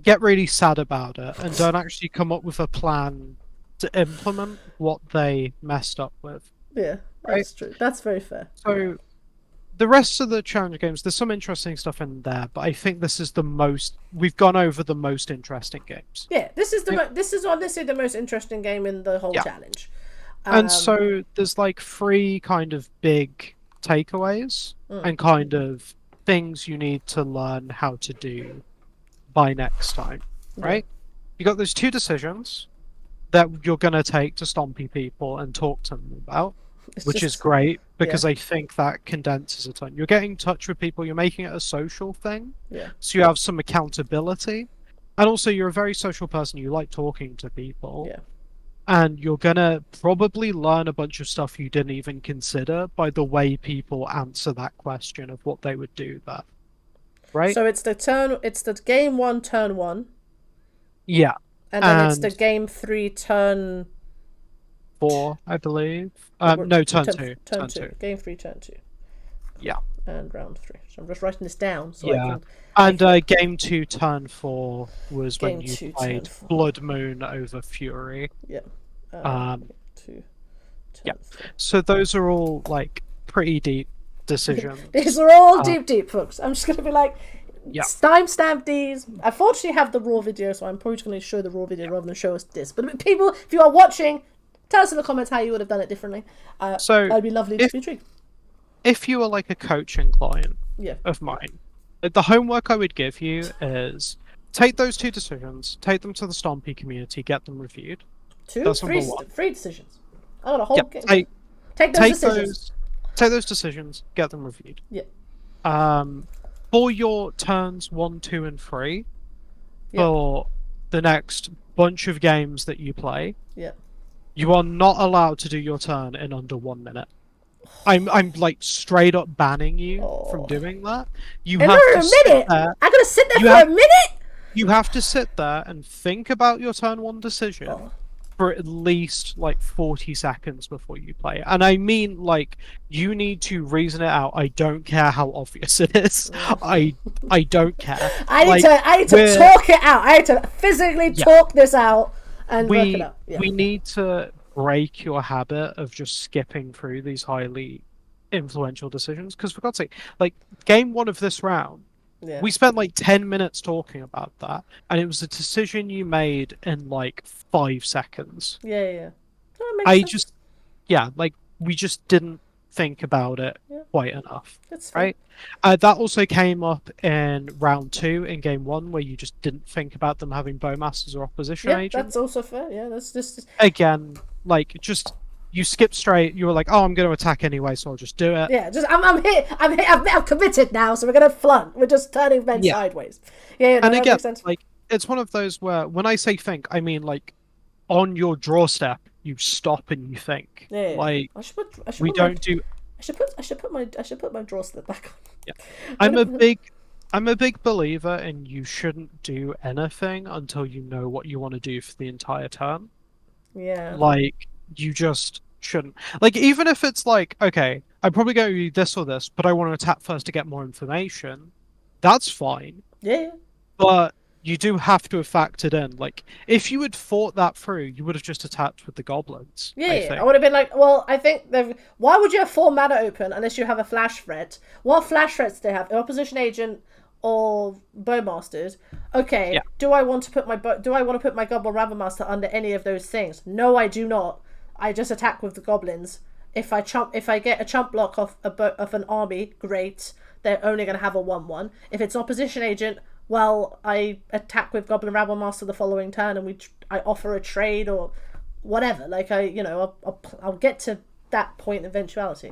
get really sad about it, and don't actually come up with a plan to implement what they messed up with. Yeah, that's true. That's very fair. So the rest of the challenge games, there's some interesting stuff in there, but I think this is the most we've gone over the most interesting games. Yeah, this is honestly the most interesting game in the whole challenge. And so there's like three kind of big takeaways and kind of things you need to learn how to do by next time, right? You got those two decisions that you're going to take to stompy people and talk to them about, which is great because I think that condenses a ton. You're getting in touch with people, you're making it a social thing, so you have some accountability, and also you're a very social person, you like talking to people. And you're gonna probably learn a bunch of stuff you didn't even consider by the way people answer that question of what they would do there. Right? So it's the game 1, turn 1. Yeah. And then it's the game 3, turn 4, I believe. No, turn 2. Turn 2. Game 3, turn 2. Yeah. And round 3. So I'm just writing this down so game 2, turn 4 was when you played Blood Moon over Fury. Yeah. 2. Yeah. So those are all like pretty deep decisions. These are all deep, folks. I'm just gonna be like, timestamp these. I fortunately have the raw video, so I'm probably just gonna show the raw video rather than show us this. But people, if you are watching, tell us in the comments how you would have done it differently. So that'd be lovely to be intrigued. If you are like a coaching client of mine, the homework I would give you is take those two decisions, take them to the Stompy community, get them reviewed. Three decisions. I got a whole game. Take those decisions, get them reviewed. Yeah. For your turns 1, 2, and 3, for the next bunch of games that you play, you are not allowed to do your turn in under 1 minute. I'm like straight up banning you from doing that. You have to sit there. I gotta sit there for a minute. You have to sit there and think about your turn 1 decision for at least like 40 seconds before you play it. And I mean, like, you need to reason it out. I don't care how obvious it is. I don't care. I need to talk it out. I need to physically talk this out and work it out. Yeah. We need to break your habit of just skipping through these highly influential decisions, because for God's sake, like, game 1 of this round, we spent like 10 minutes talking about that, and it was a decision you made in like 5 seconds. We just didn't think about it quite enough. That's right. That also came up in round 2 in game 1, where you just didn't think about them having bowmasters or opposition agents. That's also fair. Yeah, that's just again, like, just you skip straight. You were like, "Oh, I'm going to attack anyway, so I'll just do it." Yeah, just I'm here. I'm committed now, so we're going to flaunt. We're just turning men sideways. And again, makes sense. Like, it's one of those where when I say think, I mean like on your draw step, you stop and you think. Like, I should put my draw step back on. I'm a big I'm a big believer in you shouldn't do anything until you know what you want to do for the entire turn. Yeah. Like, you just shouldn't. Like, even if it's like, okay, I'm probably going to do this or this, but I want to attack first to get more information, that's fine. Yeah. But you do have to have factored in. Like, if you had thought that through, you would have just attacked with the goblins, Yeah, I yeah. I think. would have been like, well, I think they've. Why would you have 4 mana open unless you have a flash threat? What flash threats do they have? Opposition agent or bowmasters? Okay. Yeah. Do I want to put my goblin ravenmaster under any of those things? No, I do not. I just attack with the goblins. If I get a chump block off of an army, great. They're only going to have a 1/1. If it's opposition agent, well, I attack with Goblin Rabblemaster the following turn, and I offer a trade or whatever. Like I'll get to that point eventuality.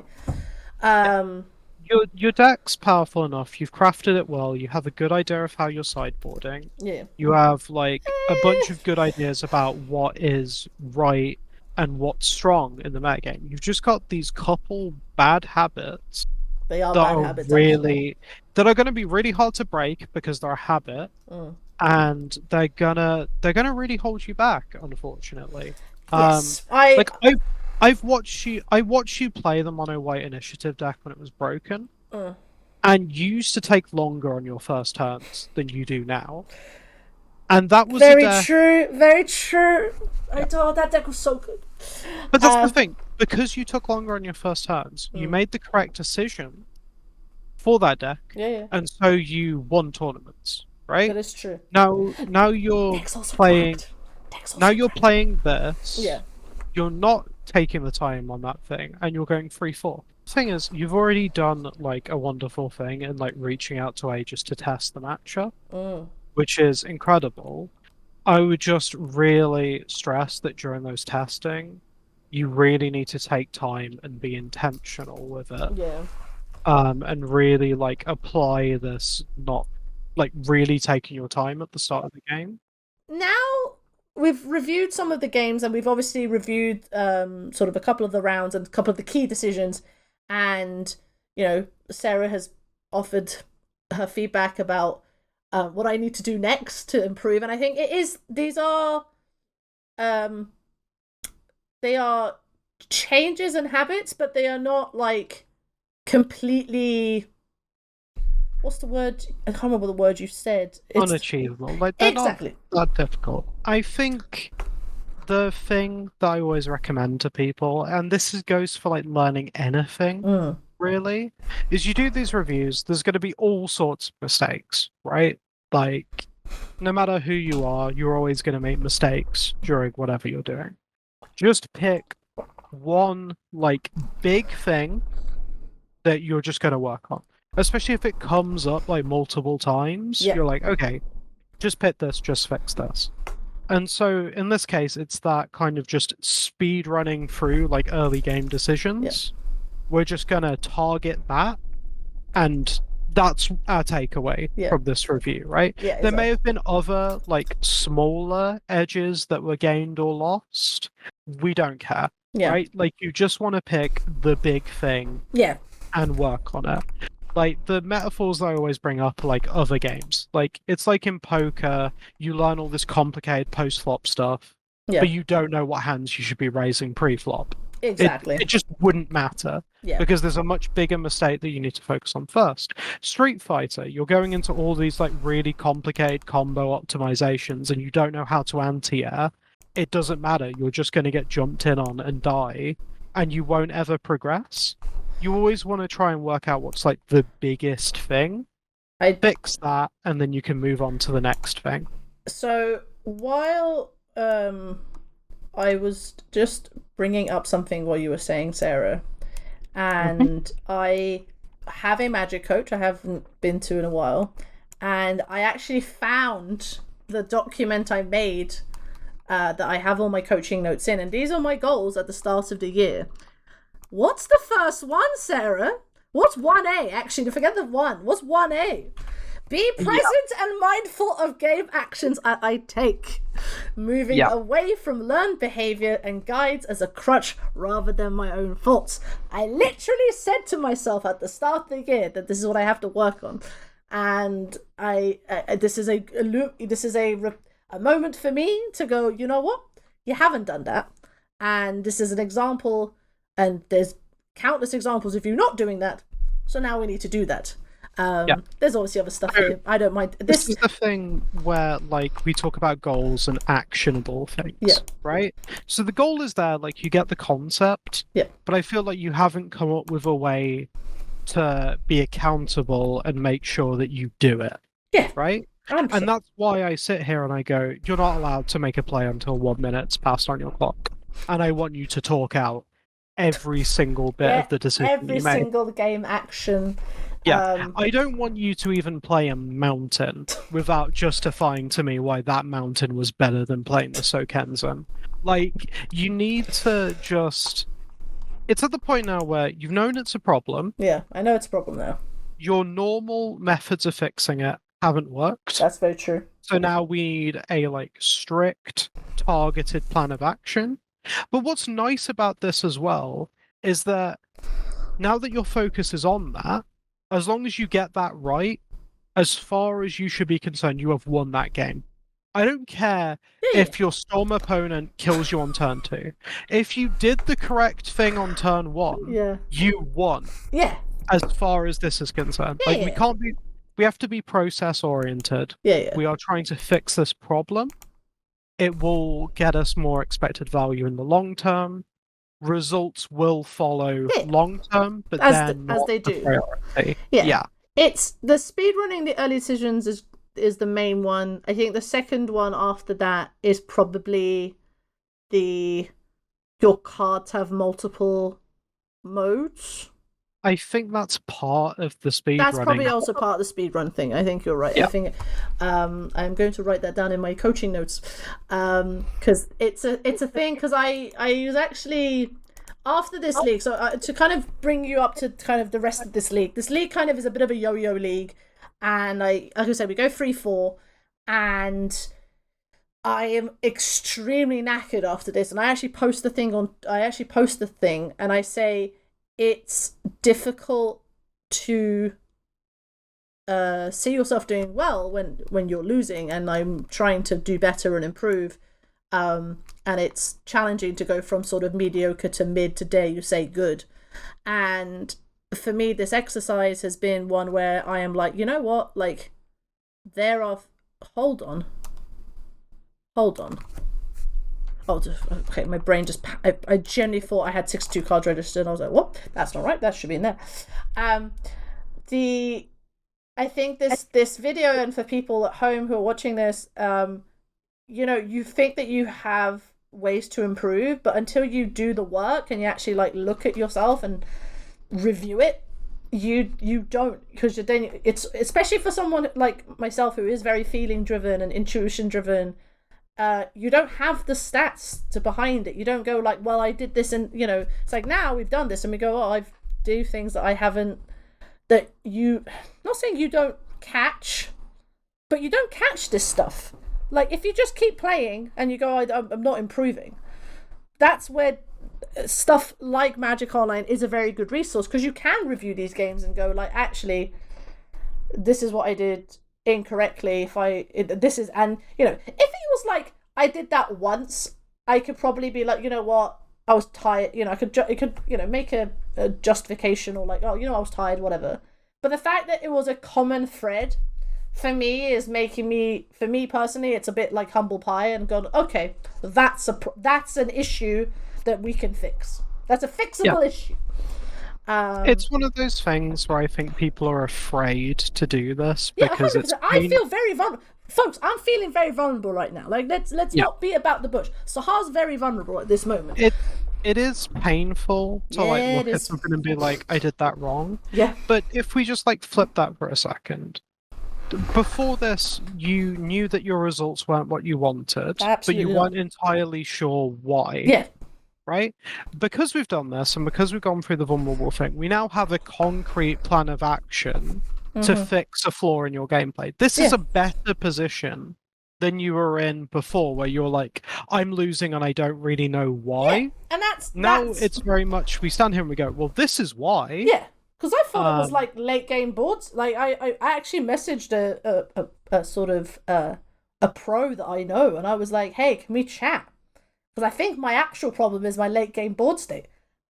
Your deck's powerful enough. You've crafted it well. You have a good idea of how you're sideboarding. Yeah. You have like a bunch of good ideas about what is right and what's strong in the metagame. You've just got these couple bad habits They are that bad are habits. really that are going to be really hard to break because they're a habit, and they're gonna really hold you back, unfortunately. Yes, I've watched you play the mono white initiative deck when it was broken, and you used to take longer on your first turns than you do now, and that was very true. Very true. I thought that deck was so good. But that's the thing, because you took longer on your first turns, you made the correct decision for that deck, and so you won tournaments, right? That is true. Now you're playing. Now you're playing this. Yeah. You're not taking the time on that thing, and you're going 3-4. The thing is, you've already done like a wonderful thing in like reaching out to Aegis to test the matchup, which is incredible. I would just really stress that during those testing, you really need to take time and be intentional with it. Yeah. And really like apply this, not like really taking your time at the start of the game. Now we've reviewed some of the games, and we've obviously reviewed sort of a couple of the rounds and a couple of the key decisions, and Sarah has offered her feedback about what I need to do next to improve, and I think these are they are changes in habits, but they are not like completely, what's the word? I can't remember the word you said. It's unachievable. Like, they're exactly not that difficult. I think the thing that I always recommend to people, and this goes for like learning anything, really, is you do these reviews. There's going to be all sorts of mistakes, right? Like, no matter who you are, you're always going to make mistakes during whatever you're doing. Just pick one like big thing that you're just going to work on, especially if it comes up like multiple times. You're like, okay, just pick this, just fix this. And so in this case, it's that kind of just speed running through like early game decisions. We're just going to target that, and that's our takeaway from this review, right? There may have been other like smaller edges that were gained or lost. We don't care, right? Like, you just want to pick the big thing and work on it. Like, the metaphors I always bring up are like other games. Like, it's like in poker, you learn all this complicated post-flop stuff, but you don't know what hands you should be raising pre-flop. Exactly. It just wouldn't matter, because there's a much bigger mistake that you need to focus on first. Street Fighter, you're going into all these like really complicated combo optimizations, and you don't know how to anti-air. It doesn't matter. You're just going to get jumped in on and die, and you won't ever progress. You always want to try and work out what's like the biggest thing. Fix that, and then you can move on to the next thing. So while I was just bringing up something while you were saying, Sarah, and I have a magic coach I haven't been to in a while, and I actually found the document I made that I have all my coaching notes in, and these are my goals at the start of the year. What's the first one, Sarah? What's 1A? Actually, to forget the 1. What's 1A? Be present and mindful of game actions I take. Moving away from learned behavior and guides as a crutch rather than my own faults. I literally said to myself at the start of the year that this is what I have to work on. And this is a moment for me to go, you know what, you haven't done that, and this is an example, and there's countless examples of you not doing that, so now we need to do that. There's obviously other stuff. I don't mind. This is the thing where, like, we talk about goals and actionable things, right? So the goal is there, like, you get the concept, but I feel like you haven't come up with a way to be accountable and make sure that you do it. Right? 100%. And that's why I sit here and I go, you're not allowed to make a play until 1 minute's passed on your clock. And I want you to talk out every single bit of the decision you make. Every single game action. I don't want you to even play a mountain without justifying to me why that mountain was better than playing the Sokensen. Like, you need to just... It's at the point now where you've known it's a problem. Yeah, I know it's a problem now. Your normal methods of fixing it haven't worked. That's very true. So now we need a, like, strict, targeted plan of action. But what's nice about this as well is that now that your focus is on that, as long as you get that right, as far as you should be concerned, you have won that game. I don't care if your Storm opponent kills you on turn 2. If you did the correct thing on turn 1, you won. Yeah. As far as this is concerned. We have to be process oriented. We are trying to fix this problem. It will get us more expected value in the long term. Results will follow long term, but as they do. Priority. It's the speedrunning the early decisions is the main one. I think the second one after that is probably your cards have multiple modes. I think that's part of the speedrunning. That's probably also part of the speedrun thing. I think you're right. I think I'm going to write that down in my coaching notes, because it's a thing. Because I was actually after this league. So to kind of bring you up to kind of the rest of this league. This league kind of is a bit of a yo-yo league, and like I said, we go 3-4, and I am extremely knackered after this. And I actually post the thing and I say, it's difficult to see yourself doing well when you're losing, and I'm trying to do better and improve. And it's challenging to go from sort of mediocre to mid to dare you say good. And for me, this exercise has been one where I am like, you know what? Like, there are... Hold on. Oh, okay, my brain just... I genuinely thought I had 62 cards registered, and I was like, what? That's not right. That should be in there. I think this video, and for people at home who are watching this, you think that you have ways to improve, but until you do the work and you actually like look at yourself and review it, you don't, because then it's, especially for someone like myself who is very feeling driven and intuition driven, you don't have the stats to behind it. You don't go like, well, I did this, and it's like, now we've done this, and we go, oh, I've do things that I haven't, that you, not saying you don't catch, but you don't catch this stuff. Like, if you just keep playing and you go, I'm not improving, that's where stuff like Magic Online is a very good resource, because you can review these games and go like, actually, this is what I did incorrectly. And if it was like I did that once, I could probably be like, you know what, I was tired. I could make a justification, or like, oh, I was tired, whatever. But the fact that it was a common thread for me is making me, for me personally, it's a bit like humble pie, and going, okay, that's an issue that we can fix. That's a fixable issue. It's one of those things where I think people are afraid to do this because 100%. I feel very vulnerable. Folks, I'm feeling very vulnerable right now. Like, let's not be about the bush. Sahar's very vulnerable at this moment. It is painful to look at something and be like, I did that wrong. Yeah. But if we just flip that for a second. Before this, you knew that your results weren't what you wanted, but you weren't entirely sure why. Yeah. Right? Because we've done this, and because we've gone through the vulnerable thing, we now have a concrete plan of action to fix a flaw in your gameplay. This is a better position than you were in before, where you're like, I'm losing and I don't really know why. Yeah. And it's very much, we stand here and we go, well, this is why. Yeah. Because I thought it was like late game boards. Like I actually messaged a sort of a pro that I know, and I was like, hey, can we chat? Because I think my actual problem is my late game board state.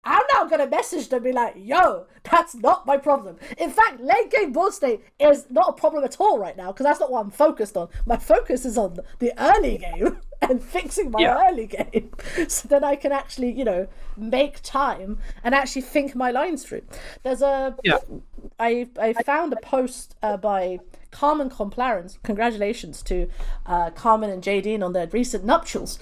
I'm now going to message them and be like, yo, that's not my problem. In fact, late game board state is not a problem at all right now, because that's not what I'm focused on. My focus is on the early game and fixing my early game. So then I can actually, make time and actually think my lines through. There's I found a post by Carmen Complarens. Congratulations to Carmen and Jadine on their recent nuptials.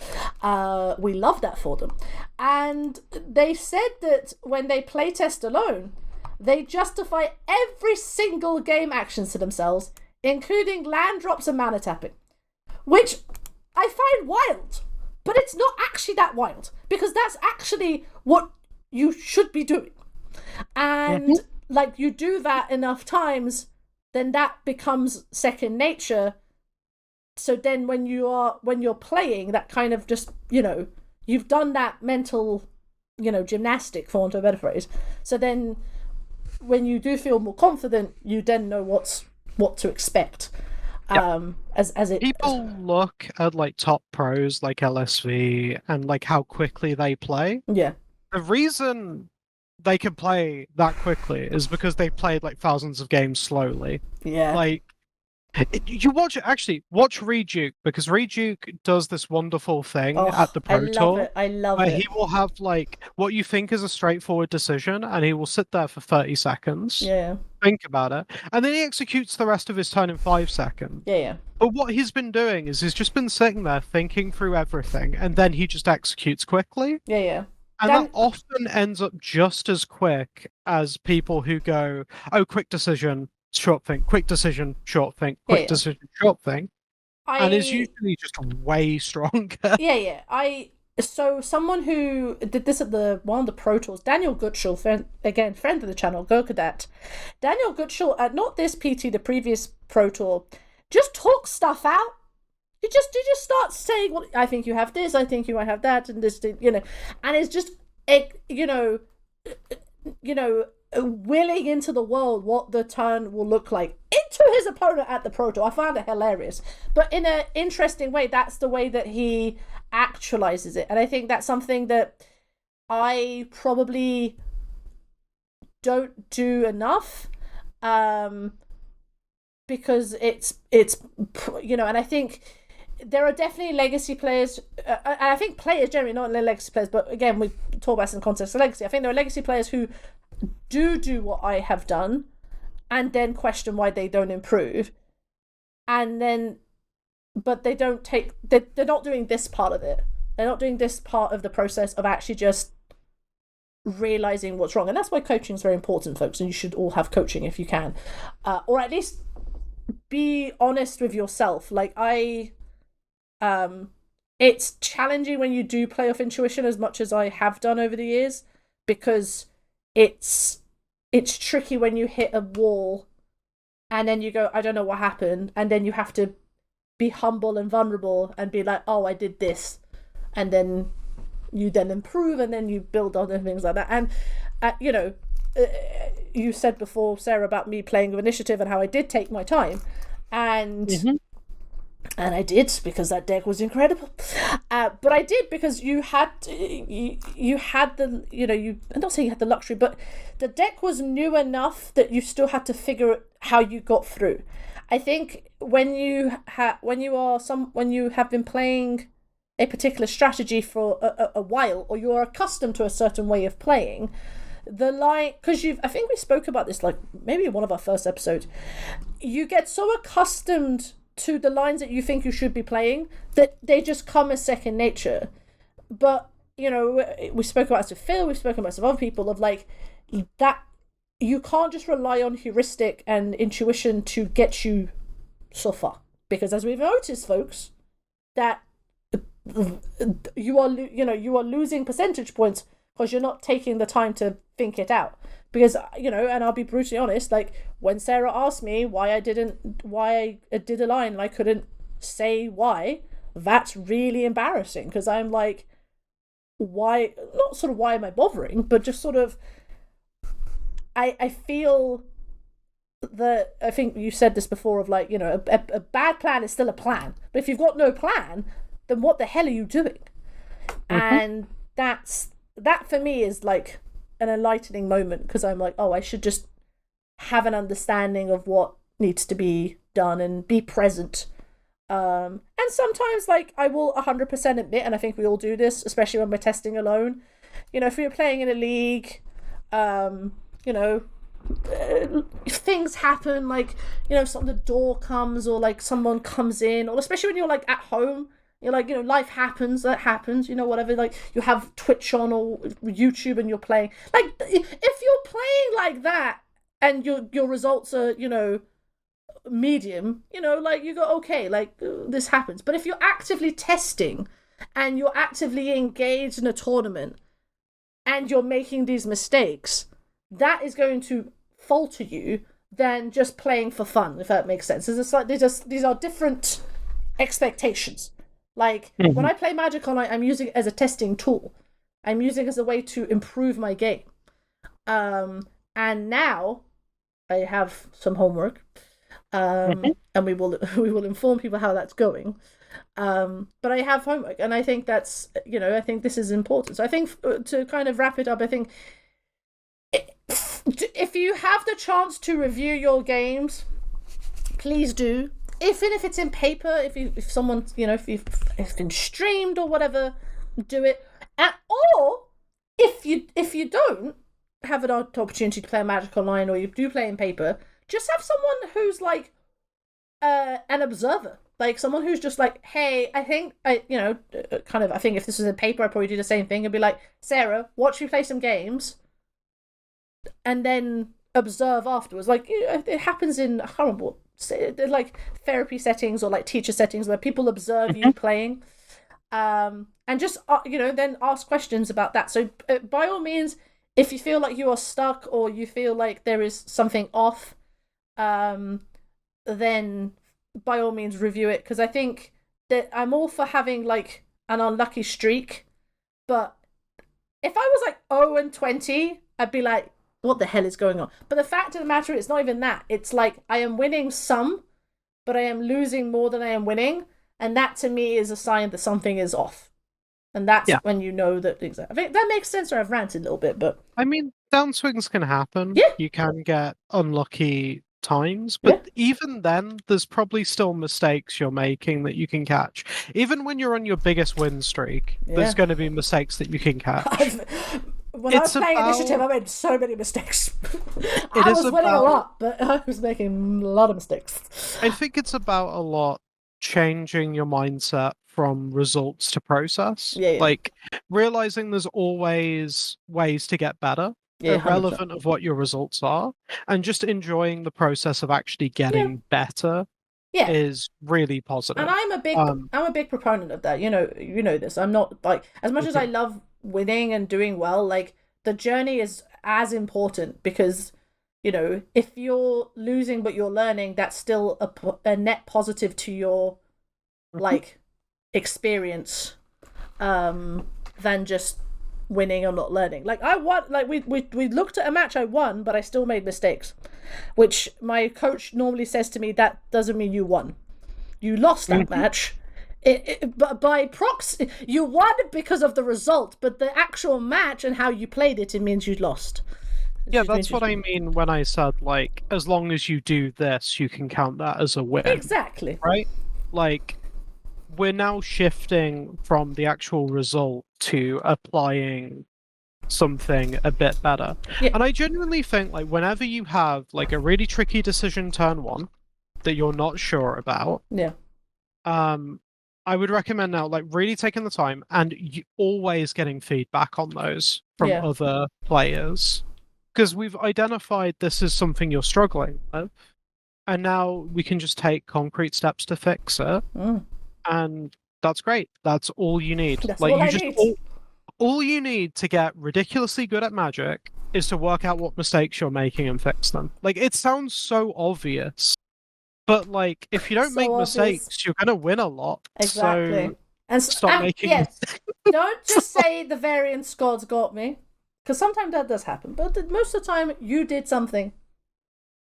We love that for them. And they said that when they playtest alone, they justify every single game action to themselves, including land drops and mana tapping, which I find wild. But it's not actually that wild, because that's actually what you should be doing. And like, you do that enough times, then that becomes second nature. So then when you're playing, that kind of just, you've done that mental, gymnastic, for want of a better phrase. So then when you do feel more confident, you then know what to expect. People look at like top pros like LSV and like how quickly they play. Yeah. The reason they can play that quickly is because they played like thousands of games slowly. Yeah. Like, you watch Reduke, because Reduke does this wonderful thing at the Pro Tour. I love it. Where he will have like what you think is a straightforward decision, and he will sit there for 30 seconds. Yeah. Think about it, and then he executes the rest of his turn in 5 seconds. Yeah. But what he's been doing is he's just been sitting there thinking through everything, and then he just executes quickly. Yeah. And that often ends up just as quick as people who go, oh, quick decision, short think, quick decision, short think, quick decision, short think. And is usually just way stronger. Yeah. So someone who did this at one of the Pro Tours, Daniel Gutschall, friend of the channel, Gokadat. Daniel Gutschall, at not this PT, the previous Pro Tour, just talk stuff out. You just start saying, well, I think you have this, I think you might have that, and this, and it's just, willing into the world what the turn will look like into his opponent at the Pro Tour. I found it hilarious, but in an interesting way. That's the way that he actualizes it, and I think that's something that I probably don't do enough, because it's and I think there are definitely legacy players, and I think players generally, not legacy players, but again, we talk about this in context of legacy. I think there are legacy players who do what I have done and then question why they don't improve, and then but they don't they're not doing this part of it. They're not doing this part of the process of actually just realizing what's wrong. And that's why coaching is very important, folks, and you should all have coaching if you can, or at least be honest with yourself. Like it's challenging when you do play off intuition as much as I have done over the years, because it's tricky when you hit a wall and then you go, I don't know what happened, and then you have to be humble and vulnerable and be like, oh, I did this, and then you then improve, and then you build on and things like that. And you said before, Sarah, about me playing with initiative and how I did take my time, and I did, because that deck was incredible. But I did because you had the I'm not saying you had the luxury, but the deck was new enough that you still had to figure out how you got through. I think when you have been playing a particular strategy for a while, or you're accustomed to a certain way of playing, because I think we spoke about this like maybe in one of our first episodes, you get so accustomed to the lines that you think you should be playing that they just come as second nature. But we spoke about this with Phil, we've spoken about some other people, of like that you can't just rely on heuristic and intuition to get you so far, because as we've noticed, folks, that you are losing percentage points because you're not taking the time to think it out. Because and I'll be brutally honest, like when Sarah asked me why I did a line and I couldn't say why, that's really embarrassing, because I'm like, why am I bothering, but just sort of I feel that, I think you said this before, of like, a bad plan is still a plan, but if you've got no plan, then what the hell are you doing? And that for me is like an enlightening moment, because I'm like, oh, I should just have an understanding of what needs to be done and be present. And sometimes, like, I will 100% admit, and I think we all do this, especially when we're testing alone, if you're playing in a league, things happen, like, the door comes, or like someone comes in, or especially when you're like at home, you're like, life happens, that happens, whatever, like you have Twitch on or YouTube and you're playing, like, if you're playing like that and your results are, medium, like, you go, okay, like, this happens. But if you're actively testing and you're actively engaged in a tournament and you're making these mistakes, that is going to falter you than just playing for fun, if that makes sense. It's like these are different expectations. Like, when I play Magic Online, I'm using it as a testing tool. I'm using it as a way to improve my game. And now I have some homework, and we will inform people how that's going. But I have homework, and I think that's, I think this is important. So I think, to kind of wrap it up, I think if you have the chance to review your games, please do. Even if it's in paper, if someone, if it's been streamed or whatever, do it. Or if you don't have an opportunity to play Magic Online, or you do play in paper, just have someone who's like an observer, like someone who's just like, hey, I think I think if this was in paper, I'd probably do the same thing and be like, Sarah, watch me play some games, and then observe afterwards. Like, it happens in, I can't remember what, like therapy settings or like teacher settings where people observe you playing, and just then ask questions about that. So by all means, if you feel like you are stuck or you feel like there is something off, then by all means review it, because I think that I'm all for having like an unlucky streak, but if I was like 0-20, I'd be like, what the hell is going on? But the fact of the matter, it's not even that. It's like, I am winning some, but I am losing more than I am winning. And that to me is a sign that something is off. And that's when you know that. I think that makes sense, or I've ranted a little bit, but I mean, downswings can happen. Yeah. You can get unlucky times, but even then, there's probably still mistakes you're making that you can catch. Even when you're on your biggest win streak, there's going to be mistakes that you can catch. When I was playing Initiative, I made so many mistakes. I was winning a lot, but I was making a lot of mistakes. I think it's about a lot changing your mindset from results to process. Like, realizing there's always ways to get better, irrelevant of what your results are, and just enjoying the process of actually getting better is really positive. And I'm a big proponent of that. You know this. I'm not like, as much as I love winning and doing well, like, the journey is as important, because if you're losing but you're learning, that's still a net positive to your like experience, than just winning or not learning. Like, I won, like, we looked at a match, I won, but I still made mistakes, which my coach normally says to me, that doesn't mean you won, you lost that match. But by proxy, you won because of the result, but the actual match and how you played it means you lost. Yeah, that's what I mean when I said, like, as long as you do this, you can count that as a win. Exactly. Right? Like, we're now shifting from the actual result to applying something a bit better. And I genuinely think, like, whenever you have like a really tricky decision turn one that you're not sure about, I would recommend now, like, really taking the time and always getting feedback on those from other players, because we've identified this is something you're struggling with, and now we can just take concrete steps to fix it, and that's great. That's all you need. That's like, all you I just need. all you need to get ridiculously good at Magic is to work out what mistakes you're making and fix them. Like, it sounds so obvious, but like, if you don't make mistakes, you're gonna win a lot. Exactly. So stop making mistakes. Don't just say the variance gods got me. Because sometimes that does happen, but most of the time you did something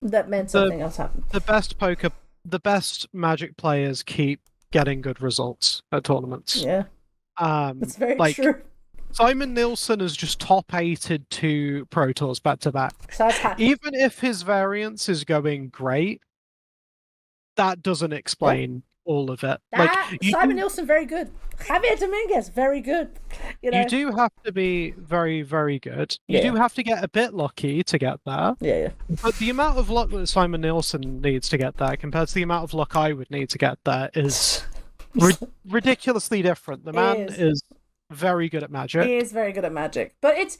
that meant something else happened. The best Magic players keep getting good results at tournaments. Yeah, that's very true. Simon Nielsen has just top-8'd 2 Pro Tours back-to-back. Even if his variance is going great, that doesn't explain all of it. Simon Nielsen, very good. Javier Dominguez, very good. You do have to be very, very good. You do have to get a bit lucky to get there. Yeah. But the amount of luck that Simon Nielsen needs to get there compared to the amount of luck I would need to get there is ridiculously different. The man is very good at Magic. He is very good at Magic. But it's,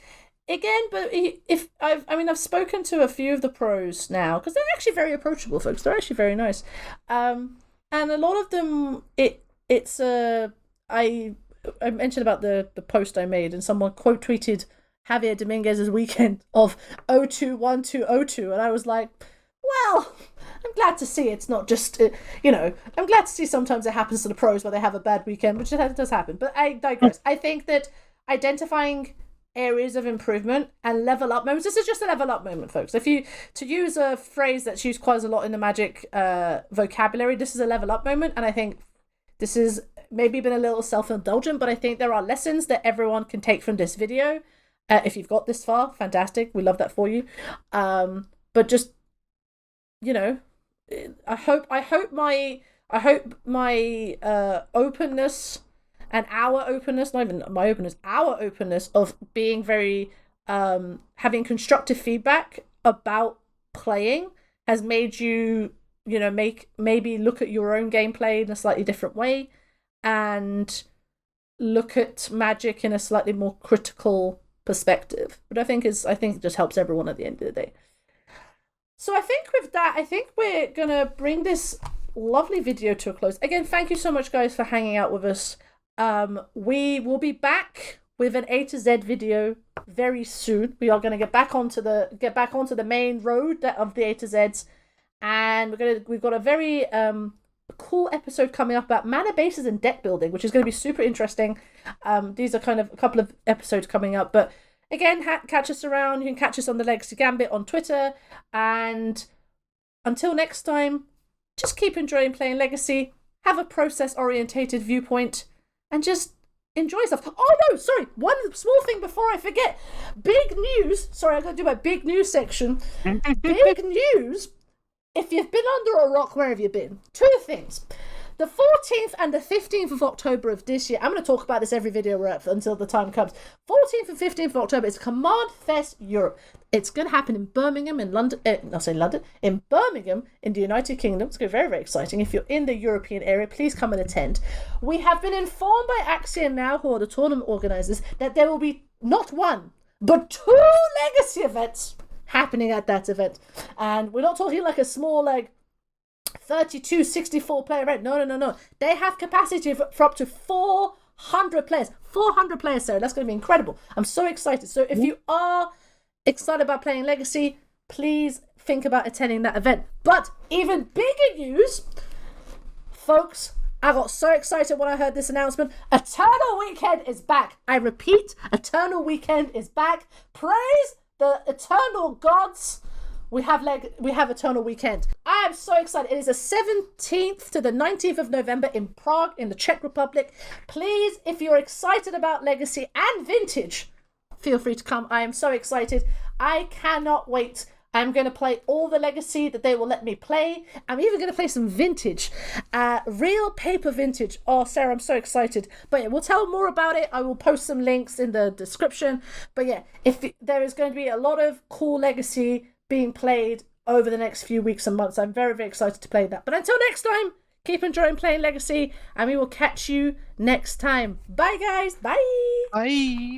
again, I've spoken to a few of the pros now, because they're actually very approachable, folks. They're actually very nice. And a lot of them, I mentioned about the post I made, and someone quote tweeted Javier Dominguez's weekend of 0-2-1-2-0-2, and I was like, well, I'm glad to see it's not just, I'm glad to see sometimes it happens to the pros where they have a bad weekend, which does happen. But I digress. I think that identifying areas of improvement and level up moments, this is just a level up moment, folks. To use a phrase that's used quite a lot in the Magic vocabulary, this is a level up moment, and I think this is maybe been a little self-indulgent, but I think there are lessons that everyone can take from this video. If you've got this far, fantastic. We love that for you. But just, I hope my openness and our openness, not even my openness, our openness of being very, having constructive feedback about playing has made you, maybe look at your own gameplay in a slightly different way and look at Magic in a slightly more critical perspective. But I think it just helps everyone at the end of the day. So I think with that, we're gonna bring this lovely video to a close. Again, thank you so much, guys, for hanging out with us. We will be back with an A to Z video very soon. We are going to get back onto the main road of the A to Zs, and we've got a very cool episode coming up about mana bases and deck building, which is going to be super interesting. These are kind of a couple of episodes coming up, but again, catch us around. You can catch us on the Legacy Gambit on Twitter, and until next time, just keep enjoying playing Legacy. Have a process-orientated viewpoint, and just enjoy stuff. Oh no, sorry, one small thing before I forget. Big news. Sorry, I'm going to do my big news section. Big news. If you've been under a rock, where have you been? 2 things. The 14th and the 15th of October of this year, I'm going to talk about this every video we're at until the time comes. 14th and 15th of October is Command Fest Europe. It's going to happen in Birmingham, in London, in Birmingham, in the United Kingdom. It's going to be very, very exciting. If you're in the European area, please come and attend. We have been informed by Axiom now, who are the tournament organisers, that there will be not 1, but 2 Legacy events happening at that event. And we're not talking like a small, 32, 64 player event. No. They have capacity for up to 400 players. 400 players, Sarah. That's going to be incredible. I'm so excited. So if you are excited about playing Legacy, please think about attending that event. But even bigger news, folks, I got so excited when I heard this announcement. Eternal Weekend is back. I repeat, Eternal Weekend is back. Praise the eternal gods. We have Eternal Weekend. I am so excited. It is the 17th to the 19th of November in Prague, in the Czech Republic. Please, if you're excited about Legacy and Vintage, feel free to come. I am so excited. I cannot wait. I'm going to play all the Legacy that they will let me play. I'm even going to play some Vintage. Real paper Vintage. Oh, Sarah, I'm so excited. But yeah, we'll tell more about it. I will post some links in the description. But yeah, there is going to be a lot of cool Legacy being played over the next few weeks and months. I'm very, very excited to play that. But until next time, keep enjoying playing Legacy, and we will catch you next time. Bye, guys. Bye. Bye.